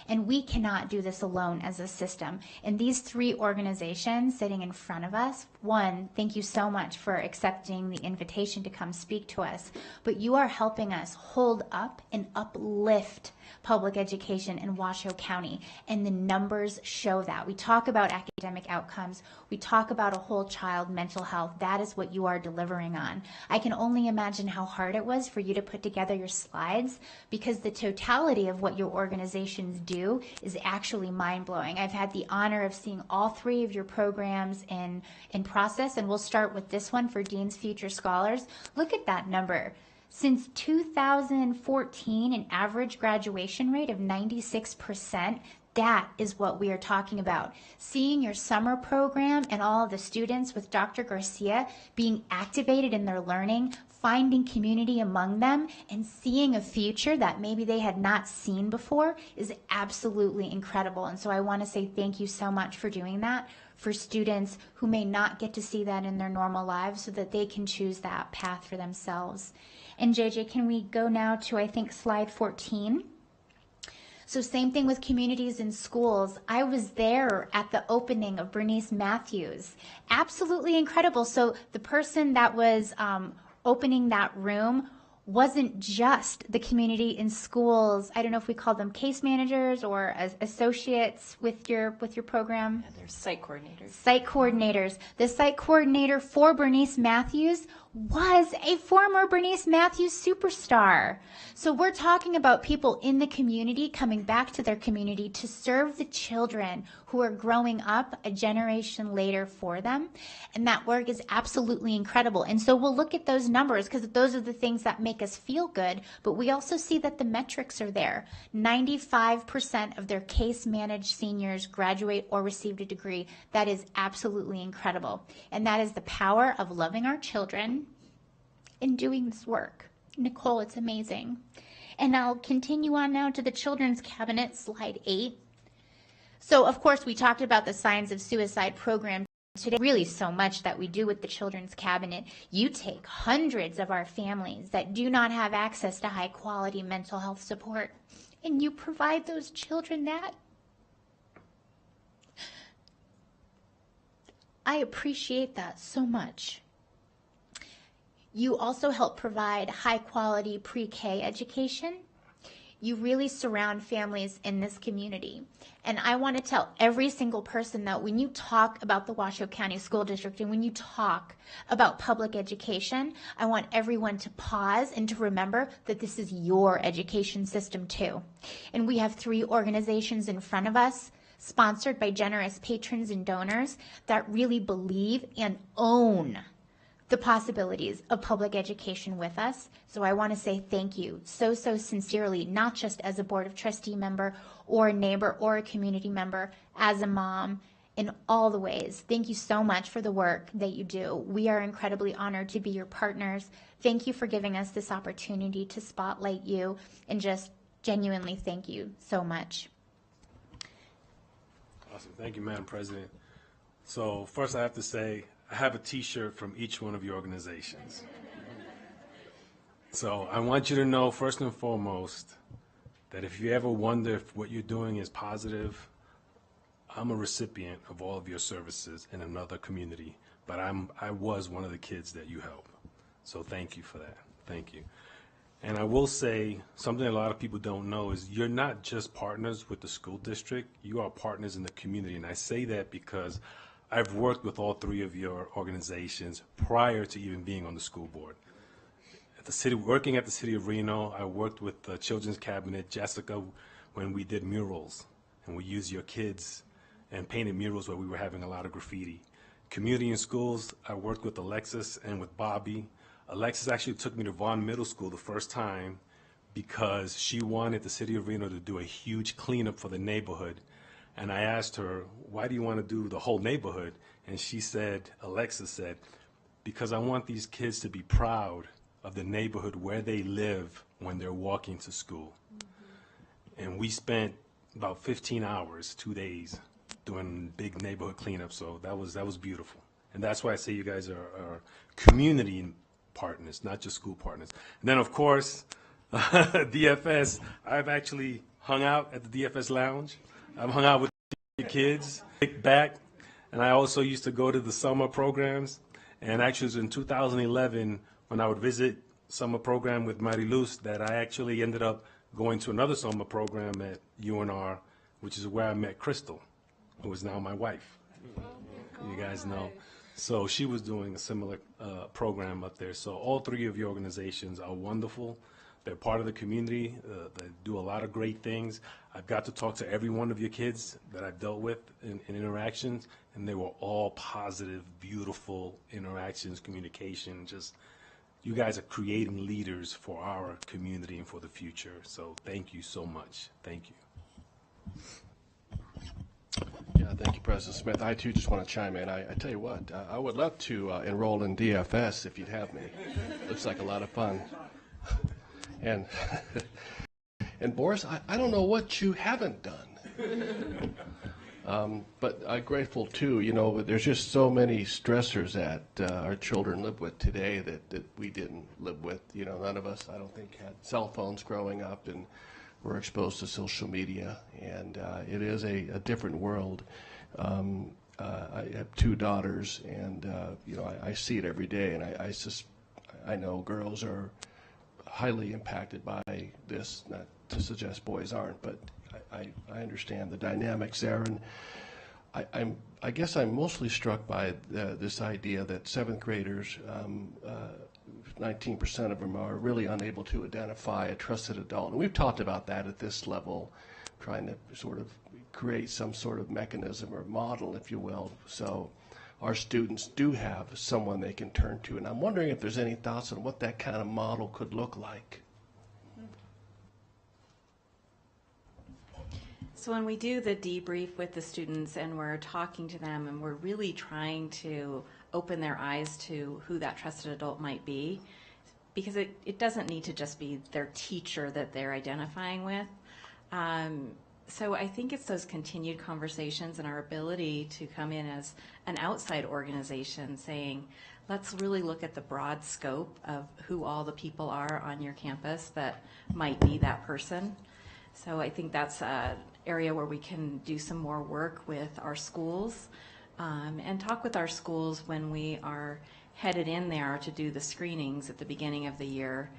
And we cannot do this alone as a system. And these three organizations sitting in front of us, one, thank you so much for accepting the invitation to come speak to us. But you are helping us hold up and uplift public education in Washoe County. And the numbers show that. We talk about academic outcomes. We talk about a whole child mental health. That is what you are delivering on. I can only imagine how hard it was for you to put together your slides, because the totality of what your organizations do is actually mind-blowing. I've had the honor of seeing all three of your programs in process, and we'll start with this one for Dean's Future Scholars. Look at that number. Since 2014, an average graduation rate of 96%. That is what we are talking about. Seeing your summer program and all of the students with Dr. Garcia being activated in their learning, finding community among them, and seeing a future that maybe they had not seen before is absolutely incredible. And so I want to say thank you so much for doing that for students who may not get to see that in their normal lives, so that they can choose that path for themselves. And JJ, can we go now to, I think, slide 14? So same thing with communities and schools. I was there at the opening of Bernice Matthews. Absolutely incredible. So the person that was opening that room wasn't just the community in schools. I don't know if we call them case managers or as associates with your program. Yeah, they're site coordinators. Site coordinators. The site coordinator for Bernice Matthews was a former Bernice Matthews superstar. So we're talking about people in the community coming back to their community to serve the children who are growing up a generation later for them. And that work is absolutely incredible. And so we'll look at those numbers, because those are the things that make us feel good. But we also see that the metrics are there. 95% of their case managed seniors graduate or received a degree. That is absolutely incredible. And that is the power of loving our children in doing this work. Nicole, it's amazing. And I'll continue on now to the Children's Cabinet, slide 8. So, of course, we talked about the Signs of Suicide program Today, really so much that we do with the Children's Cabinet. You take hundreds of our families that do not have access to high quality mental health support, and you provide those children that. I appreciate that so much. You also help provide high quality pre-K education. You really surround families in this community. And I want to tell every single person that when you talk about the Washoe County School District and when you talk about public education, I want everyone to pause and to remember that this is your education system too. And we have 3 organizations in front of us, sponsored by generous patrons and donors, that really believe and own the possibilities of public education with us. So I want to say thank you so sincerely, not just as a Board of Trustee member or a neighbor or a community member, as a mom, in all the ways. Thank you so much for the work that you do. We are incredibly honored to be your partners. Thank you for giving us this opportunity to spotlight you, and just genuinely thank you so much. Awesome. Thank you, Madam President. So first I have to say, I have a t-shirt from each one of your organizations. So I want you to know, first and foremost, that if you ever wonder if what you're doing is positive, I'm a recipient of all of your services in another community, but I was one of the kids that you help. So thank you for that. Thank you. And I will say something a lot of people don't know is you're not just partners with the school district, you are partners in the community. And I say that because I've worked with all 3 of your organizations prior to even being on the school board. At the city, working at the City of Reno, I worked with the Children's Cabinet, Jessica, when we did murals, and we used your kids and painted murals where we were having a lot of graffiti. Community and schools, I worked with Alexis and with Bobby. Alexis actually took me to Vaughn Middle School the first time because she wanted the City of Reno to do a huge cleanup for the neighborhood. And I asked her, why do you want to do the whole neighborhood? And she said, Alexis said, because I want these kids to be proud of the neighborhood where they live when they're walking to school. Mm-hmm. And we spent about 15 hours, 2 days, doing big neighborhood cleanup. So that was beautiful. And that's why I say you guys are community partners, not just school partners. And then, of course, DFS, I've actually hung out at the DFS Lounge. I've hung out with the kids, kicked back, and I also used to go to the summer programs. And actually, it was in 2011 when I would visit summer program with Mariluz that I actually ended up going to another summer program at UNR, which is where I met Crystal, who is now my wife. You guys know. So she was doing a similar program up there. So all 3 of your organizations are wonderful. They're part of the community. They do a lot of great things. I've got to talk to every one of your kids that I've dealt with in interactions, and they were all positive, beautiful interactions, communication. Just, you guys are creating leaders for our community and for the future. So thank you so much. Thank you. Yeah, thank you, President Smith. I, too, just want to chime in. I tell you what, I would love to enroll in DFS if you'd have me. Looks like a lot of fun. And Boris, I don't know what you haven't done. But I'm grateful, too. You know, there's just so many stressors that our children live with today that we didn't live with. You know, none of us, I don't think, had cell phones growing up, and we're exposed to social media. And it is a different world. I have 2 daughters, and, you know, I see it every day. And I know girls are highly impacted by this, not to suggest boys aren't, but I understand the dynamics there. And I guess I'm mostly struck by this idea that 7th graders, 19% of them are really unable to identify a trusted adult. And we've talked about that at this level, trying to sort of create some sort of mechanism or model, if you will, so our students do have someone they can turn to. And I'm wondering if there's any thoughts on what that kind of model could look like. So when we do the debrief with the students and we're talking to them and we're really trying to open their eyes to who that trusted adult might be, because it doesn't need to just be their teacher that they're identifying with. So I think it's those continued conversations and our ability to come in as an outside organization saying, let's really look at the broad scope of who all the people are on your campus that might be that person. So I think that's an area where we can do some more work with our schools and talk with our schools when we are headed in there to do the screenings at the beginning of the year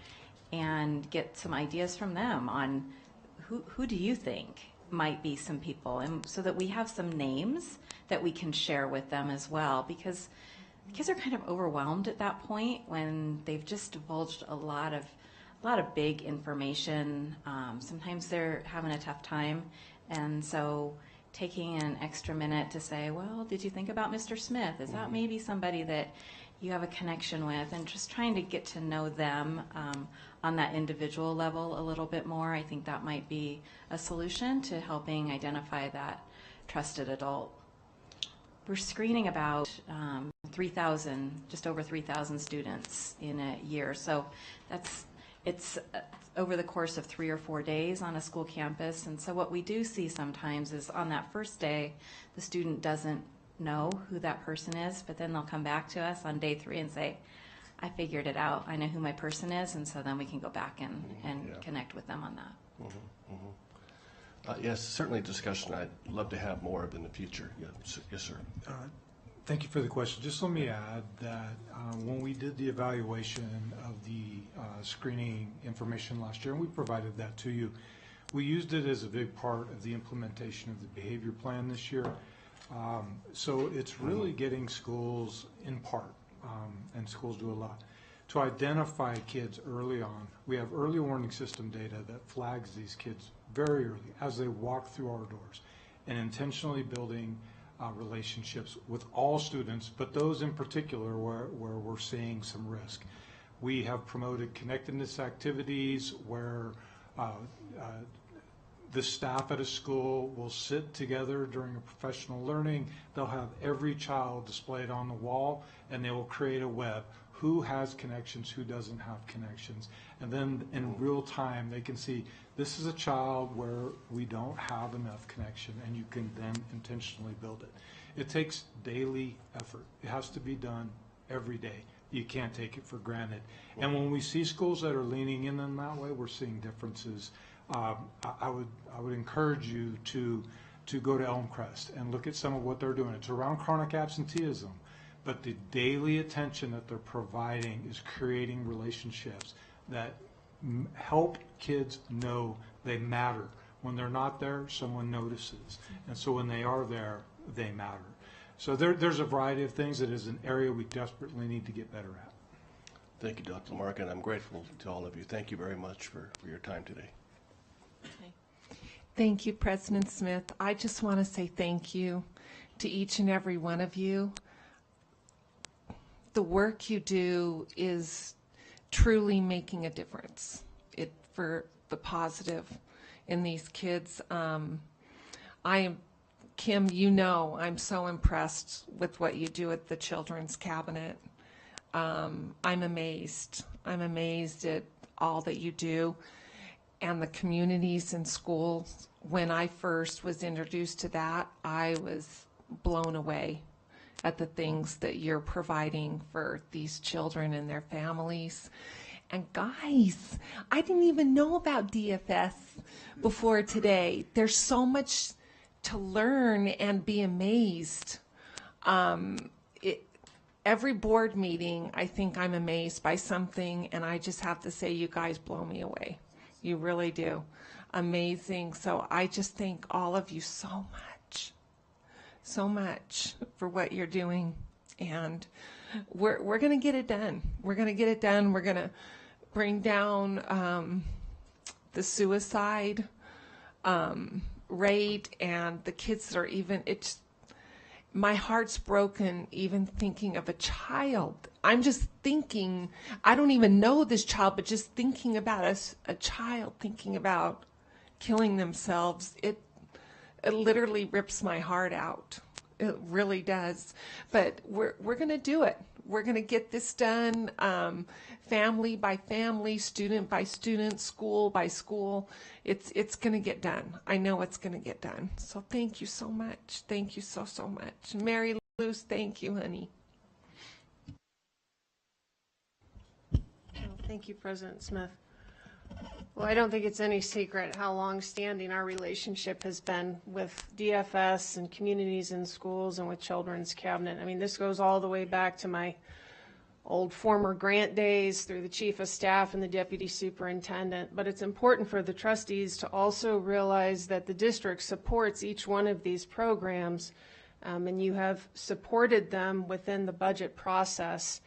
and get some ideas from them on who do you think might be some people, and so that we have some names that we can share with them as well, because kids are kind of overwhelmed at that point when they've just divulged a lot of big information. Sometimes they're having a tough time, and so taking an extra minute to say, well, did you think about Mr. Smith? Is that maybe somebody that you have a connection with? And just trying to get to know them on that individual level a little bit more. I think that might be a solution to helping identify that trusted adult. We're screening about 3,000, just over 3,000 students in a year. So it's over the course of 3 or 4 days on a school campus. And so what we do see sometimes is on that first day, the student doesn't know who that person is, but then they'll come back to us on day 3 and say, I figured it out. I know who my person is, and so then we can go back and connect with them on that. Yes, certainly discussion I'd love to have more of in the future. Yes, sir. Thank you for the question. Just let me add that when we did the evaluation of the screening information last year, and we provided that to you, we used it as a big part of the implementation of the behavior plan this year. So it's really getting schools in part, and schools do a lot, to identify kids early on. We have early warning system data that flags these kids very early as they walk through our doors, and intentionally building relationships with all students, but those in particular where we're seeing some risk. We have promoted connectedness activities where the staff at a school will sit together during a professional learning. They'll have every child displayed on the wall, and they will create a web. Who has connections, who doesn't have connections? And then in real time, they can see this is a child where we don't have enough connection, and you can then intentionally build it. It takes daily effort. It has to be done every day. You can't take it for granted. And when we see schools that are leaning in that way, we're seeing differences. I would encourage you to go to Elmcrest and look at some of what they're doing. It's around chronic absenteeism, but the daily attention that they're providing is creating relationships that help kids know they matter. When they're not there, someone notices. And so when they are there, they matter. So there's a variety of things that is an area we desperately need to get better at. Thank you, Dr. Lamarca, and I'm grateful to all of you. Thank you very much for your time today. Thank you, President Smith. I just want to say thank you to each and every one of you. The work you do is truly making a difference for the positive in these kids. Kim, you know I'm so impressed with what you do at the Children's Cabinet. I'm amazed. I'm amazed at all that you do. And the communities and schools. When I first was introduced to that, I was blown away at the things that you're providing for these children and their families. And guys, I didn't even know about DFS before today. There's so much to learn and be amazed. Every board meeting, I think I'm amazed by something, and I just have to say, you guys blow me away. You really do. Amazing. So I just thank all of you so much for what you're doing. And we're going to get it done. We're going to get it done. We're going to bring down the suicide rate, and the kids that are even, my heart's broken even thinking of a child. I'm just thinking, I don't even know this child, but just thinking about a child thinking about killing themselves, it literally rips my heart out. It really does. But we're going to do it. We're going to get this done, family by family, student by student, school by school. It's going to get done. I know it's going to get done. So thank you so much. Thank you so much. Mary Luz, thank you, honey. Thank you, President Smith. Well, I don't think it's any secret how long-standing our relationship has been with DFS and communities in schools and with Children's Cabinet. I mean, this goes all the way back to my old former grant days through the Chief of Staff and the Deputy Superintendent. But it's important for the trustees to also realize that the district supports each one of these programs, and you have supported them within the budget process.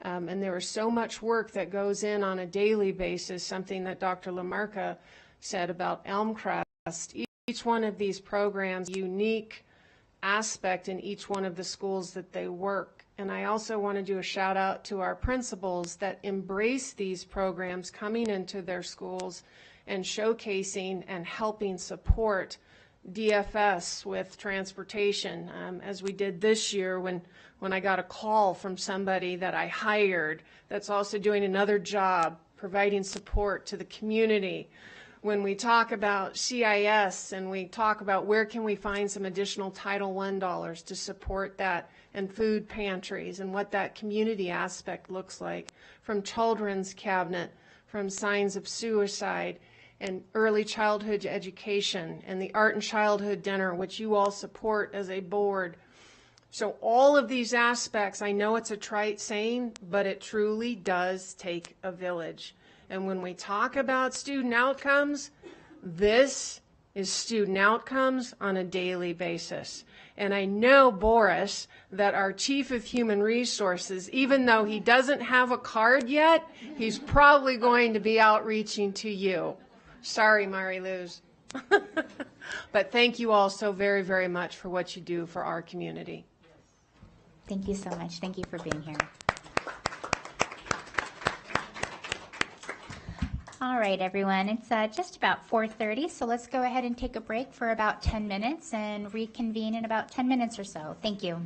And there is so much work that goes in on a daily basis, something that Dr. LaMarca said about Elmcrest. Each one of these programs, unique aspect in each one of the schools that they work. And I also want to do a shout out to our principals that embrace these programs coming into their schools and showcasing and helping support DFS with transportation, as we did this year when I got a call from somebody that I hired that's also doing another job providing support to the community. When we talk about CIS and we talk about where can we find some additional Title I dollars to support that, and food pantries and what that community aspect looks like, from Children's Cabinet, from signs of suicide, and early childhood education, and the Art and Childhood Dinner, which you all support as a board. So all of these aspects, I know it's a trite saying, but it truly does take a village. And when we talk about student outcomes, this is student outcomes on a daily basis. And I know, Boris, that our Chief of Human Resources, even though he doesn't have a card yet, he's probably going to be outreaching to you. Sorry, Mary Luz. But thank you all so very, very much for what you do for our community. Thank you so much. Thank you for being here. All right, everyone. It's just about 4:30, so let's go ahead and take a break for about 10 minutes and reconvene in about 10 minutes or so. Thank you.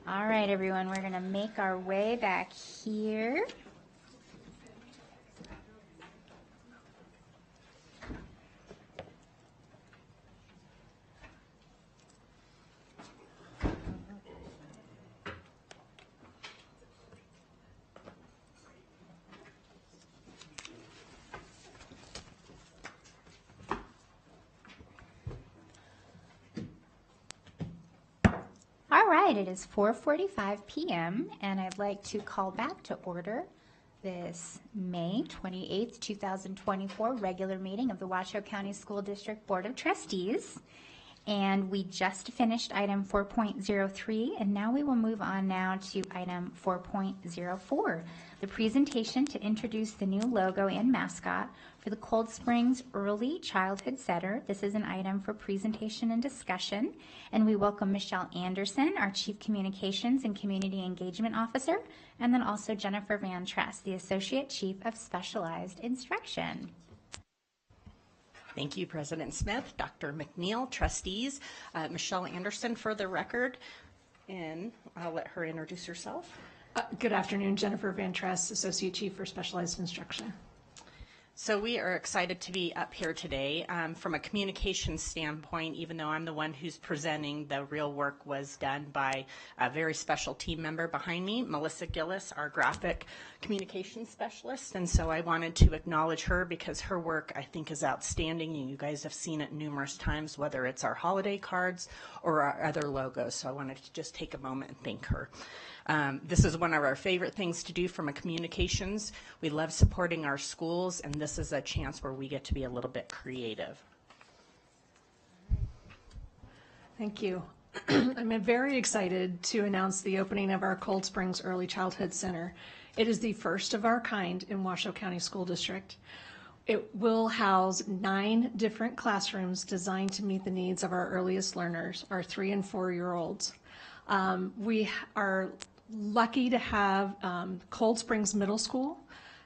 All right, everyone, we're going to make our way back here. All right, it is 4:45 p.m. and I'd like to call back to order this May 28th, 2024 regular meeting of the Washoe County School District Board of Trustees. And we just finished item 4.03, and now we will move on now to item 4.04, the presentation to introduce the new logo and mascot for the Cold Springs Early Childhood Center. This is an item for presentation and discussion, and we welcome Michelle Anderson, our Chief Communications and Community Engagement Officer, and then also Jennifer Van Tress, the Associate Chief of Specialized Instruction. Thank you, President Smith, Dr. McNeil, trustees, Michelle Anderson for the record, and I'll let her introduce herself. Good afternoon, Jennifer Van Tress, Associate Chief for Specialized Instruction. So we are excited to be up here today. From a communication standpoint, even though I'm the one who's presenting, the real work was done by a very special team member behind me, Melissa Gillis, our graphic communication specialist. And so I wanted to acknowledge her because her work, I think, is outstanding. And you guys have seen it numerous times, whether it's our holiday cards or our other logos. So I wanted to just take a moment and thank her. This is one of our favorite things to do from a communications. We love supporting our schools, and this is a chance where we get to be a little bit creative. Thank you. I'm very excited to announce the opening of our Cold Springs Early Childhood Center. It is the first of our kind in Washoe County School District. It will house 9 different classrooms designed to meet the needs of our earliest learners, our 3- and 4-year-olds. We are lucky to have Cold Springs Middle School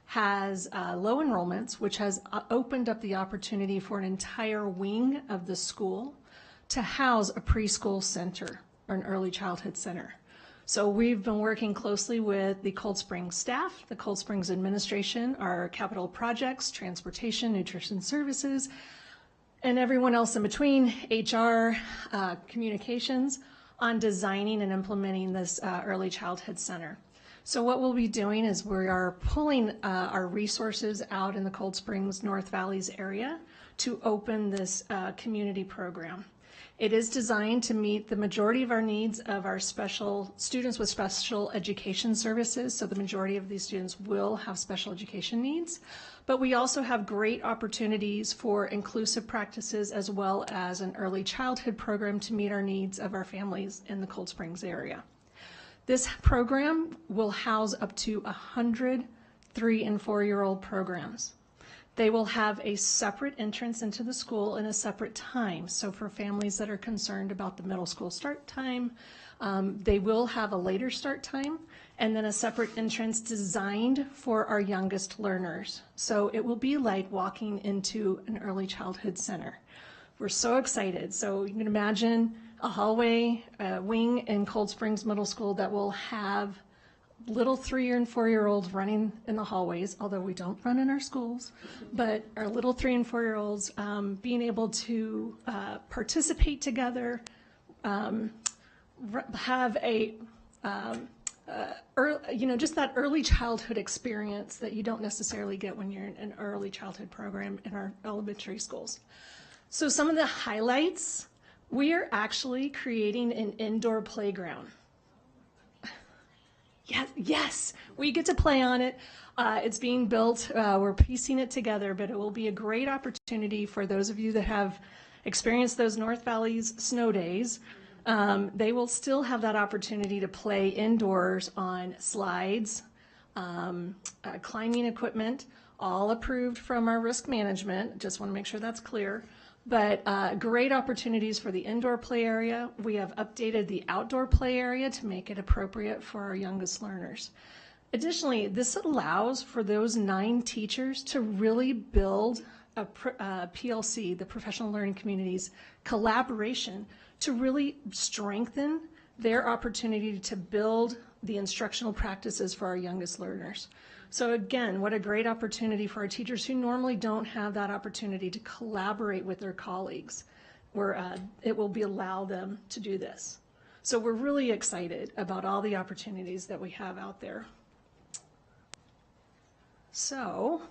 has low enrollments, which has opened up the opportunity for an entire wing of the school to house a preschool center or an early childhood center. So we've been working closely with the Cold Springs staff, the Cold Springs administration, our capital projects, transportation, nutrition services, and everyone else in between, HR, communications, on designing and implementing this early childhood center. So what we'll be doing is we are pulling our resources out in the Cold Springs North Valleys area to open this community program. It is designed to meet the majority of our needs of our special students with special education services. So the majority of these students will have special education needs. But we also have great opportunities for inclusive practices as well as an early childhood program to meet our needs of our families in the Cold Springs area. This program will house up to 100 3- and 4-year-old programs. They will have a separate entrance into the school and a separate time. So for families that are concerned about the middle school start time, they will have a later start time and then a separate entrance designed for our youngest learners. So it will be like walking into an early childhood center. We're so excited. So you can imagine a hallway, wing in Cold Springs Middle School that will have little 3- and 4-year-olds running in the hallways, although we don't run in our schools, but our little 3- and 4-year-olds being able to participate together, have a just that early childhood experience that you don't necessarily get when you're in an early childhood program in our elementary schools. So some of the highlights, we are actually creating an indoor playground. Yes, we get to play on it. It's being built. We're piecing it together, but it will be a great opportunity for those of you that have experienced those North Valleys snow days. They will still have that opportunity to play indoors on slides, climbing equipment, all approved from our risk management. Just want to make sure that's clear. But great opportunities for the indoor play area. We have updated the outdoor play area to make it appropriate for our youngest learners. Additionally, this allows for those 9 teachers to really build a PLC, the Professional Learning Community's collaboration, to really strengthen their opportunity to build the instructional practices for our youngest learners. So again, what a great opportunity for our teachers who normally don't have that opportunity to collaborate with their colleagues, where it will allow them to do this. So we're really excited about all the opportunities that we have out there. So,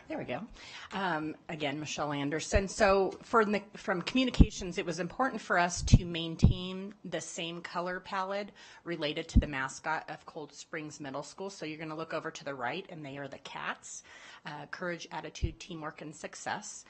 there we go. Again, Michelle Anderson. So from communications, it was important for us to maintain the same color palette related to the mascot of Cold Springs Middle School. So you're going to look over to the right, and they are the cats. Courage, attitude, teamwork, and success.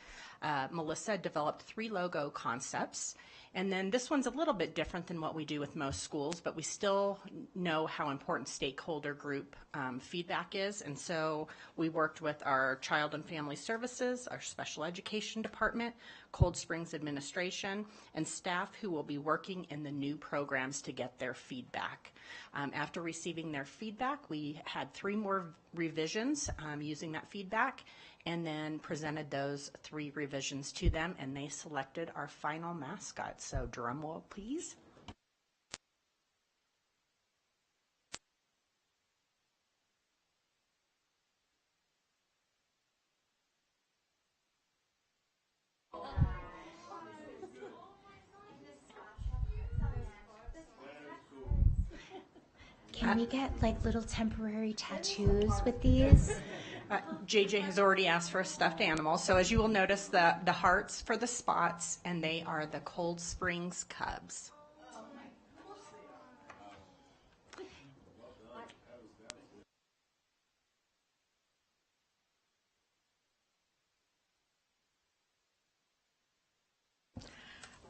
Melissa developed 3 logo concepts. And then this one's a little bit different than what we do with most schools, but we still know how important stakeholder group feedback is. And so we worked with our Child and Family Services, our Special Education Department, Cold Springs Administration, and staff who will be working in the new programs to get their feedback. After receiving their feedback, we had 3 more revisions using that feedback, and then presented those 3 revisions to them, and they selected our final mascot. So drum roll, please. Can we get like little temporary tattoos with these? JJ has already asked for a stuffed animal. So as you will notice, the hearts for the spots, and they are the Cold Springs Cubs.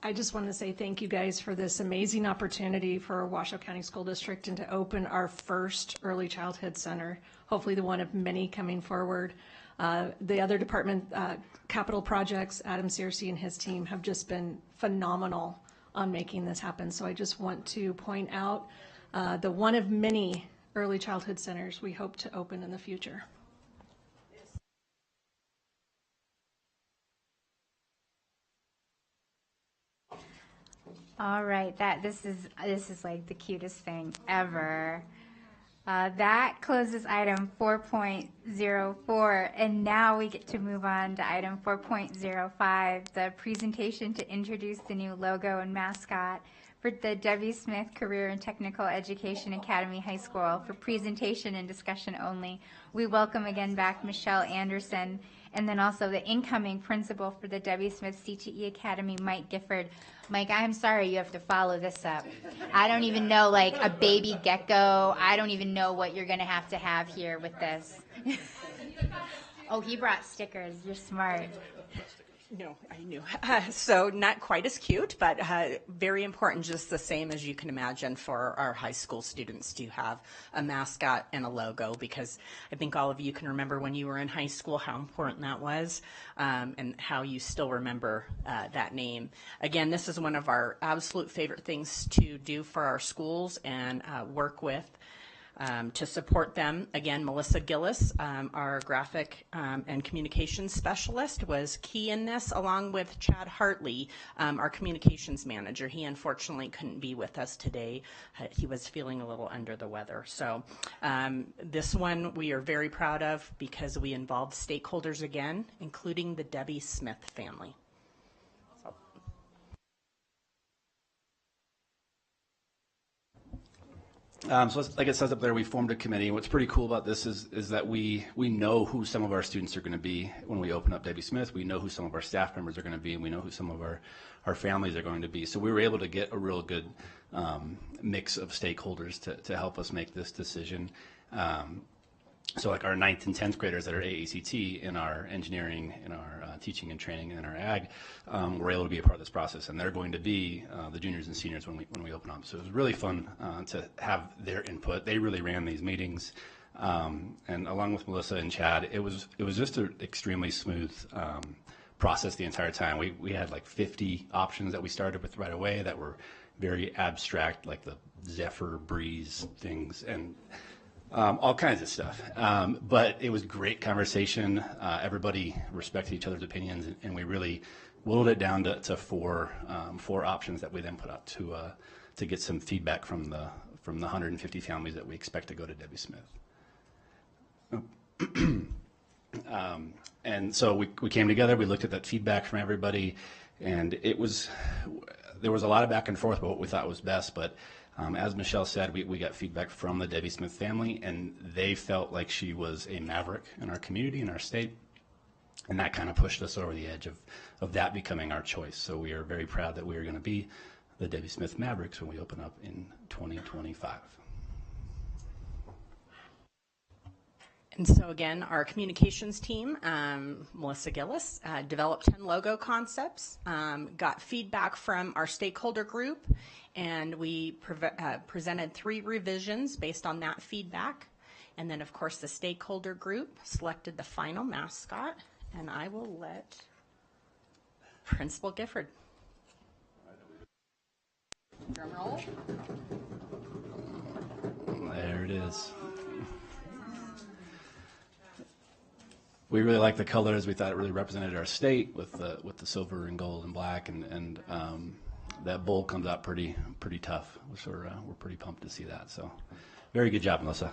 I just want to say thank you guys for this amazing opportunity for Washoe County School District and to open our first early childhood center, hopefully the one of many coming forward. The other department, capital projects, Adam Searcy and his team have just been phenomenal on making this happen. So I just want to point out the one of many early childhood centers we hope to open in the future. All right, this is like the cutest thing ever. That closes item 4.04, and now we get to move on to item 4.05, the presentation to introduce the new logo and mascot for the W. Smith Career and Technical Education Academy High School. For presentation and discussion only, we welcome again back Michelle Anderson, and then also the incoming principal for the W. Smith CTE Academy, Mike Gifford. Mike, I'm sorry you have to follow this up. I don't even know, like, a baby gecko. I don't even know what you're going to have here with this. Oh, he brought stickers. You're smart. No, I knew. So not quite as cute, but very important, just the same as you can imagine for our high school students to have a mascot and a logo, because I think all of you can remember when you were in high school how important that was, and how you still remember that name. Again, this is one of our absolute favorite things to do for our schools and work with. To support them, again, Melissa Gillis, our graphic and communications specialist, was key in this, along with Chad Hartley, our communications manager. He unfortunately couldn't be with us today. He was feeling a little under the weather. So this one we are very proud of because we involved stakeholders again, including the Debbie Smith family. So like it says up there, we formed a committee. What's pretty cool about this is that we know who some of our students are going to be when we open up Debbie Smith. We know who some of our staff members are going to be, and we know who some of our families are going to be. So we were able to get a real good mix of stakeholders to help us make this decision. So like our 9th and 10th graders that are AACT in our engineering, in our teaching and training, and in our ag, were able to be a part of this process, and they're going to be the juniors and seniors when we open up. So it was really fun to have their input. They really ran these meetings, and along with Melissa and Chad, it was just an extremely smooth process the entire time. We had like 50 options that we started with right away that were very abstract, like the Zephyr breeze things, and all kinds of stuff. But it was great conversation. Everybody respected each other's opinions, and we really whittled it down to four options that we then put out to get some feedback from the 150 families that we expect to go to Debbie Smith. And so we came together, we looked at that feedback from everybody, and there was a lot of back and forth about what we thought was best, but as Michelle said, we got feedback from the Debbie Smith family, and they felt like she was a maverick in our community, in our state, and that kind of pushed us over the edge of that becoming our choice. So we are very proud that we are going to be the Debbie Smith Mavericks when we open up in 2025. And so again, our communications team, Melissa Gillis, developed 10 logo concepts, got feedback from our stakeholder group, and we presented 3 revisions based on that feedback. And then, of course, the stakeholder group selected the final mascot, and I will let Principal Gifford. Drum roll. There it is. We really liked the colors. We thought it really represented our state with the silver and gold and black, and that bowl comes out pretty tough. So we're pretty pumped to see that. So, very good job, Melissa.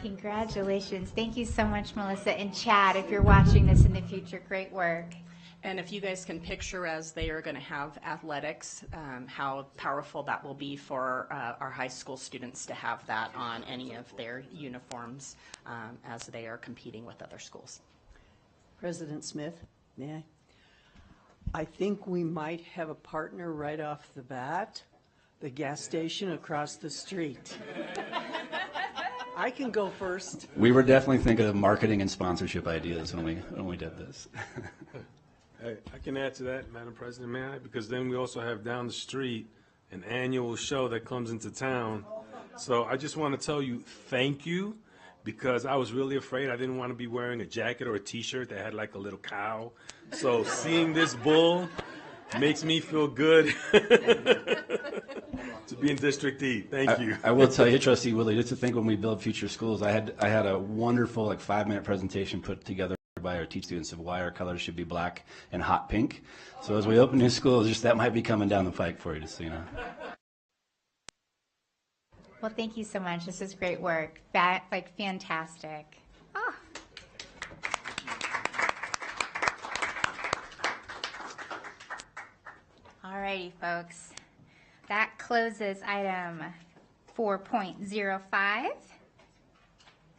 Congratulations. Thank you so much, Melissa. And Chad, if you're watching this in the future, great work. And if you guys can picture as they are going to have athletics, how powerful that will be for our high school students to have that on any of their uniforms as they are competing with other schools. President Smith, may I? I think we might have a partner right off the bat, the gas station across the street. I can go first. We were definitely thinking of marketing and sponsorship ideas when we did this. I can add to that, Madam President, may I? Because then we also have down the street an annual show that comes into town. So I just want to tell you thank you, because I was really afraid. I didn't want to be wearing a jacket or a T-shirt that had like a little cow. So seeing this bull makes me feel good to be in District E. Thank you. I will tell you, Trustee Willie, just to think when we build future schools, I had a wonderful 5-minute presentation put together by our teach students of why our colors should be black and hot pink. So as we open new schools, just that might be coming down the pike for you, just so you know. Well, thank you so much. This is great work. Fantastic. Oh. All righty, folks. That closes item 4.05.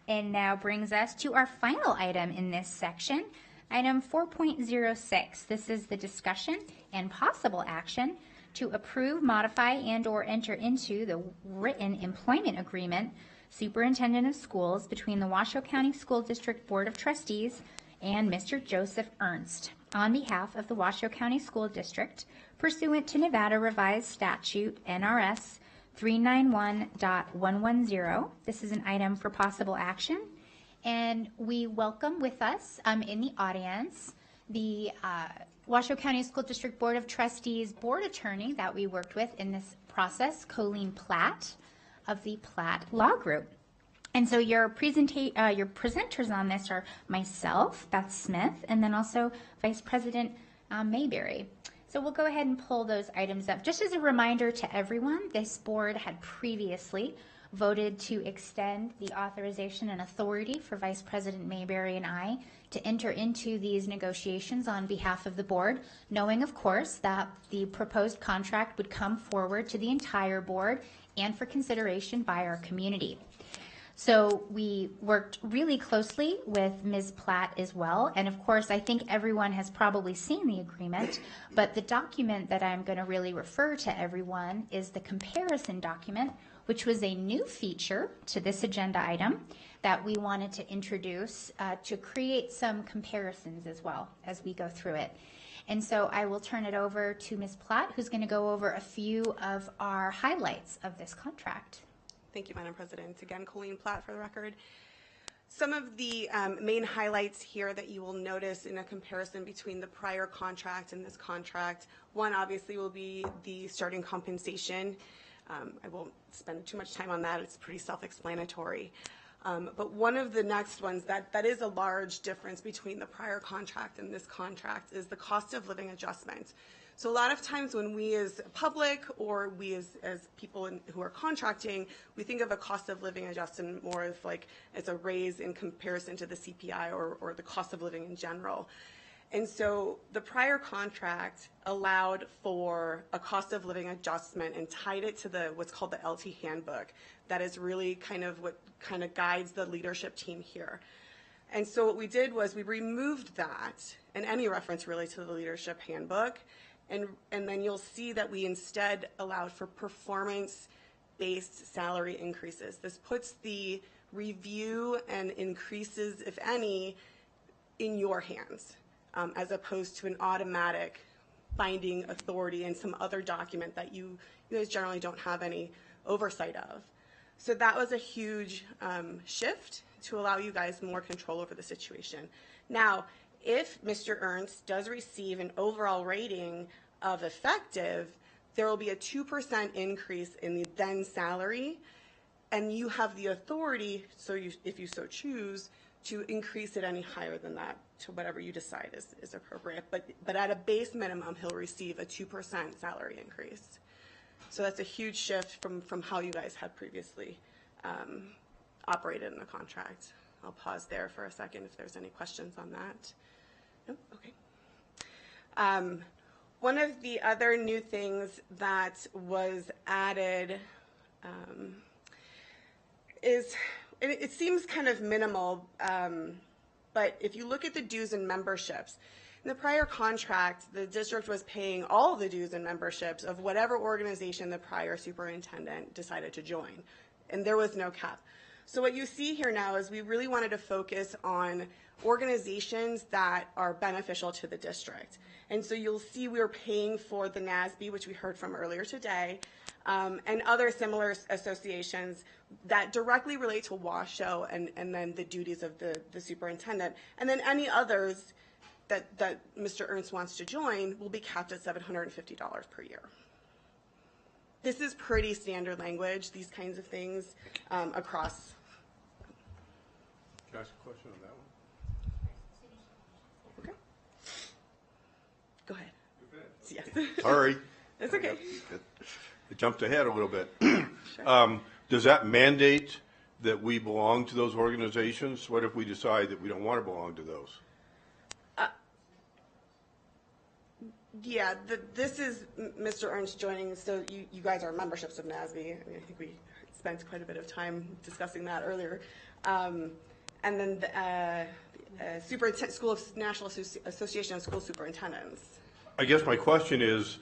And now brings us to our final item in this section, item 4.06. This is the discussion and possible action to approve, modify, and/or enter into the written employment agreement, Superintendent of Schools, between the Washoe County School District Board of Trustees and Mr. Joseph Ernst on behalf of the Washoe County School District pursuant to Nevada Revised Statute NRS 391.110. This is an item for possible action. And we welcome with us in the audience the Washoe County School District Board of Trustees Board Attorney that we worked with in this process, Colleen Platt of the Platt Law Group. And so your presenters on this are myself, Beth Smith, and then also Vice President Mayberry. So we'll go ahead and pull those items up. Just as a reminder to everyone, this board had previously voted to extend the authorization and authority for Vice President Mayberry and I to enter into these negotiations on behalf of the board, knowing, of course, that the proposed contract would come forward to the entire board and for consideration by our community. So we worked really closely with Ms. Platt as well. And of course, I think everyone has probably seen the agreement, but the document that I'm going to really refer to everyone is the comparison document, which was a new feature to this agenda item that we wanted to introduce to create some comparisons as well as we go through it. And so I will turn it over to Ms. Platt, who's going to go over a few of our highlights of this contract. Thank you, Madam President. Again, Colleen Platt for the record. Some of the main highlights here that you will notice in a comparison between the prior contract and this contract, one obviously will be the starting compensation. I won't spend too much time on that. It's pretty self-explanatory. But one of the next ones that is a large difference between the prior contract and this contract is the cost of living adjustment. So a lot of times when we as public or we as people who are contracting, we think of a cost of living adjustment more as like as a raise in comparison to the CPI or the cost of living in general. And so the prior contract allowed for a cost of living adjustment and tied it to what's called the LT handbook. That is really kind of what kind of guides the leadership team here. And so what we did was we removed that and any reference really to the leadership handbook. And then you'll see that we instead allowed for performance-based salary increases. This puts the review and increases, if any, in your hands, as opposed to an automatic binding authority in some other document that you guys generally don't have any oversight of. So that was a huge shift to allow you guys more control over the situation. Now, if Mr. Ernst does receive an overall rating of effective, there will be a 2% increase in the then salary, and you have the authority, so if you so choose, to increase it any higher than that to whatever you decide is appropriate. But at a base minimum, he'll receive a 2% salary increase. So that's a huge shift from how you guys had previously operated in the contract. I'll pause there for a second if there's any questions on that. No? Okay. One of the other new things that was added is, and it seems kind of minimal, but if you look at the dues and memberships, in the prior contract, the district was paying all the dues and memberships of whatever organization the prior superintendent decided to join, and there was no cap. So what you see here now is we really wanted to focus on organizations that are beneficial to the district. And so you'll see we're paying for the NASB, which we heard from earlier today, and other similar associations that directly relate to Washoe and then the duties of the superintendent. And then any others that Mr. Ernst wants to join will be capped at $750 per year. This is pretty standard language, these kinds of things across. Can I ask a question on that one? Okay. Go ahead. Yes. Sorry. It's okay. It jumped ahead a little bit. Sure. Does that mandate that we belong to those organizations? What if we decide that we don't want to belong to those? Yeah, this is Mr. Ernst joining, so you guys are memberships of NASB. I mean, I think we spent quite a bit of time discussing that earlier. And then the National Association of School Superintendents. I guess my question is,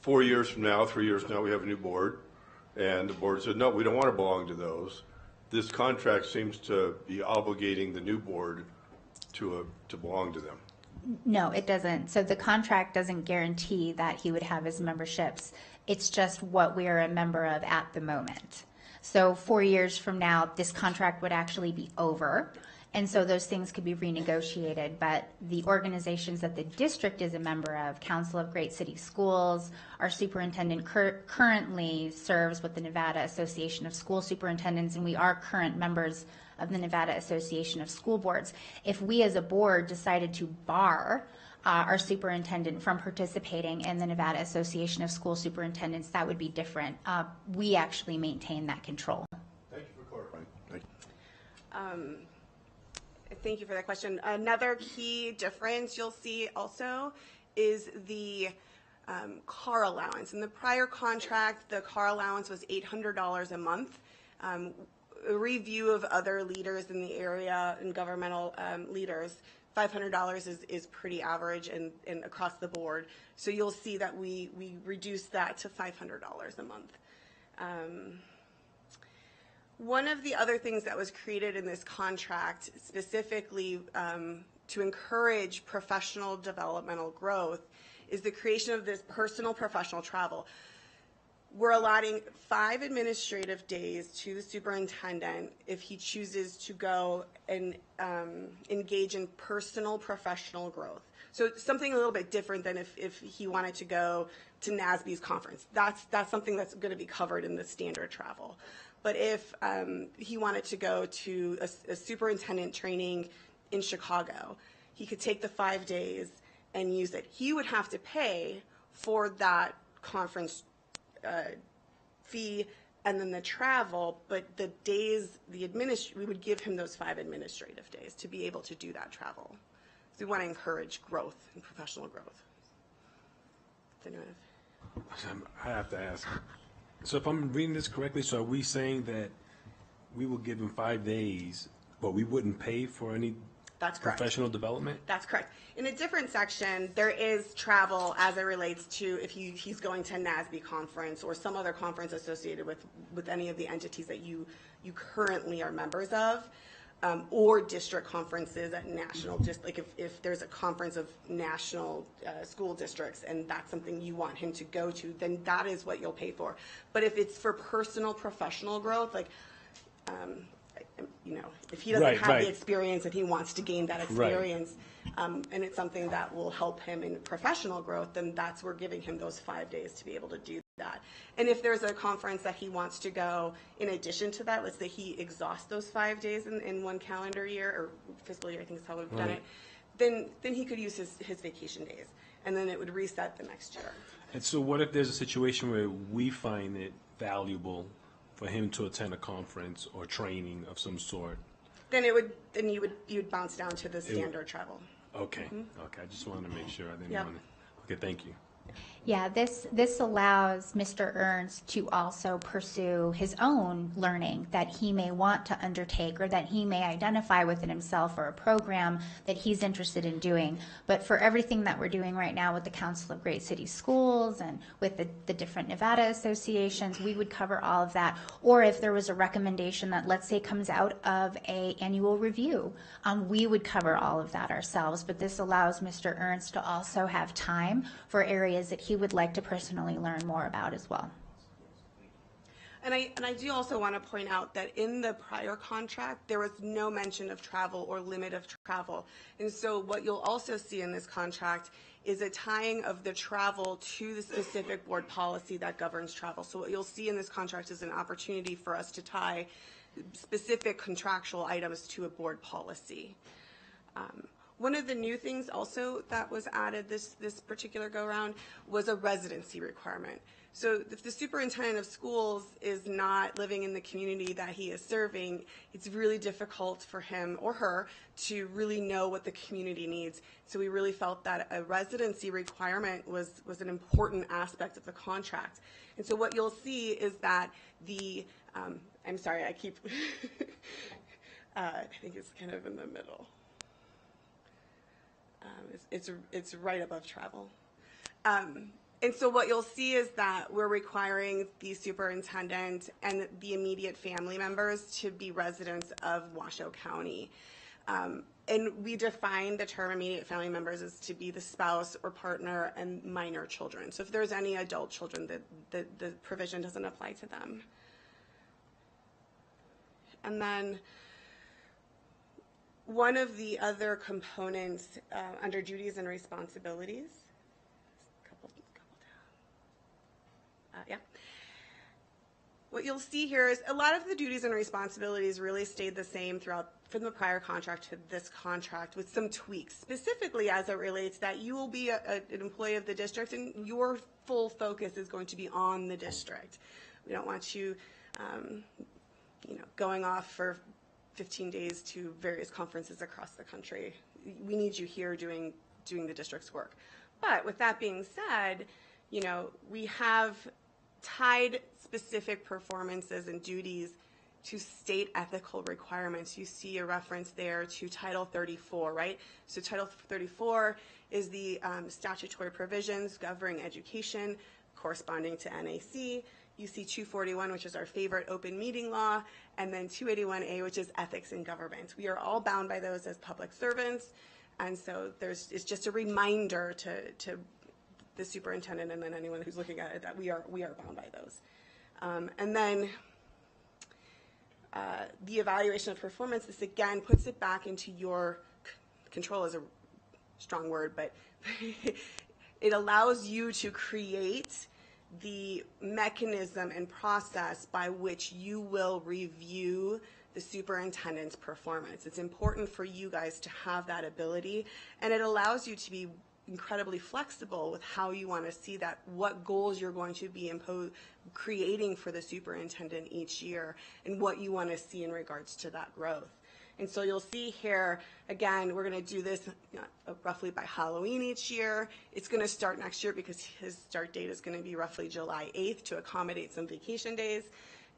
4 years from now, 3 years from now, we have a new board, and the board said, no, we don't want to belong to those. This contract seems to be obligating the new board to belong to them. No, it doesn't. So the contract doesn't guarantee that he would have his memberships. It's just what we are a member of at the moment. So 4 years from now, this contract would actually be over. And so those things could be renegotiated. But the organizations that the district is a member of, Council of Great City Schools, our superintendent currently serves with the Nevada Association of School Superintendents, and we are current members of the Nevada Association of School Boards. If we as a board decided to bar our superintendent from participating in the Nevada Association of School Superintendents, that would be different. We actually maintain that control. Thank you for clarifying. Thank you. Thank you for that question. Another key difference you'll see also is the car allowance. In the prior contract, the car allowance was $800 a month. A review of other leaders in the area and governmental leaders, $500 is pretty average and across the board. So you'll see that we reduced that to $500 a month. One of the other things that was created in this contract specifically to encourage professional developmental growth is the creation of this personal professional travel. We're allotting 5 administrative days to the superintendent if he chooses to go and engage in personal professional growth. So something a little bit different than if he wanted to go to NASB's conference. That's something that's going to be covered in the standard travel. But if he wanted to go to a superintendent training in Chicago, he could take the 5 days and use it. He would have to pay for that conference fee and then the travel, but the days, we would give him those 5 administrative days to be able to do that travel. So we want to encourage growth and professional growth. I have to ask. So if I'm reading this correctly, so are we saying that we will give him 5 days, but we wouldn't pay for any professional development? That's correct. In a different section, there is travel as it relates to if he's going to a NASB conference or some other conference associated with any of the entities that you currently are members of, or district conferences at national, just like if there's a conference of national school districts and that's something you want him to go to, then that is what you'll pay for. But if it's for personal professional growth, like if he doesn't have the experience and he wants to gain that experience, and it's something that will help him in professional growth, then we're giving him those 5 days to be able to do that. And if there's a conference that he wants to go in addition to that, let's say he exhausts those 5 days in one calendar year or fiscal year, I think is how we've done it, then he could use his vacation days, and then it would reset the next year. And so what if there's a situation where we find it valuable for him to attend a conference or training of some sort? Then you would bounce down to the standard travel. Okay. Okay. I just wanted to make sure. I didn't want to. Okay. Thank you. Yeah, this allows Mr. Ernst to also pursue his own learning that he may want to undertake or that he may identify within himself or a program that he's interested in doing. But for everything that we're doing right now with the Council of Great City Schools and with the different Nevada associations, we would cover all of that. Or if there was a recommendation that, let's say, comes out of an annual review, we would cover all of that ourselves. But this allows Mr. Ernst to also have time for areas that he would like to personally learn more about as well. And I do also want to point out that in the prior contract, there was no mention of travel or limit of travel. And so what you'll also see in this contract is a tying of the travel to the specific board policy that governs travel. So what you'll see in this contract is an opportunity for us to tie specific contractual items to a board policy. One of the new things also that was added this particular go-round was a residency requirement. So if the superintendent of schools is not living in the community that he is serving, it's really difficult for him or her to really know what the community needs. So we really felt that a residency requirement was an important aspect of the contract. And so what you'll see is that I'm sorry, I keep, I think it's kind of in the middle. It's right above travel. And so what you'll see is that we're requiring the superintendent and the immediate family members to be residents of Washoe County. And we define the term immediate family members as to be the spouse or partner and minor children. So if there's any adult children, the provision doesn't apply to them. And then one of the other components under duties and responsibilities, what you'll see here is a lot of the duties and responsibilities really stayed the same throughout from the prior contract to this contract with some tweaks, specifically as it relates that you will be an employee of the district and your full focus is going to be on the district. We don't want you, going off for 15 days to various conferences across the country. We need you here doing the district's work. But with that being said, we have tied specific performances and duties to state ethical requirements. You see a reference there to Title 34, right? So Title 34 is the statutory provisions governing education corresponding to NAC. You see 241, which is our favorite open meeting law, and then 281A, which is ethics in government. We are all bound by those as public servants, and so it's just a reminder to the superintendent and then anyone who's looking at it that we are bound by those. And then the evaluation of performance, this again puts it back into your control is a strong word, but it allows you to create the mechanism and process by which you will review the superintendent's performance. It's important for you guys to have that ability, and it allows you to be incredibly flexible with how you want to see that, what goals you're going to be creating for the superintendent each year, and what you want to see in regards to that growth. And so you'll see here, again, we're going to do this roughly by Halloween each year. It's going to start next year because his start date is going to be roughly July 8th to accommodate some vacation days.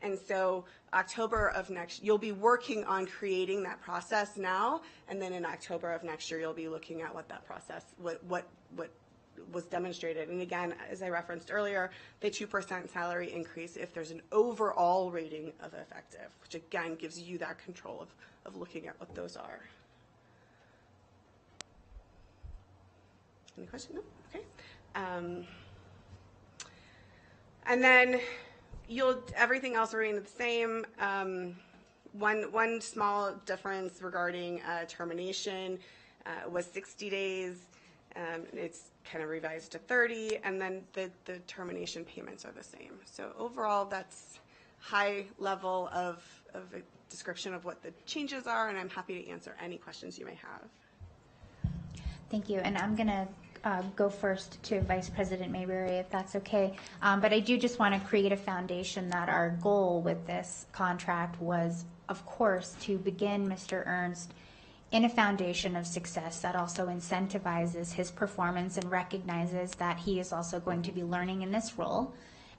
And so October of next, you'll be working on creating that process now, and then in October of next year, you'll be looking at what that process, what was demonstrated. And again, as I referenced earlier, the 2% salary increase if there's an overall rating of effective, which again gives you that control of looking at what those are. Any question? No? Okay. And then everything else remains the same. One small difference regarding termination was 60 days. It's kind of revised to 30, and then the termination payments are the same. So overall, that's high level of a description of what the changes are, and I'm happy to answer any questions you may have. Thank you, and I'm going to go first to Vice President Mayberry, if that's okay. But I do just want to create a foundation that our goal with this contract was, of course, to begin Mr. Ernst in a foundation of success that also incentivizes his performance and recognizes that he is also going to be learning in this role.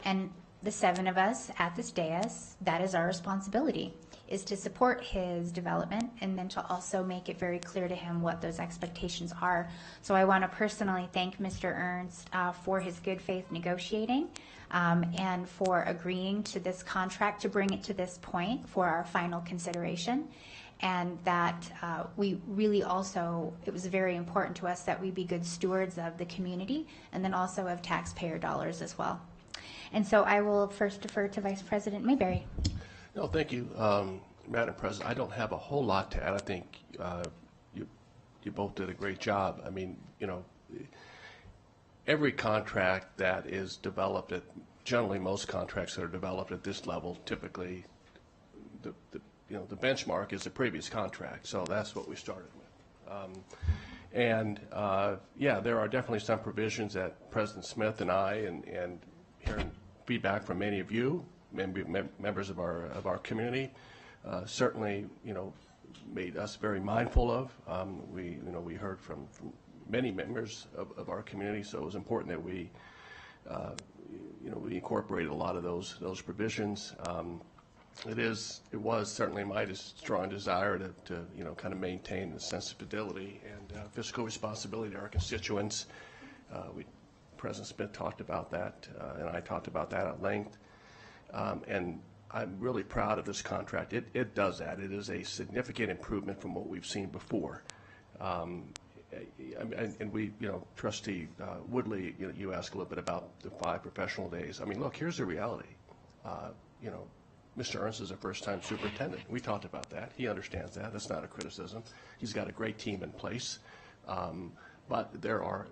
And the 7 of us at this dais, that is our responsibility, is to support his development and then to also make it very clear to him what those expectations are. So I want to personally thank Mr. Ernst for his good faith negotiating and for agreeing to this contract to bring it to this point for our final consideration. And that we really also, it was very important to us that we be good stewards of the community and then also of taxpayer dollars as well. And so I will first defer to Vice President Mayberry. No, thank you, Madam President. I don't have a whole lot to add. I think you both did a great job. I mean, you know, every contract that is developed generally most contracts that are developed at this level, typically the benchmark is the previous contract, so that's what we started with. Yeah, there are definitely some provisions that President Smith and I, and hearing feedback from many of you, members of our community, certainly made us very mindful of. We heard from many members of our community, so it was important that we incorporated a lot of those provisions. It was certainly my strong desire to kind of maintain the sensibility and fiscal responsibility to our constituents. President Smith talked about that, and I talked about that at length. And I'm really proud of this contract. It does that. It is a significant improvement from what we've seen before. And we, Trustee Woodley, you asked a little bit about the 5 professional days. I mean, look, here's the reality. Mr. Ernst is a first-time superintendent. We talked about that. He understands that. That's not a criticism. He's got a great team in place. But there are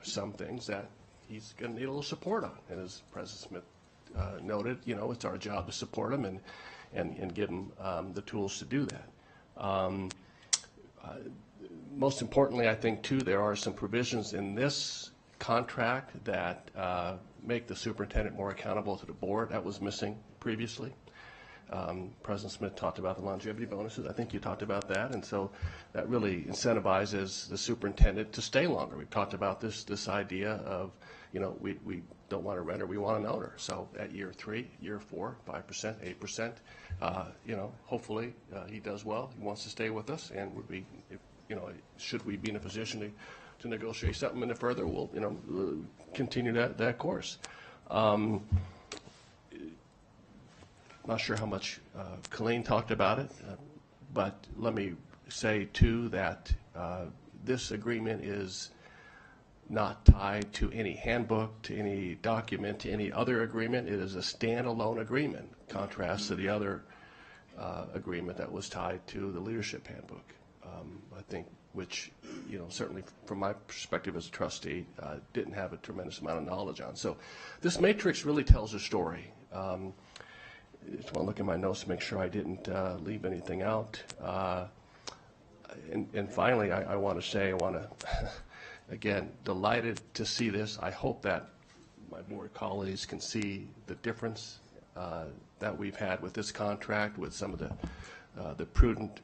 some things that he's going to need a little support on. And as President Smith noted, it's our job to support him and give him the tools to do that. Most importantly, I think, too, there are some provisions in this contract that make the superintendent more accountable to the board. That was missing previously. President Smith talked about the longevity bonuses. I think you talked about that, and so that really incentivizes the superintendent to stay longer. We've talked about this idea of, we don't want a renter, we want an owner. So at year 3, year 4, 5%, 8%, hopefully he does well. He wants to stay with us, and would be, should we be in a position to negotiate something any further, we'll continue that course. Not sure how much Colleen talked about it, but let me say too that this agreement is not tied to any handbook, to any document, to any other agreement. It is a standalone agreement, contrast to the other agreement that was tied to the leadership handbook. I think which, certainly from my perspective as a trustee, didn't have a tremendous amount of knowledge on. So this matrix really tells a story. Just want to look at my notes to make sure I didn't leave anything out. And finally, I want to again, delighted to see this. I hope that my board colleagues can see the difference that we've had with this contract, with some of the prudent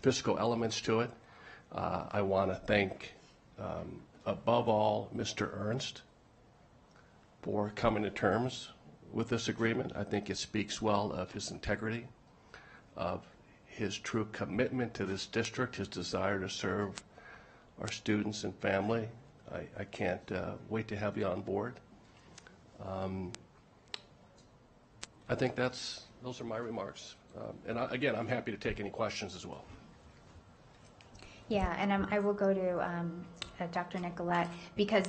fiscal elements to it. I want to thank, above all, Mr. Ernst for coming to terms with this agreement. I think it speaks well of his integrity, of his true commitment to this district, his desire to serve our students and family. I can't wait to have you on board. I think those are my remarks. And again, I'm happy to take any questions as well. Yeah, and I will go to Dr. Nicolette, because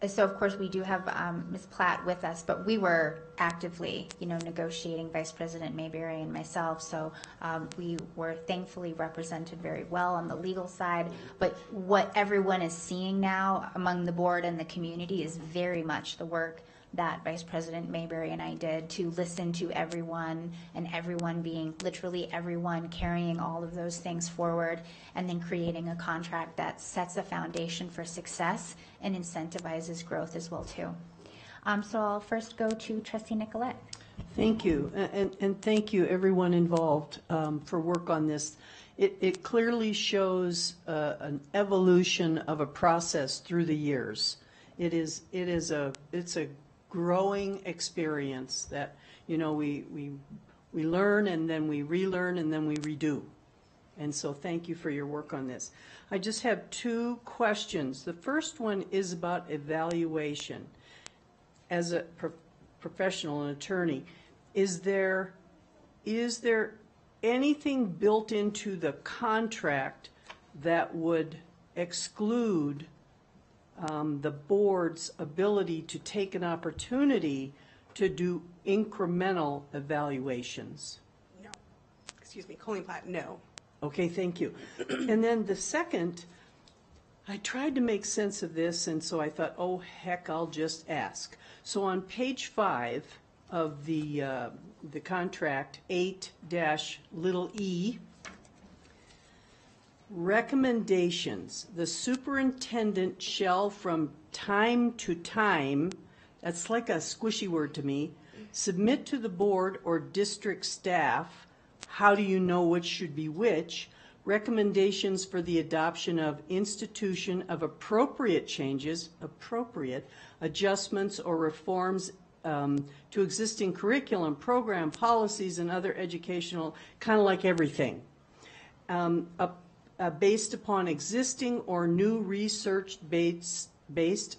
so of course we do have Ms. Platt with us, but we were actively, negotiating, Vice President Mayberry and myself, so we were thankfully represented very well on the legal side. But what everyone is seeing now among the board and the community is very much the work that Vice President Mayberry and I did, to listen to everyone, and everyone being literally everyone, carrying all of those things forward, and then creating a contract that sets a foundation for success and incentivizes growth as well too. So I'll first go to Trustee Nicolette. Thank you, and thank you everyone involved for work on this. It clearly shows an evolution of a process through the years. It's a growing experience that we learn, and then we relearn, and then we redo. And so thank you for your work on this. I just have two questions. The first one is about evaluation. As a professional and attorney, is there anything built into the contract that would exclude the board's ability to take an opportunity to do incremental evaluations? No. Excuse me, Colleen Platt, no. Okay, thank you. And then the second, I tried to make sense of this, and so I thought, oh, heck, I'll just ask. So on page 5 of the contract, 8-e, recommendations, the superintendent shall from time to time, that's like a squishy word to me, submit to the board or district staff, how do you know which should be which, recommendations for the adoption of institution of appropriate changes, adjustments or reforms to existing curriculum, program, policies, and other educational, kind of like everything. Based upon existing or new research-based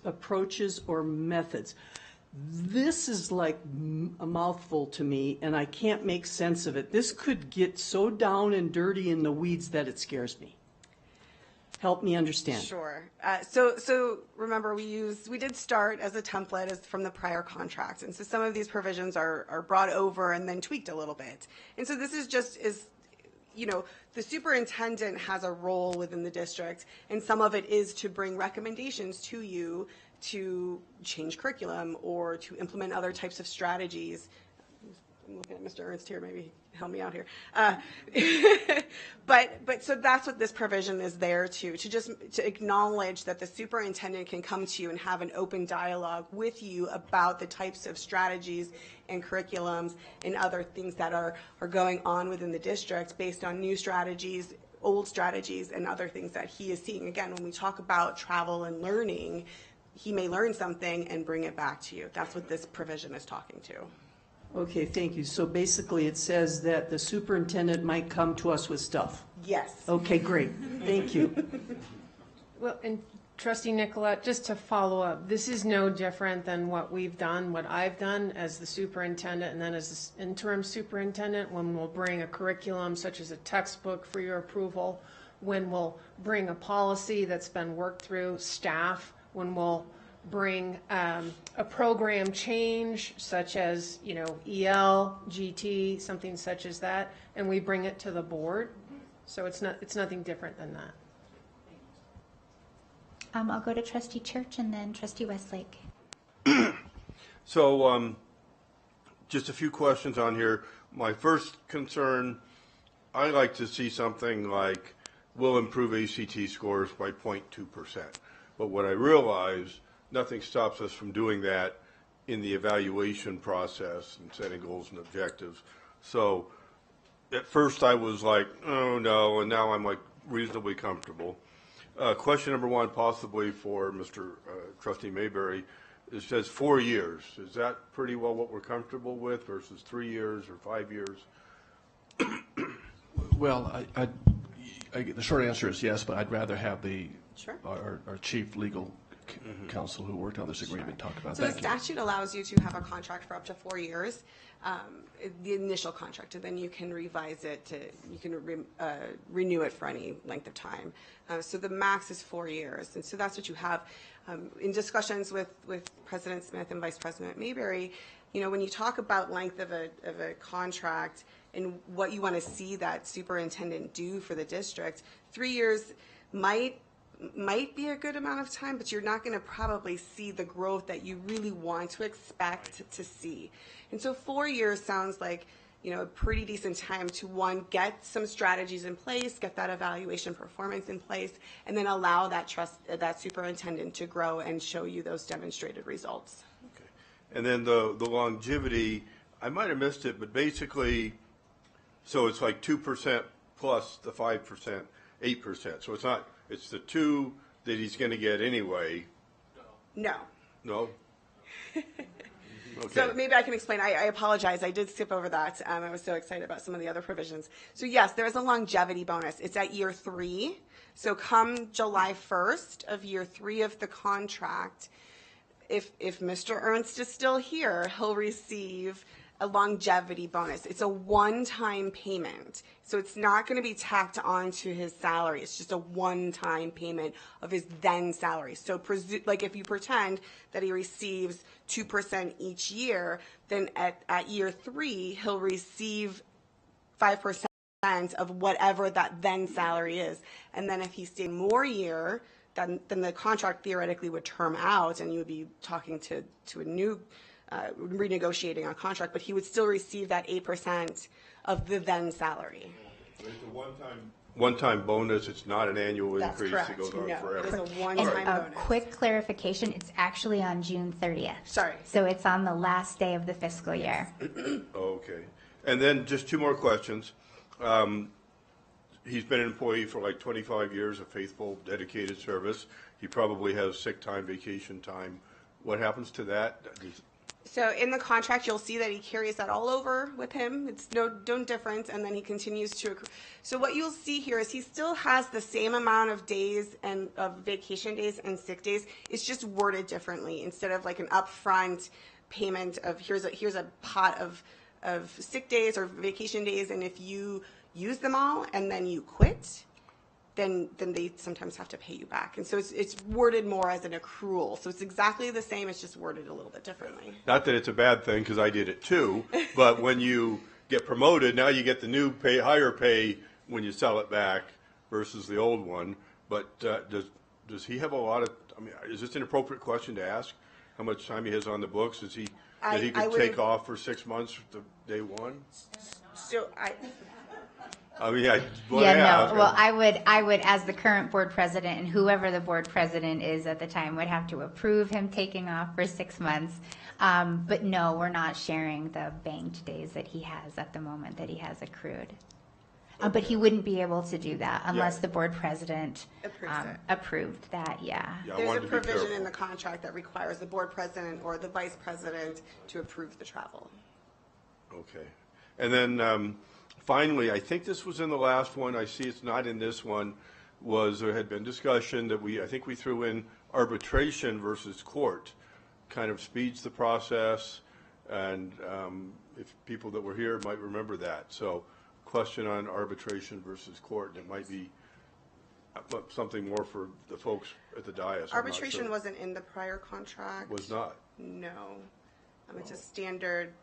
approaches or methods. This is like a mouthful to me, and I can't make sense of it. This could get so down and dirty in the weeds that it scares me. Help me understand. Sure. So remember, we did start as a template from the prior contract, and so some of these provisions are brought over and then tweaked a little bit. And so this is just the superintendent has a role within the district, and some of it is to bring recommendations to you to change curriculum or to implement other types of strategies. I'm looking at Mr. Ernst here, maybe help me out here. But so that's what this provision is there to acknowledge that the superintendent can come to you and have an open dialogue with you about the types of strategies and curriculums and other things that are going on within the district based on new strategies, old strategies, and other things that he is seeing. Again, when we talk about travel and learning, he may learn something and bring it back to you. That's what this provision is talking to. Okay, thank you. So basically it says that the superintendent might come to us with stuff. Yes. Okay, great. Thank you. Well, and Trustee Nicolette, just to follow up, this is no different than what we've done, what I've done as the superintendent and then as the interim superintendent, when we'll bring a curriculum such as a textbook for your approval, when we'll bring a policy that's been worked through staff, when we'll bring a program change such as, EL, GT, something such as that, and we bring it to the board. So it's nothing different than that. I'll go to Trustee Church and then Trustee Westlake. So just a few questions on here. My first concern, I like to see something like will improve ACT scores by 0.2%. But what I realize, nothing stops us from doing that in the evaluation process and setting goals and objectives. So at first I was like, oh no, and now I'm like reasonably comfortable. Question number one, possibly for Mr. Trustee Mayberry, it says 4 years. Is that pretty well what we're comfortable with versus 3 years or 5 years? Well, the short answer is yes, but I'd rather have our chief legal counsel who worked on this agreement talk about that. So the statute allows you to have a contract for up to 4 years, the initial contract, and then you can revise it you can renew it for any length of time. So the max is 4 years, and so that's what you have. In discussions with President Smith and Vice President Mayberry, when you talk about length of a contract and what you want to see that superintendent do for the district, 3 years might be a good amount of time, but you're not going to probably see the growth that you really want to expect to see. And so 4 years sounds like a pretty decent time to, one, get some strategies in place, get that evaluation performance in place, and then allow that superintendent to grow and show you those demonstrated results. Okay. And then the longevity, I might have missed it, but basically, so it's like 2% plus the 5%, 8%. So it's the 2 that he's going to get anyway. No. No? Okay. So maybe I can explain. I apologize. I did skip over that. I was so excited about some of the other provisions. So yes, there is a longevity bonus. It's at year 3. So come July 1st of year 3 of the contract, if Mr. Ernst is still here, he'll receive a longevity bonus. It's a one-time payment. So it's not going to be tacked onto his salary. It's just a one-time payment of his then salary. So if you pretend that he receives 2% each year, then at year 3, he'll receive 5% of whatever that then salary is. And then if he stayed more year, then the contract theoretically would term out and you would be talking to a new renegotiating a contract, but he would still receive that 8% of the then salary. It's a one-time bonus. It's not an annual increase. That's correct. It goes on forever. It is a one-time bonus. A quick clarification, it's actually on June 30th. Sorry. So it's on the last day of the fiscal year. Okay. And then just 2 more questions. He's been an employee for like 25 years, a faithful, dedicated service. He probably has sick time, vacation time. What happens to that? So in the contract, you'll see that he carries that all over with him. It's no different, and then he continues to accrue. So what you'll see here is he still has the same amount of days and of vacation days and sick days. It's just worded differently. Instead of like an upfront payment of here's a pot of sick days or vacation days, and if you use them all and then you quit, then they sometimes have to pay you back. And so it's worded more as an accrual. So it's exactly the same, it's just worded a little bit differently. Not that it's a bad thing, because I did it too, but when you get promoted, now you get the new pay, higher pay when you sell it back versus the old one. But does he have a lot of, is this an appropriate question to ask? How much time he has on the books? Is he, that he could take off for 6 months to day one? So Well, I would, as the current board president, and whoever the board president is at the time would have to approve him taking off for 6 months. But no, we're not sharing the banked days that he has at the moment that he has accrued. But he wouldn't be able to do that unless the board president approved that. There's a provision in the contract that requires the board president or the vice president to approve the travel. Okay. And then finally, I think this was in the last one, I see it's not in this one, there had been discussion that I think we threw in arbitration versus court. Kind of speeds the process, and if people that were here might remember that. So question on arbitration versus court, and it might be something more for the folks at the dais. Arbitration wasn't in the prior contract. Was not? No. It's a standard.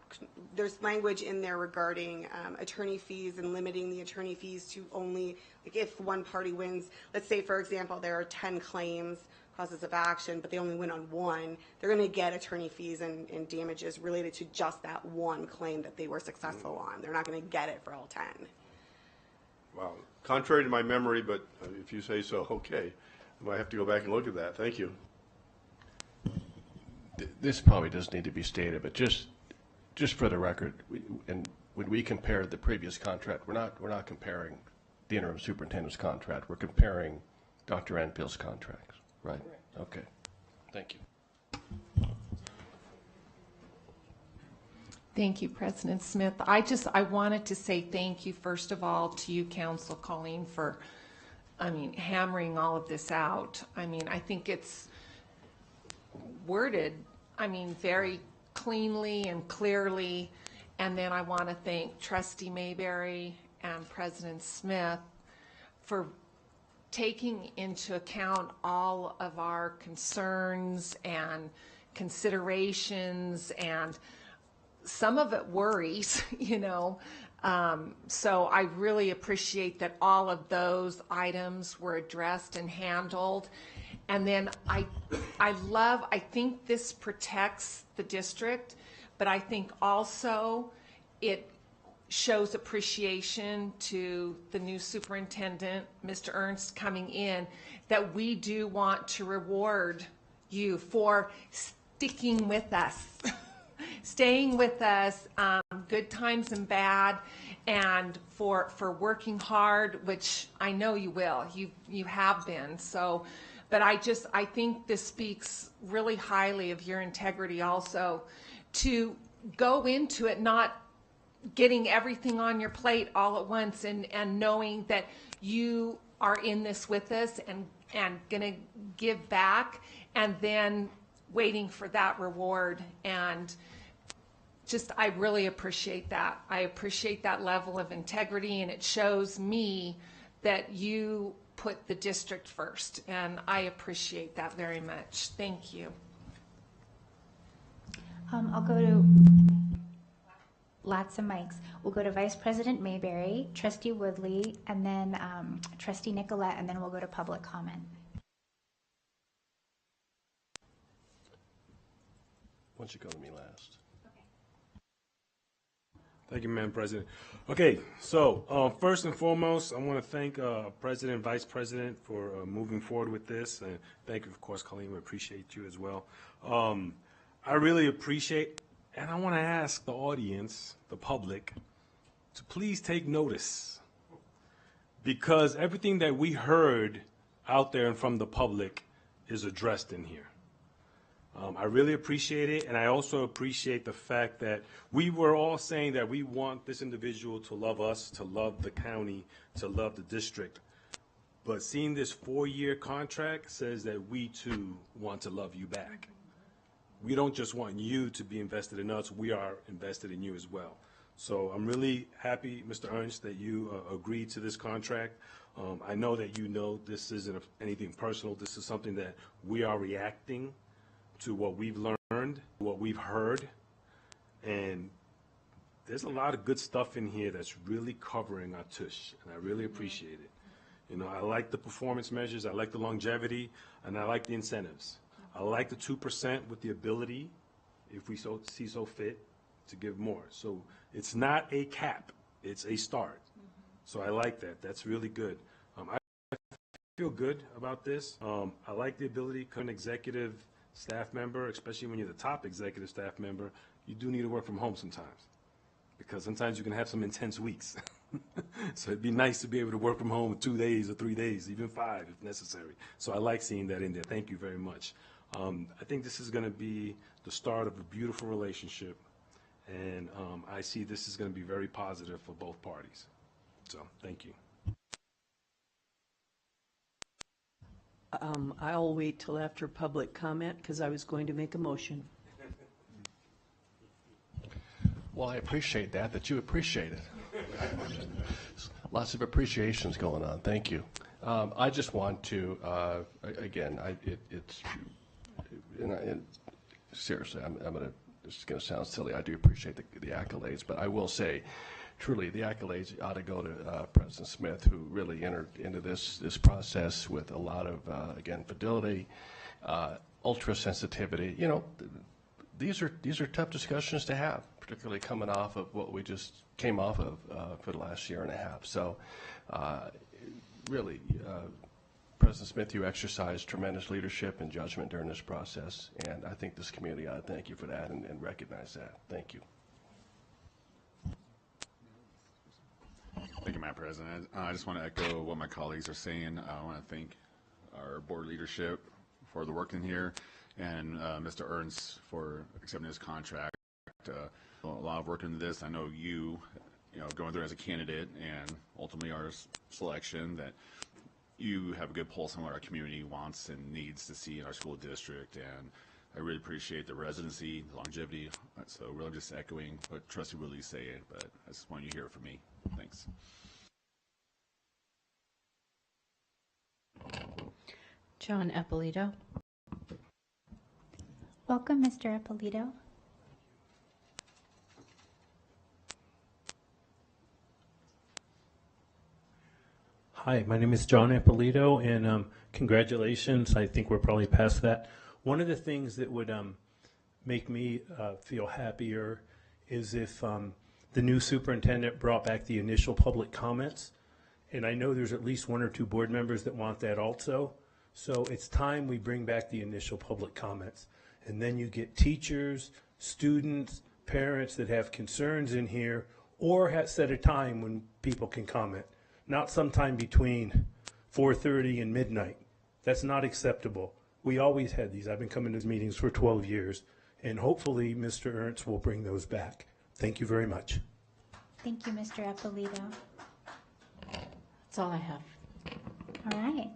There's language in there regarding attorney fees and limiting the attorney fees to only, like, if one party wins. Let's say, for example, there are 10 claims causes of action, but they only win on one, they're going to get attorney fees and damages related to just that one claim that they were successful on. They're not going to get it for all 10. Wow. Contrary to my memory, but if you say so, okay. I might have to go back and look at that. Thank you. This probably doesn't need to be stated, but just for the record, and when we compared the previous contract, we're not comparing the interim superintendent's contract. We're comparing Dr. Anpill's contracts, right? Okay. Thank you. Thank you, President Smith. I wanted to say thank you, first of all, to you, Council Colleen, for, hammering all of this out. I think it's worded, very cleanly and clearly. And then I want to thank Trustee Mayberry and President Smith for taking into account all of our concerns and considerations, and some of it worries, so I really appreciate that all of those items were addressed and handled. And then I think this protects the district, but I think also it shows appreciation to the new superintendent, Mr. Ernst, coming in, that we do want to reward you for sticking with us, staying with us, good times and bad, and for working hard, which I know you will. You have been. So, but I think this speaks really highly of your integrity also, to go into it not getting everything on your plate all at once, and knowing that you are in this with us and gonna give back, and then waiting for that reward. And I really appreciate that. I appreciate that level of integrity, and it shows me that you put the district first, and I appreciate that very much. Thank you. I'll go to lots of mics. We'll go to Vice President Mayberry, Trustee Woodley, and then Trustee Nicolette, and then we'll go to public comment. Why don't you go to me last? Thank you, Madam President. Okay, so first and foremost, I want to thank President and Vice President for moving forward with this, and thank you, of course, Colleen. We appreciate you as well. I really appreciate, and I want to ask the audience, the public, to please take notice, because everything that we heard out there and from the public is addressed in here. I really appreciate it, and I also appreciate the fact that we were all saying that we want this individual to love us, to love the county, to love the district. But seeing this 4-year contract says that we too want to love you back. We don't just want you to be invested in us, we are invested in you as well. So I'm really happy, Mr. Ernst, that you agreed to this contract. I know that you know this isn't anything personal. This is something that we are reacting to what we've learned, what we've heard, and there's a lot of good stuff in here that's really covering our tush, and I really appreciate it. You know, I like the performance measures, I like the longevity, and I like the incentives. I like the 2% with the ability, if we see so fit, to give more. So it's not a cap, it's a start. So I like that. That's really good. I feel good about this. I like the ability to become an executive staff member, especially when you're the top executive staff member. You do need to work from home sometimes, because sometimes you can have some intense weeks. So it'd be nice to be able to work from home 2 days or 3 days, even 5 if necessary. So I like seeing that in there. Thank you very much. I think this is going to be the start of a beautiful relationship, and I see this is going to be very positive for both parties. So thank you. I'll wait till after public comment, because I was going to make a motion. Well, I appreciate that you appreciate it. Lots of appreciations going on. Thank you. I just want to, again, seriously, I'm going to, this is going to sound silly. I do appreciate the accolades, but I will say, truly, the accolades ought to go to President Smith, who really entered into this process with a lot of, again, fidelity, ultra sensitivity. You know, these are tough discussions to have, particularly coming off of what we just came off of for the last year and a half. So, really, President Smith, you exercised tremendous leadership and judgment during this process, and I think this community ought to thank you for that and recognize that. Thank you. Thank you, Madam President. I just want to echo what my colleagues are saying. I want to thank our board leadership for the work in here, and Mr. Ernst for accepting his contract. A lot of work into this. I know you know, going through as a candidate and ultimately our selection, that you have a good pulse on what our community wants and needs to see in our school district, and I really appreciate the residency, the longevity. So really just echoing what Trustee Willie's saying, but I just want you to hear it from me. Thanks. John Eppolito. Welcome, Mr. Eppolito. Hi, my name is John Eppolito, and congratulations. I think we're probably past that. One of the things that would make me feel happier is if the new superintendent brought back the initial public comments, and I know there's at least one or two board members that want that also. So it's time we bring back the initial public comments, and then you get teachers, students, parents that have concerns in here, or set a time when people can comment. Not sometime between 4:30 and midnight. That's not acceptable. We always had these. I've been coming to these meetings for 12 years, and hopefully Mr. Ernst will bring those back. Thank you very much. Thank you, Mr. Eppolito. That's all I have. All right.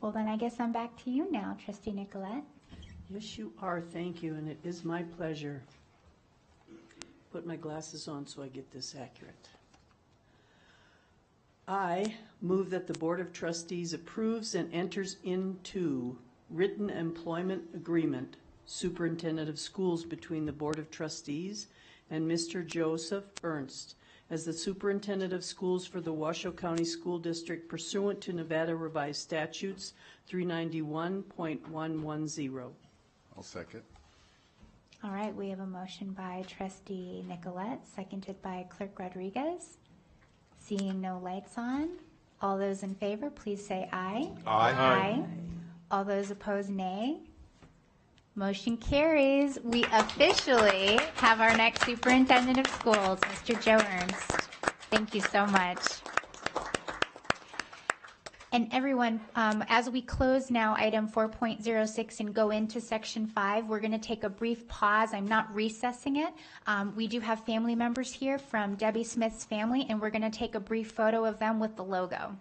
Well, then I guess I'm back to you now, Trustee Nicolette. Yes, you are. Thank you, and it is my pleasure. Put my glasses on so I get this accurate. I move that the Board of Trustees approves and enters into written employment agreement, Superintendent of Schools, between the Board of Trustees and Mr. Joseph Ernst as the Superintendent of Schools for the Washoe County School District pursuant to Nevada Revised Statutes 391.110. I'll second. All right, we have a motion by Trustee Nicolette, seconded by Clerk Rodriguez. Seeing no lights on, all those in favor, please say aye. Aye. Aye. All those opposed, nay. Motion carries. We officially have our next Superintendent of Schools, Mr. Joe Ernst. Thank you so much. And everyone, as we close now item 4.06 and go into section 5, we're going to take a brief pause. I'm not recessing it. We do have family members here from Debbie Smith's family, and we're going to take a brief photo of them with the logo.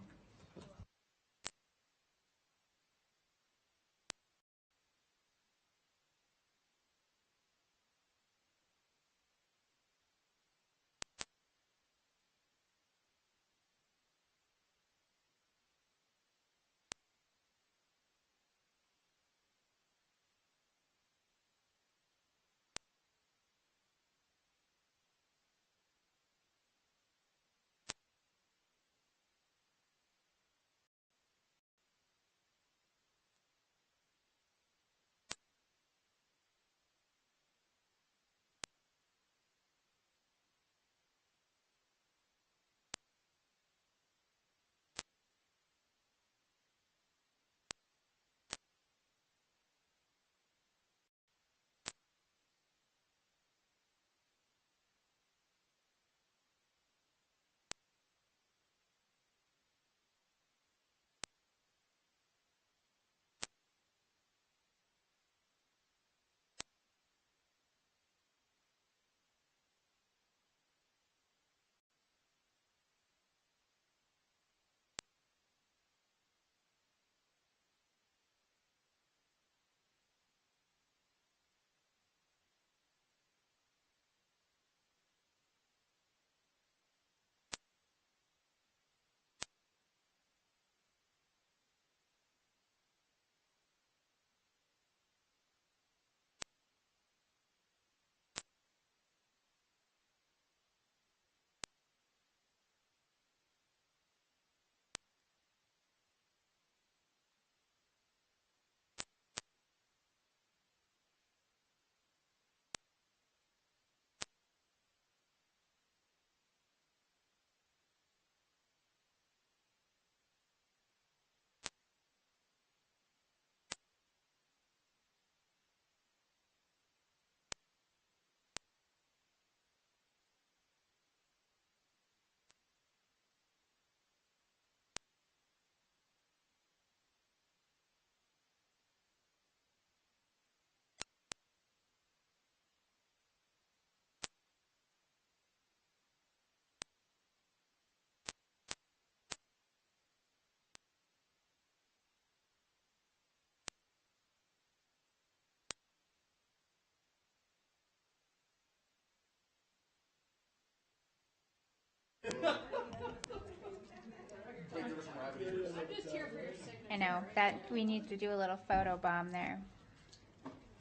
I know, that we need to do a little photo bomb there.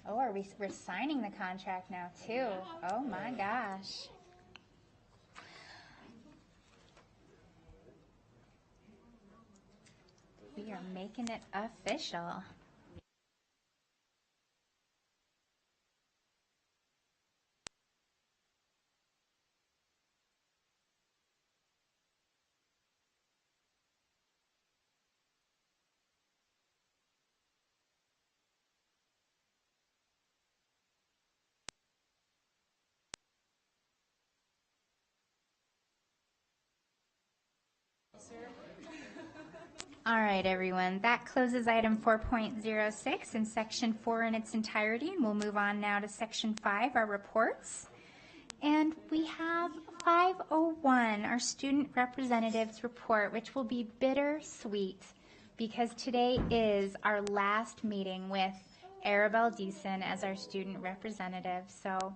Oh, we're signing the contract now, too. Oh, my gosh. We are making it official. All right, everyone, that closes item 4.06 and section 4 in its entirety, and we'll move on now to section 5, our reports. And we have 501, our student representatives report, which will be bittersweet because today is our last meeting with Arabelle Deason as our student representative. So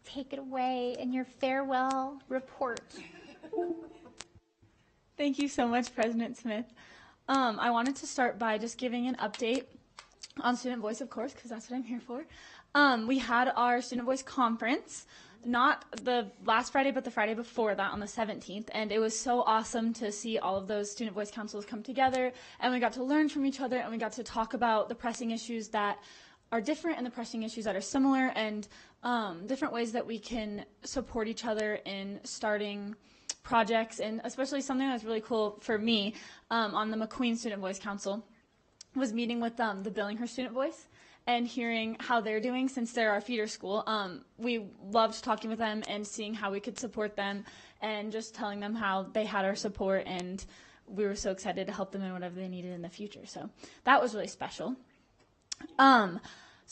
take it away in your farewell report. Thank you so much, President Smith. I wanted to start by just giving an update on Student Voice, of course, because that's what I'm here for. We had our Student Voice conference, not the last Friday, but the Friday before that on the 17th, and it was so awesome to see all of those Student Voice councils come together, and we got to learn from each other, and we got to talk about the pressing issues that are different and the pressing issues that are similar, and different ways that we can support each other in starting projects, and especially something that's really cool for me on the McQueen Student Voice Council was meeting with the Billinghurst Student Voice and hearing how they're doing since they're our feeder school. We loved talking with them and seeing how we could support them and just telling them how they had our support, and we were so excited to help them in whatever they needed in the future. So that was really special. So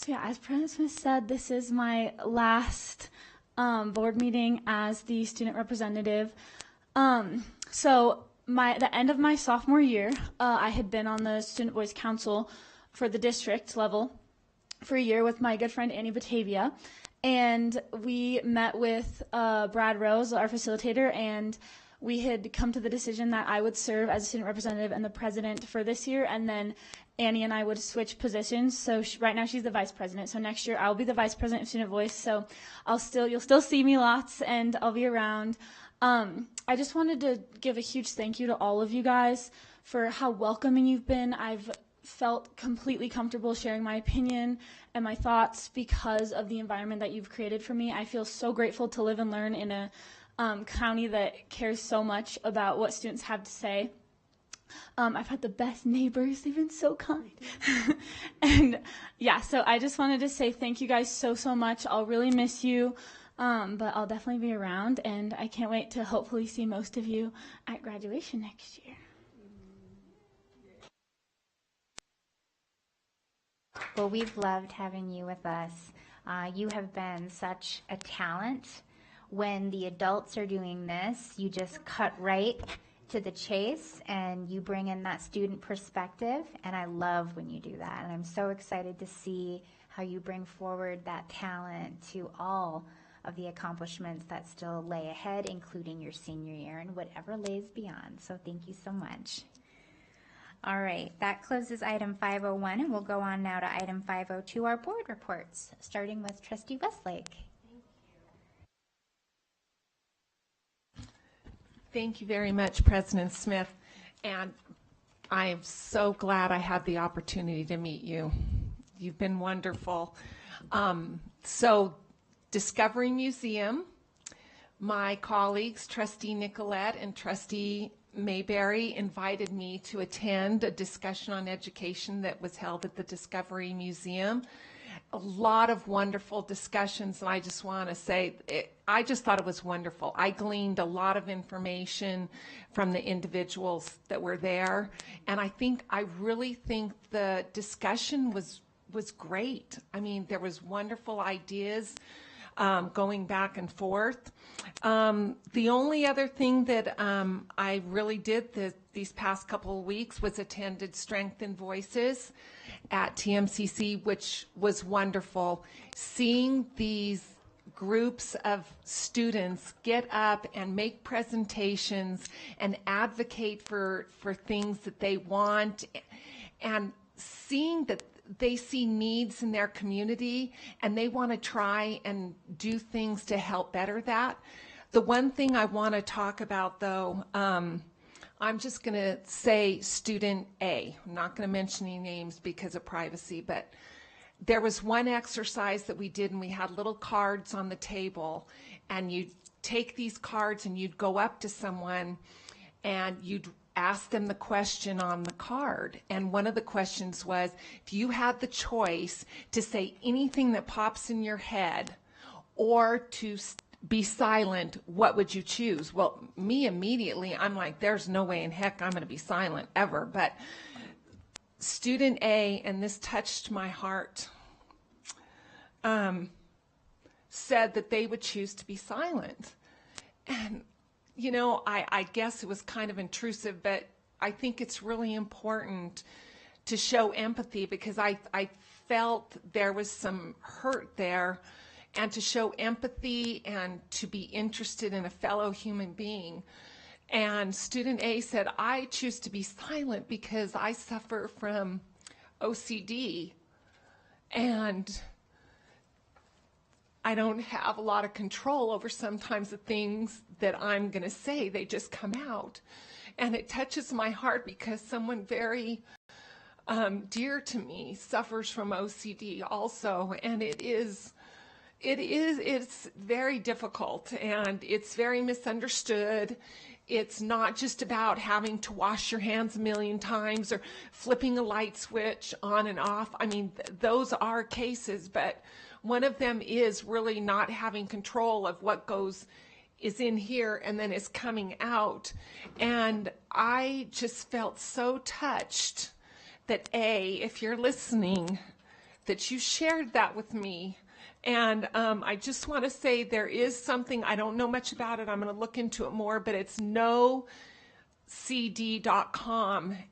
yeah, as President Smith said, this is my last board meeting as the student representative. So the end of my sophomore year, I had been on the Student Voice Council for the district level for a year with my good friend Annie Batavia, and we met with Brad Rose, our facilitator, and we had come to the decision that I would serve as a student representative and the president for this year, and then Annie and I would switch positions. So right now she's the vice president. So next year I'll be the vice president of Student Voice. So you'll still see me lots, and I'll be around. I just wanted to give a huge thank you to all of you guys for how welcoming you've been. I've felt completely comfortable sharing my opinion and my thoughts because of the environment that you've created for me. I feel so grateful to live and learn in a county that cares so much about what students have to say. I've had the best neighbors. They've been so kind. And yeah, so I just wanted to say thank you guys so much. I'll really miss you, but I'll definitely be around, and I can't wait to hopefully see most of you at graduation next year. Well, we've loved having you with us. You have been such a talent. When the adults are doing this, you just cut right to the chase and you bring in that student perspective, and I love when you do that, and I'm so excited to see how you bring forward that talent to all of the accomplishments that still lay ahead, including your senior year and whatever lays beyond. So thank you so much. All right, that closes item 501, and we'll go on now to item 502, our board reports, starting with Trustee Westlake. Thank you very much, President Smith, and I am so glad I had the opportunity to meet you. You've been wonderful. So, Discovery Museum, my colleagues, Trustee Nicolette and Trustee Mayberry, invited me to attend a discussion on education that was held at the Discovery Museum. A lot of wonderful discussions, and I just want to say, I just thought it was wonderful. I gleaned a lot of information from the individuals that were there, and I really think the discussion was great. I mean, there was wonderful ideas going back and forth. The only other thing that I really did these past couple of weeks was attended Strength in Voices at TMCC, which was wonderful. Seeing these groups of students get up and make presentations and advocate for things that they want, and seeing that they see needs in their community and they want to try and do things to help better that. The one thing I want to talk about, though, I'm just going to say student A. I'm not going to mention any names because of privacy, but there was one exercise that we did, and we had little cards on the table, and you'd take these cards and you'd go up to someone and you'd ask them the question on the card. And one of the questions was, if you had the choice to say anything that pops in your head or to be silent, what would you choose? Well, me immediately, I'm like, there's no way in heck I'm going to be silent ever. But student A, and this touched my heart, said that they would choose to be silent. And you know, I guess it was kind of intrusive, but I think it's really important to show empathy, because I felt there was some hurt there, and to show empathy and to be interested in a fellow human being. And student A said, I choose to be silent because I suffer from OCD, and I don't have a lot of control over sometimes the things that I'm going to say. They just come out. And it touches my heart because someone very dear to me suffers from OCD also. And it's very difficult, and it's very misunderstood. It's not just about having to wash your hands a million times or flipping a light switch on and off. I mean, those are cases, but one of them is really not having control of what is in here and then is coming out. And I just felt so touched that, A, if you're listening, that you shared that with me. And I just want to say there is something, I don't know much about it, I'm going to look into it more, but it's NOCD.com,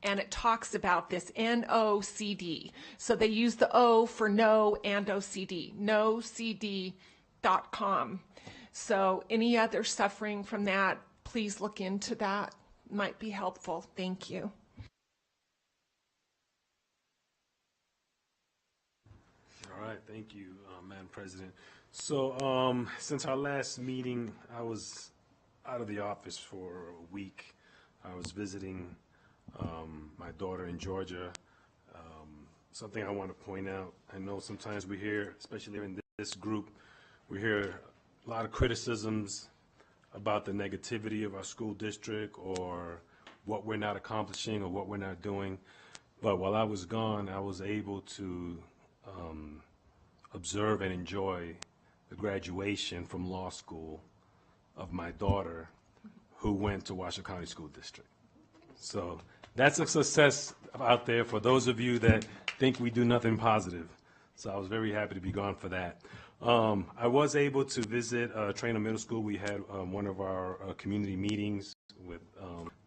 and it talks about this, NOCD. So they use the O for no and OCD, NOCD.com. So any other suffering from that, please look into that. Might be helpful. Thank you. All right, thank you, Madam President. So since our last meeting, I was out of the office for a week. I was visiting my daughter in Georgia. Something I want to point out, I know sometimes we hear, especially in this group, we hear a lot of criticisms about the negativity of our school district or what we're not accomplishing or what we're not doing. But while I was gone, I was able to observe and enjoy the graduation from law school of my daughter, who went to Washoe County School District. So that's a success out there for those of you that think we do nothing positive. So I was very happy to be gone for that. I was able to visit Trainer Middle School. We had one of our community meetings with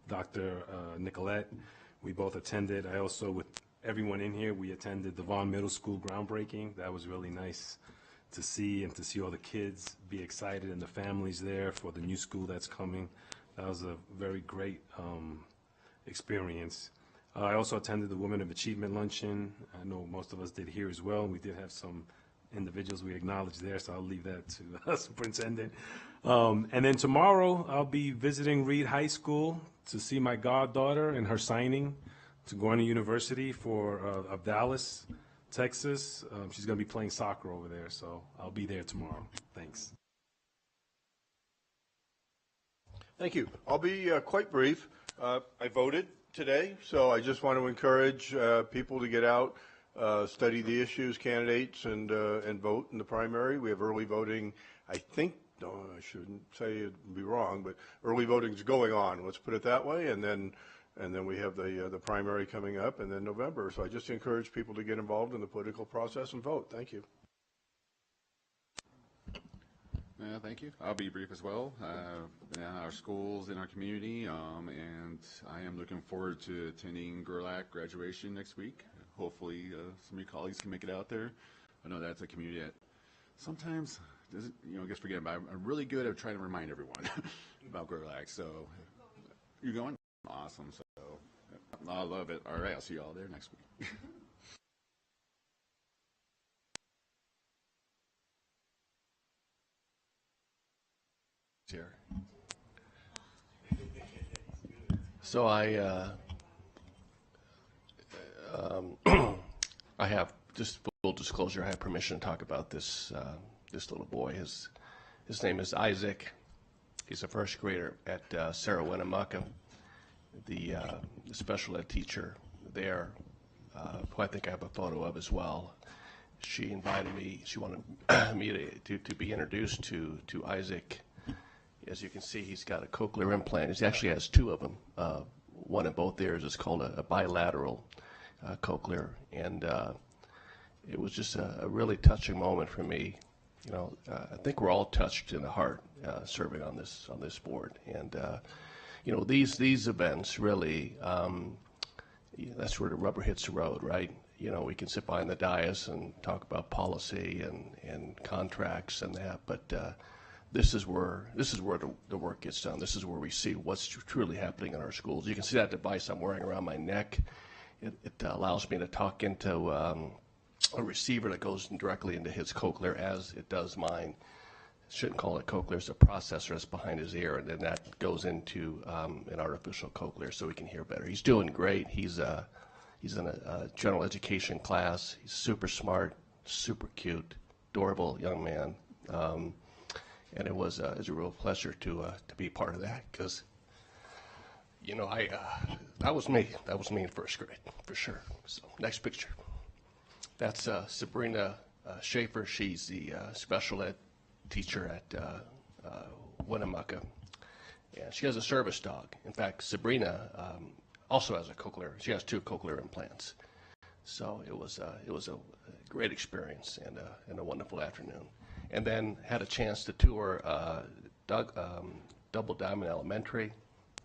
Dr. Nicolette. We both attended. I also, with everyone in here, we attended the Vaughn Middle School groundbreaking. That was really nice to see, and to see all the kids be excited and the families there for the new school that's coming. That was a very great experience. I also attended the Women of Achievement Luncheon. I know most of us did here as well. We did have some individuals we acknowledged there, so I'll leave that to the Superintendent. And then tomorrow, I'll be visiting Reed High School to see my goddaughter and her signing to Gardner University of Dallas, Texas. She's going to be playing soccer over there, so I'll be there tomorrow. Thanks. Thank you. I'll be quite brief. I voted today, so I just want to encourage people to get out, study the issues, candidates, and vote in the primary. We have early voting, I think, no, I shouldn't say it'd be wrong, but early voting is going on, let's put it that way, and then we have the primary coming up, and then November. So I just encourage people to get involved in the political process and vote. Thank you. Thank you. I'll be brief as well. Our schools in our community, and I am looking forward to attending Gerlach graduation next week. Hopefully some of your colleagues can make it out there. I know that's a community that sometimes I guess forget about it. I'm really good at trying to remind everyone about Gerlach. So you going? Awesome. So I love it. All right, I'll see you all there next week. Here. So I have, just full disclosure, I have permission to talk about this this little boy. His name is Isaac. He's a first grader at Sarah Winnemucca, the special ed teacher there, who I think I have a photo of as well. She invited me. She wanted me to be introduced to Isaac. As you can see, he's got a cochlear implant. He actually has two of them. One in both ears is called a bilateral cochlear, and it was just a really touching moment for me. I think we're all touched in the heart serving on this board, and these events really, that's where the rubber hits the road, right? We can sit behind the dais and talk about policy and contracts and that, but this is where the work gets done. This is where we see what's truly happening in our schools. You can see that device I'm wearing around my neck. It allows me to talk into a receiver that goes directly into his cochlear as it does mine. Shouldn't call it cochlear, it's a processor that's behind his ear, and then that goes into an artificial cochlear so he can hear better. He's doing great. He's in a general education class. He's super smart, super cute, adorable young man. And it was a real pleasure to be part of that, because that was me in first grade for sure. So next picture, that's Sabrina Schaefer. She's the special ed teacher at Winnemucca, and she has a service dog. In fact, Sabrina also has a cochlear. She has two cochlear implants. So it was a great experience and a wonderful afternoon. And then had a chance to tour Double Diamond Elementary.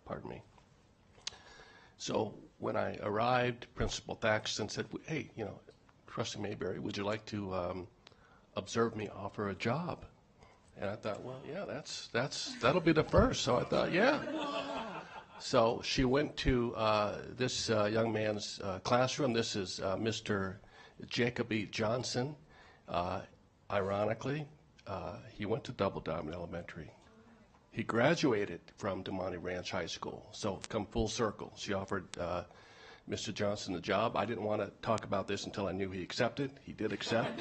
Pardon me. So when I arrived, Principal Thaxton said, "Hey, Trustee Mayberry, would you like to observe me offer a job?" And I thought, well, yeah, that'll be the first. So I thought, yeah. So she went to this young man's classroom. This is Mr. Jacob E. Johnson. Ironically, he went to Double Diamond Elementary. He graduated from DeMonte Ranch High School. So come full circle. She offered Mr. Johnson the job. I didn't want to talk about this until I knew he accepted. He did accept.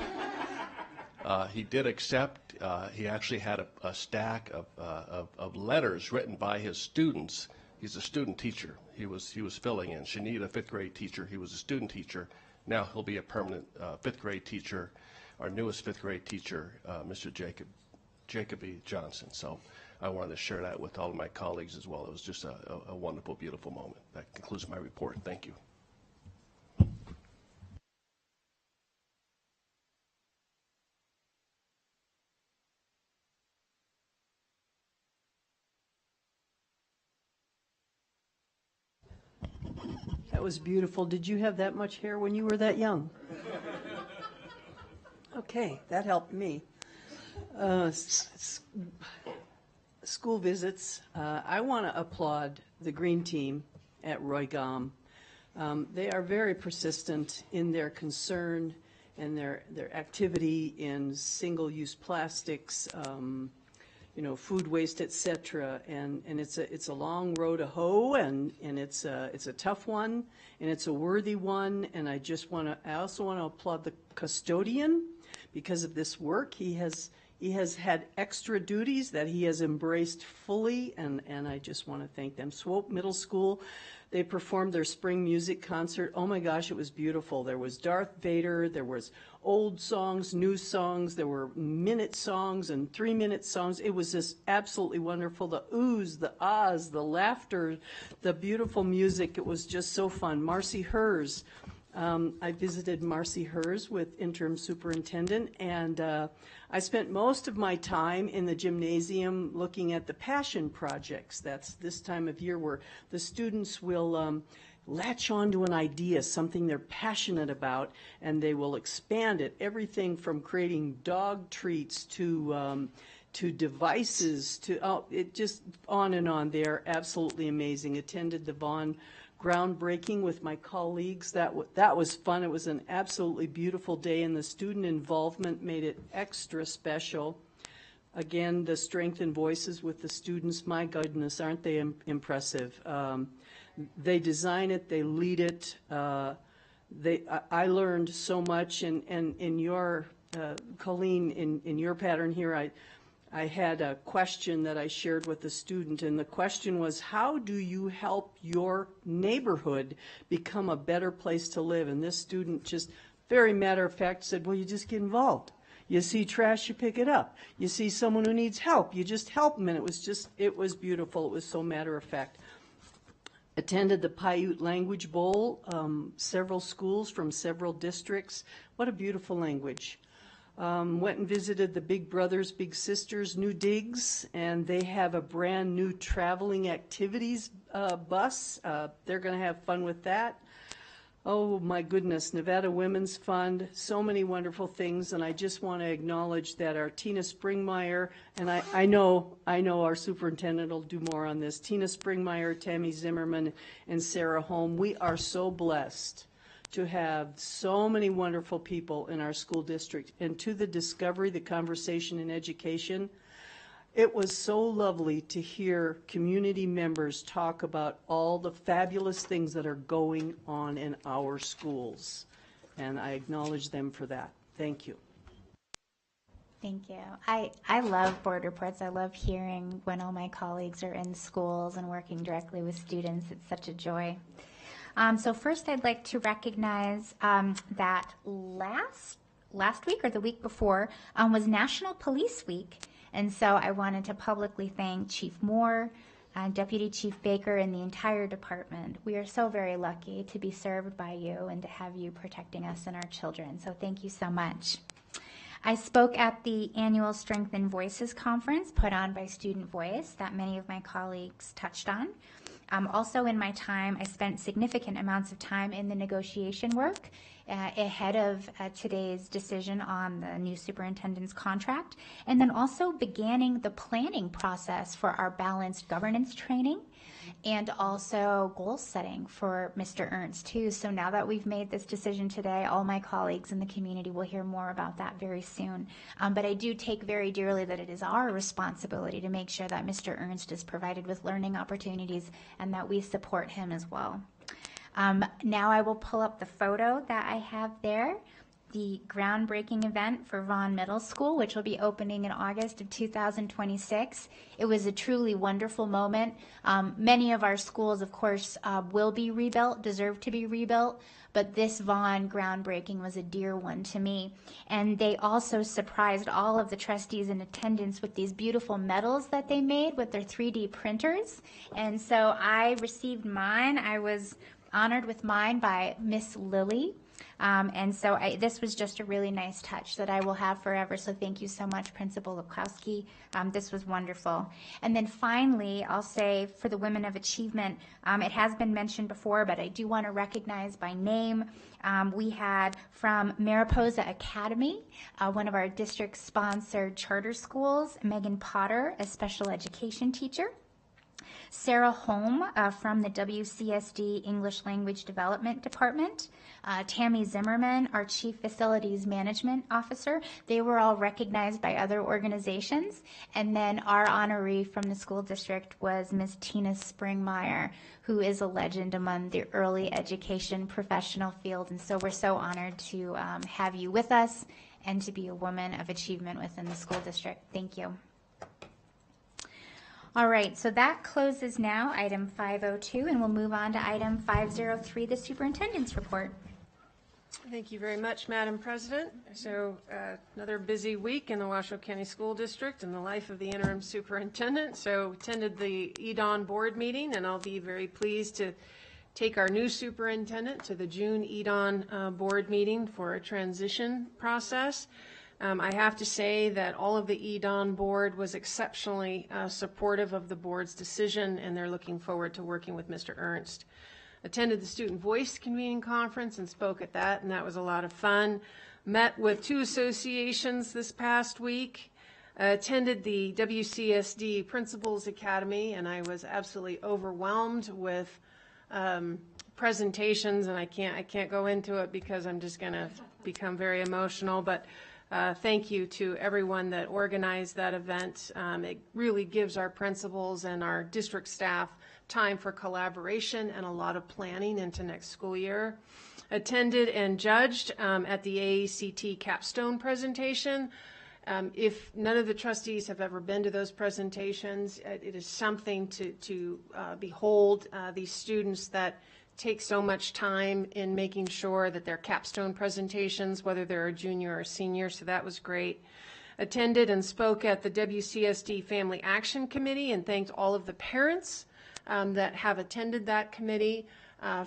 He actually had a stack of letters written by his students. He's a student teacher. He was filling in. She needed a fifth grade teacher. He was a student teacher. Now he'll be a permanent fifth grade teacher. Our newest fifth grade teacher, Mr. Jacob E. Johnson. So I wanted to share that with all of my colleagues as well. It was just a wonderful, beautiful moment. That concludes my report. Thank you. That was beautiful. Did you have that much hair when you were that young? Okay, that helped me. School visits. I want to applaud the Green Team at Roy Gom. They are very persistent in their concern and their activity in single-use plastics, food waste, etc. And it's a long road to hoe, and it's a tough one, and it's a worthy one. And I also want to applaud the custodian because of this work. He has had extra duties that he has embraced fully, and I just want to thank them. Swope Middle School, they performed their spring music concert. Oh my gosh, it was beautiful. There was Darth Vader, there was old songs, new songs, there were minute songs and 3-minute songs. It was just absolutely wonderful. The oohs, the ahs, the laughter, the beautiful music. It was just so fun. Marcy Hers. I visited Marcy Hers with interim superintendent, and I spent most of my time in the gymnasium looking at the passion projects. That's this time of year where the students will latch on to an idea, something they're passionate about, and they will expand it. Everything from creating dog treats to devices to it just on and on. They are absolutely amazing. Attended the Vaughn groundbreaking with my colleagues. That was fun. It was an absolutely beautiful day, and the student involvement made it extra special. Again, the strength in voices with the students, my goodness, aren't they impressive? They design it, they lead it. I learned so much, and in your, Colleen, in your pattern here, I had a question that I shared with the student, and the question was, how do you help your neighborhood become a better place to live? And this student just very matter of fact said, well, you just get involved. You see trash, you pick it up. You see someone who needs help, you just help them. And it was beautiful. It was so matter of fact. Attended the Paiute Language Bowl, several schools from several districts. What a beautiful language. Went and visited the Big Brothers, Big Sisters, New Digs, and they have a brand new traveling activities bus. They're going to have fun with that. Oh my goodness, Nevada Women's Fund, so many wonderful things, and I just want to acknowledge that our Tina Springmeyer, and I know our superintendent will do more on this, Tina Springmeyer, Tammy Zimmerman, and Sarah Holm, we are so blessed to have so many wonderful people in our school district. And to the Discovery, the Conversation in Education, it was so lovely to hear community members talk about all the fabulous things that are going on in our schools. And I acknowledge them for that. Thank you. Thank you. I love board reports. I love hearing when all my colleagues are in schools and working directly with students. It's such a joy. So first I'd like to recognize that last week or the week before was National Police Week. And so I wanted to publicly thank Chief Moore, Deputy Chief Baker, and the entire department. We are so very lucky to be served by you and to have you protecting us and our children. So thank you so much. I spoke at the annual Strength in Voices conference put on by Student Voice that many of my colleagues touched on. Also in my time, I spent significant amounts of time in the negotiation work ahead of today's decision on the new superintendent's contract, and then also beginning the planning process for our balanced governance training and also goal setting for Mr. Ernst too. So now that we've made this decision today, all my colleagues in the community will hear more about that very soon. But I do take very dearly that it is our responsibility to make sure that Mr. Ernst is provided with learning opportunities and that we support him as well. Now I will pull up the photo that I have there. The groundbreaking event for Vaughn Middle School, which will be opening in August of 2026. It was a truly wonderful moment. Many of our schools, of course, will be rebuilt, deserve to be rebuilt, but this Vaughn groundbreaking was a dear one to me. And they also surprised all of the trustees in attendance with these beautiful medals that they made with their 3D printers. And so I received mine. I was honored with mine by Miss Lily. And so this was just a really nice touch that I will have forever. So thank you so much, Principal Lukowski. This was wonderful. And then finally, I'll say for the Women of Achievement, it has been mentioned before, but I do want to recognize by name. We had from Mariposa Academy, one of our district-sponsored charter schools, Megan Potter, a special education teacher. Sarah Holm from the WCSD English Language Development Department, Tammy Zimmerman, our Chief Facilities Management Officer. They were all recognized by other organizations. And then our honoree from the school district was Ms. Tina Springmeyer, who is a legend among the early education professional field. And so we're so honored to have you with us and to be a woman of achievement within the school district. Thank you. All right, so that closes now item 502, and we'll move on to item 503, the superintendent's report. Thank you very much, Madam President. So another busy week in the Washoe County School District in the life of the interim superintendent. So attended the EDON board meeting, and I'll be very pleased to take our new superintendent to the June EDON board meeting for a transition process. I have to say that all of the EDON board was exceptionally supportive of the board's decision, and they're looking forward to working with Mr. Ernst. attended the Student Voice Convening Conference and spoke at that, and that was a lot of fun. Met with 2 associations this past week. Attended the WCSD Principals Academy, and I was absolutely overwhelmed with presentations, and I can't go into it because I'm just going to become very emotional, but thank you to everyone that organized that event. It really gives our principals and our district staff time for collaboration and a lot of planning into next school year. Attended and judged at the ACT capstone presentation. If none of the trustees have ever been to those presentations, it is something to behold these students that take so much time in making sure that their capstone presentations, whether they're a junior or senior, so that was great. Attended and spoke at the WCSD Family Action Committee and thanked all of the parents that have attended that committee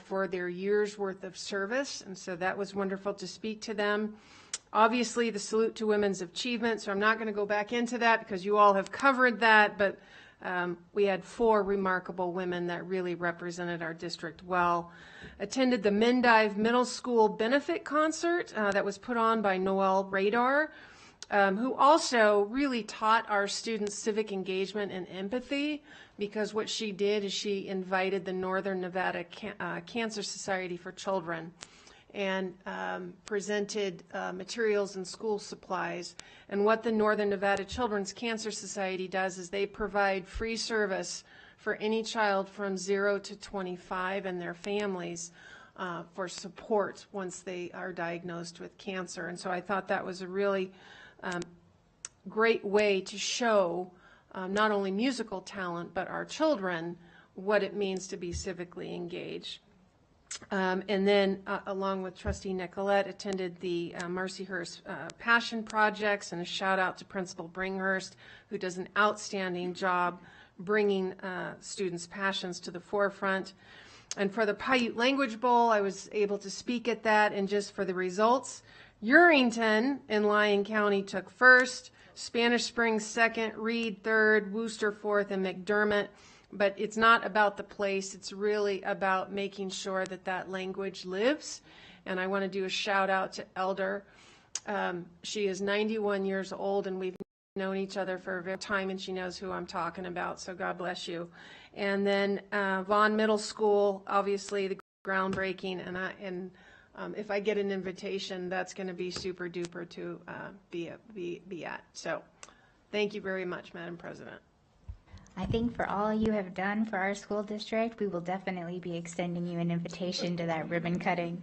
for their year's worth of service, and so that was wonderful to speak to them. Obviously, the salute to women's achievement, so I'm not going to go back into that because you all have covered that, but we had 4 remarkable women that really represented our district well. Attended the Mendive Middle School benefit concert that was put on by Noelle Radar, who also really taught our students civic engagement and empathy, because what she did is she invited the Northern Nevada Cancer Society for Children and presented materials and school supplies. And what the Northern Nevada Children's Cancer Society does is they provide free service for any child from 0 to 25 and their families for support once they are diagnosed with cancer. And so I thought that was a really great way to show not only musical talent, but our children, what it means to be civically engaged. And then, along with Trustee Nicolette, attended the Marcyhurst Passion Projects, and a shout out to Principal Bringhurst, who does an outstanding job bringing students' passions to the forefront. And for the Paiute Language Bowl, I was able to speak at that, and just for the results, Urington in Lyon County took first, Spanish Springs second, Reed third, Wooster fourth, and McDermott. But it's not about the place, it's really about making sure that that language lives. And I want to do a shout out to Elder. She is 91 years old, and we've known each other for a very time, and she knows who I'm talking about, so God bless you. And then Vaughn Middle School, obviously the groundbreaking, and if I get an invitation, that's going to be super duper to be at. So thank you very much, Madam President. I think for all you have done for our school district, we will definitely be extending you an invitation to that ribbon cutting.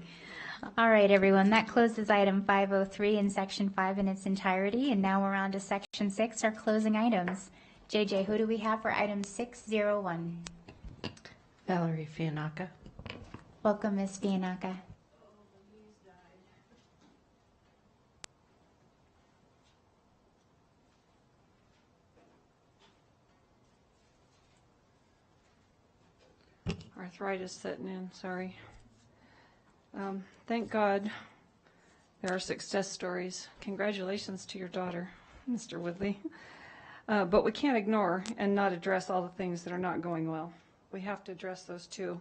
All right, everyone, that closes item 503 in section 5 in its entirety, and now we're on to section 6, our closing items. JJ, who do we have for item 601? Valerie Fianaka. Welcome, Ms. Fianaka. Arthritis setting in, sorry. Thank God there are success stories. Congratulations to your daughter, Mr. Woodley. But we can't ignore and not address all the things that are not going well. We have to address those too.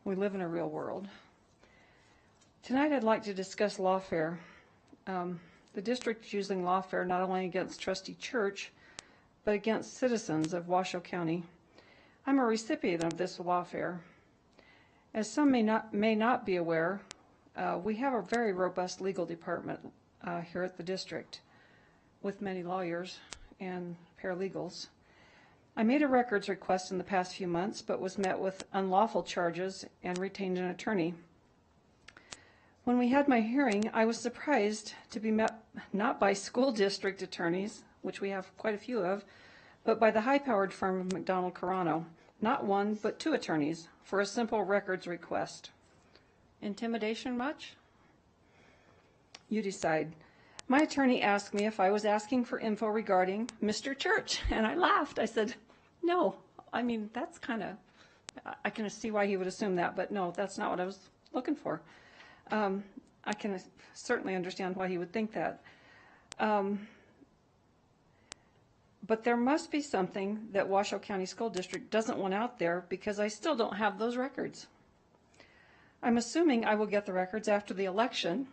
We live in a real world. Tonight I'd like to discuss lawfare. The district is using lawfare not only against Trustee Church, but against citizens of Washoe County. I'm a recipient of this lawfare. As some may not be aware, we have a very robust legal department here at the district with many lawyers and paralegals. I made a records request in the past few months, but was met with unlawful charges and retained an attorney. When we had my hearing, I was surprised to be met not by school district attorneys, which we have quite a few of, but by the high-powered firm of McDonald Carano. Not one, but 2 attorneys for a simple records request. Intimidation much? You decide. My attorney asked me if I was asking for info regarding Mr. Church, and I laughed. I said, no, I mean, that's kind of, I can see why he would assume that, but no, that's not what I was looking for. I can certainly understand why he would think that. But there must be something that Washoe County School District doesn't want out there, because I still don't have those records. I'm assuming I will get the records after the election,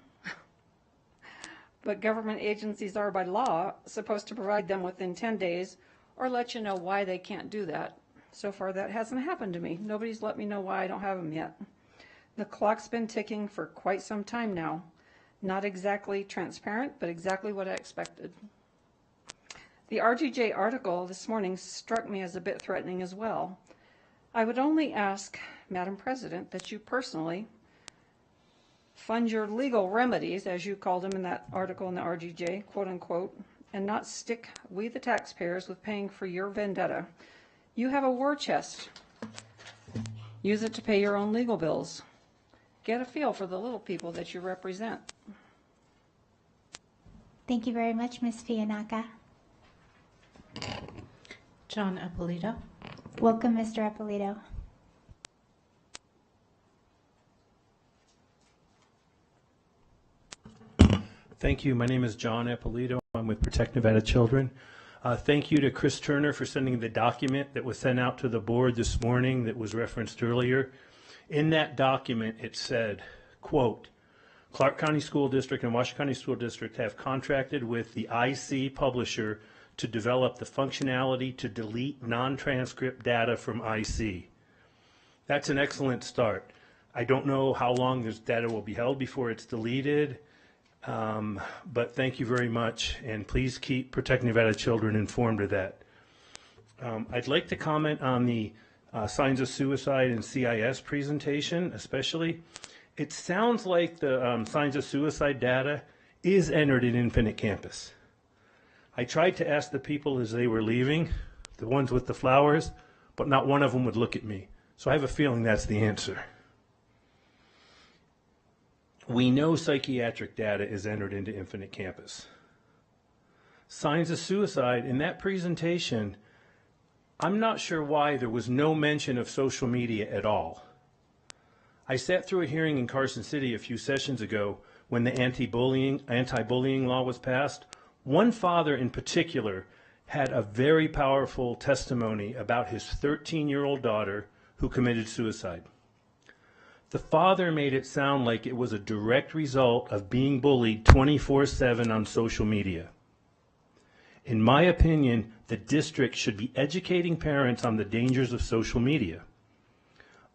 but government agencies are by law supposed to provide them within 10 days or let you know why they can't do that. So far, that hasn't happened to me. Nobody's let me know why I don't have them yet. The clock's been ticking for quite some time now. Not exactly transparent, but exactly what I expected. The RGJ article this morning struck me as a bit threatening as well. I would only ask, Madam President, that you personally fund your legal remedies, as you called them in that article in the RGJ, quote unquote, and not stick we the taxpayers with paying for your vendetta. You have a war chest. Use it to pay your own legal bills. Get a feel for the little people that you represent. Thank you very much, Ms. Fianaka. John Ippolito. Welcome, Mr. Ippolito. Thank you. My name is John Ippolito. I'm with Protect Nevada Children. Thank you to Chris Turner for sending the document that was sent out to the board this morning that was referenced earlier. In that document, it said, quote, Clark County School District and Washington County School District have contracted with the IC publisher to develop the functionality to delete non-transcript data from IC. That's an excellent start. I don't know how long this data will be held before it's deleted, but thank you very much, and please keep Protect Nevada Children informed of that. I'd like to comment on the signs of suicide and CIS presentation, especially. It sounds like the signs of suicide data is entered in Infinite Campus. I tried to ask the people as they were leaving, the ones with the flowers, but not one of them would look at me. So I have a feeling that's the answer. We know psychiatric data is entered into Infinite Campus. Signs of suicide, in that presentation, I'm not sure why there was no mention of social media at all. I sat through a hearing in Carson City a few sessions ago when the anti-bullying law was passed. One father in particular had a very powerful testimony about his 13-year-old daughter who committed suicide. The father made it sound like it was a direct result of being bullied 24/7 on social media. In my opinion, the district should be educating parents on the dangers of social media.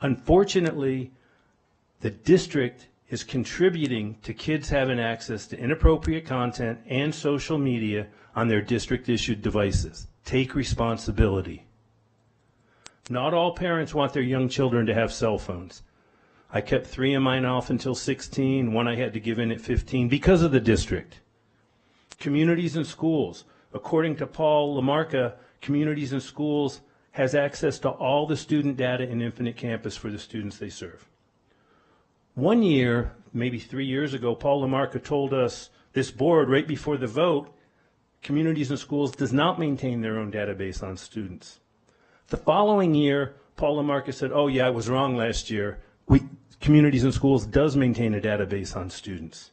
Unfortunately, the district is contributing to kids having access to inappropriate content and social media on their district-issued devices. Take responsibility. Not all parents want their young children to have cell phones. I kept 3 of mine off until 16, one I had to give in at 15 because of the district. Communities and schools. According to Paul LaMarca, communities and schools has access to all the student data in Infinite Campus for the students they serve. One year, maybe 3 years ago, Paul LaMarca told us, this board, right before the vote, communities and schools does not maintain their own database on students. The following year, Paul LaMarca said, oh yeah, I was wrong last year. Communities and schools does maintain a database on students.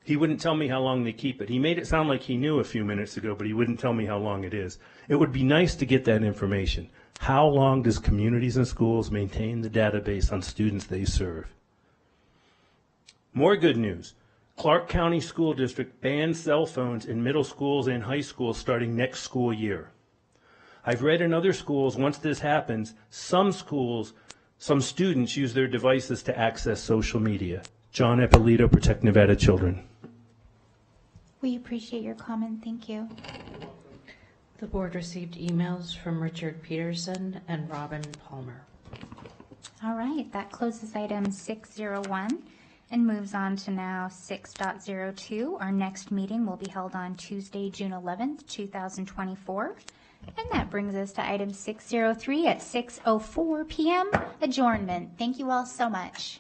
He wouldn't tell me how long they keep it. He made it sound like he knew a few minutes ago, but he wouldn't tell me how long it is. It would be nice to get that information. How long does communities and schools maintain the database on students they serve? More good news. Clark County School District bans cell phones in middle schools and high schools starting next school year. I've read in other schools, once this happens, some students use their devices to access social media. John Ippolito, Protect Nevada Children. We appreciate your comment. Thank you. The board received emails from Richard Peterson and Robin Palmer. All right, that closes item 601 and moves on to now 6.02. Our next meeting will be held on Tuesday, June 11th, 2024. And that brings us to item 603 at 6:04 p.m. adjournment. Thank you all so much.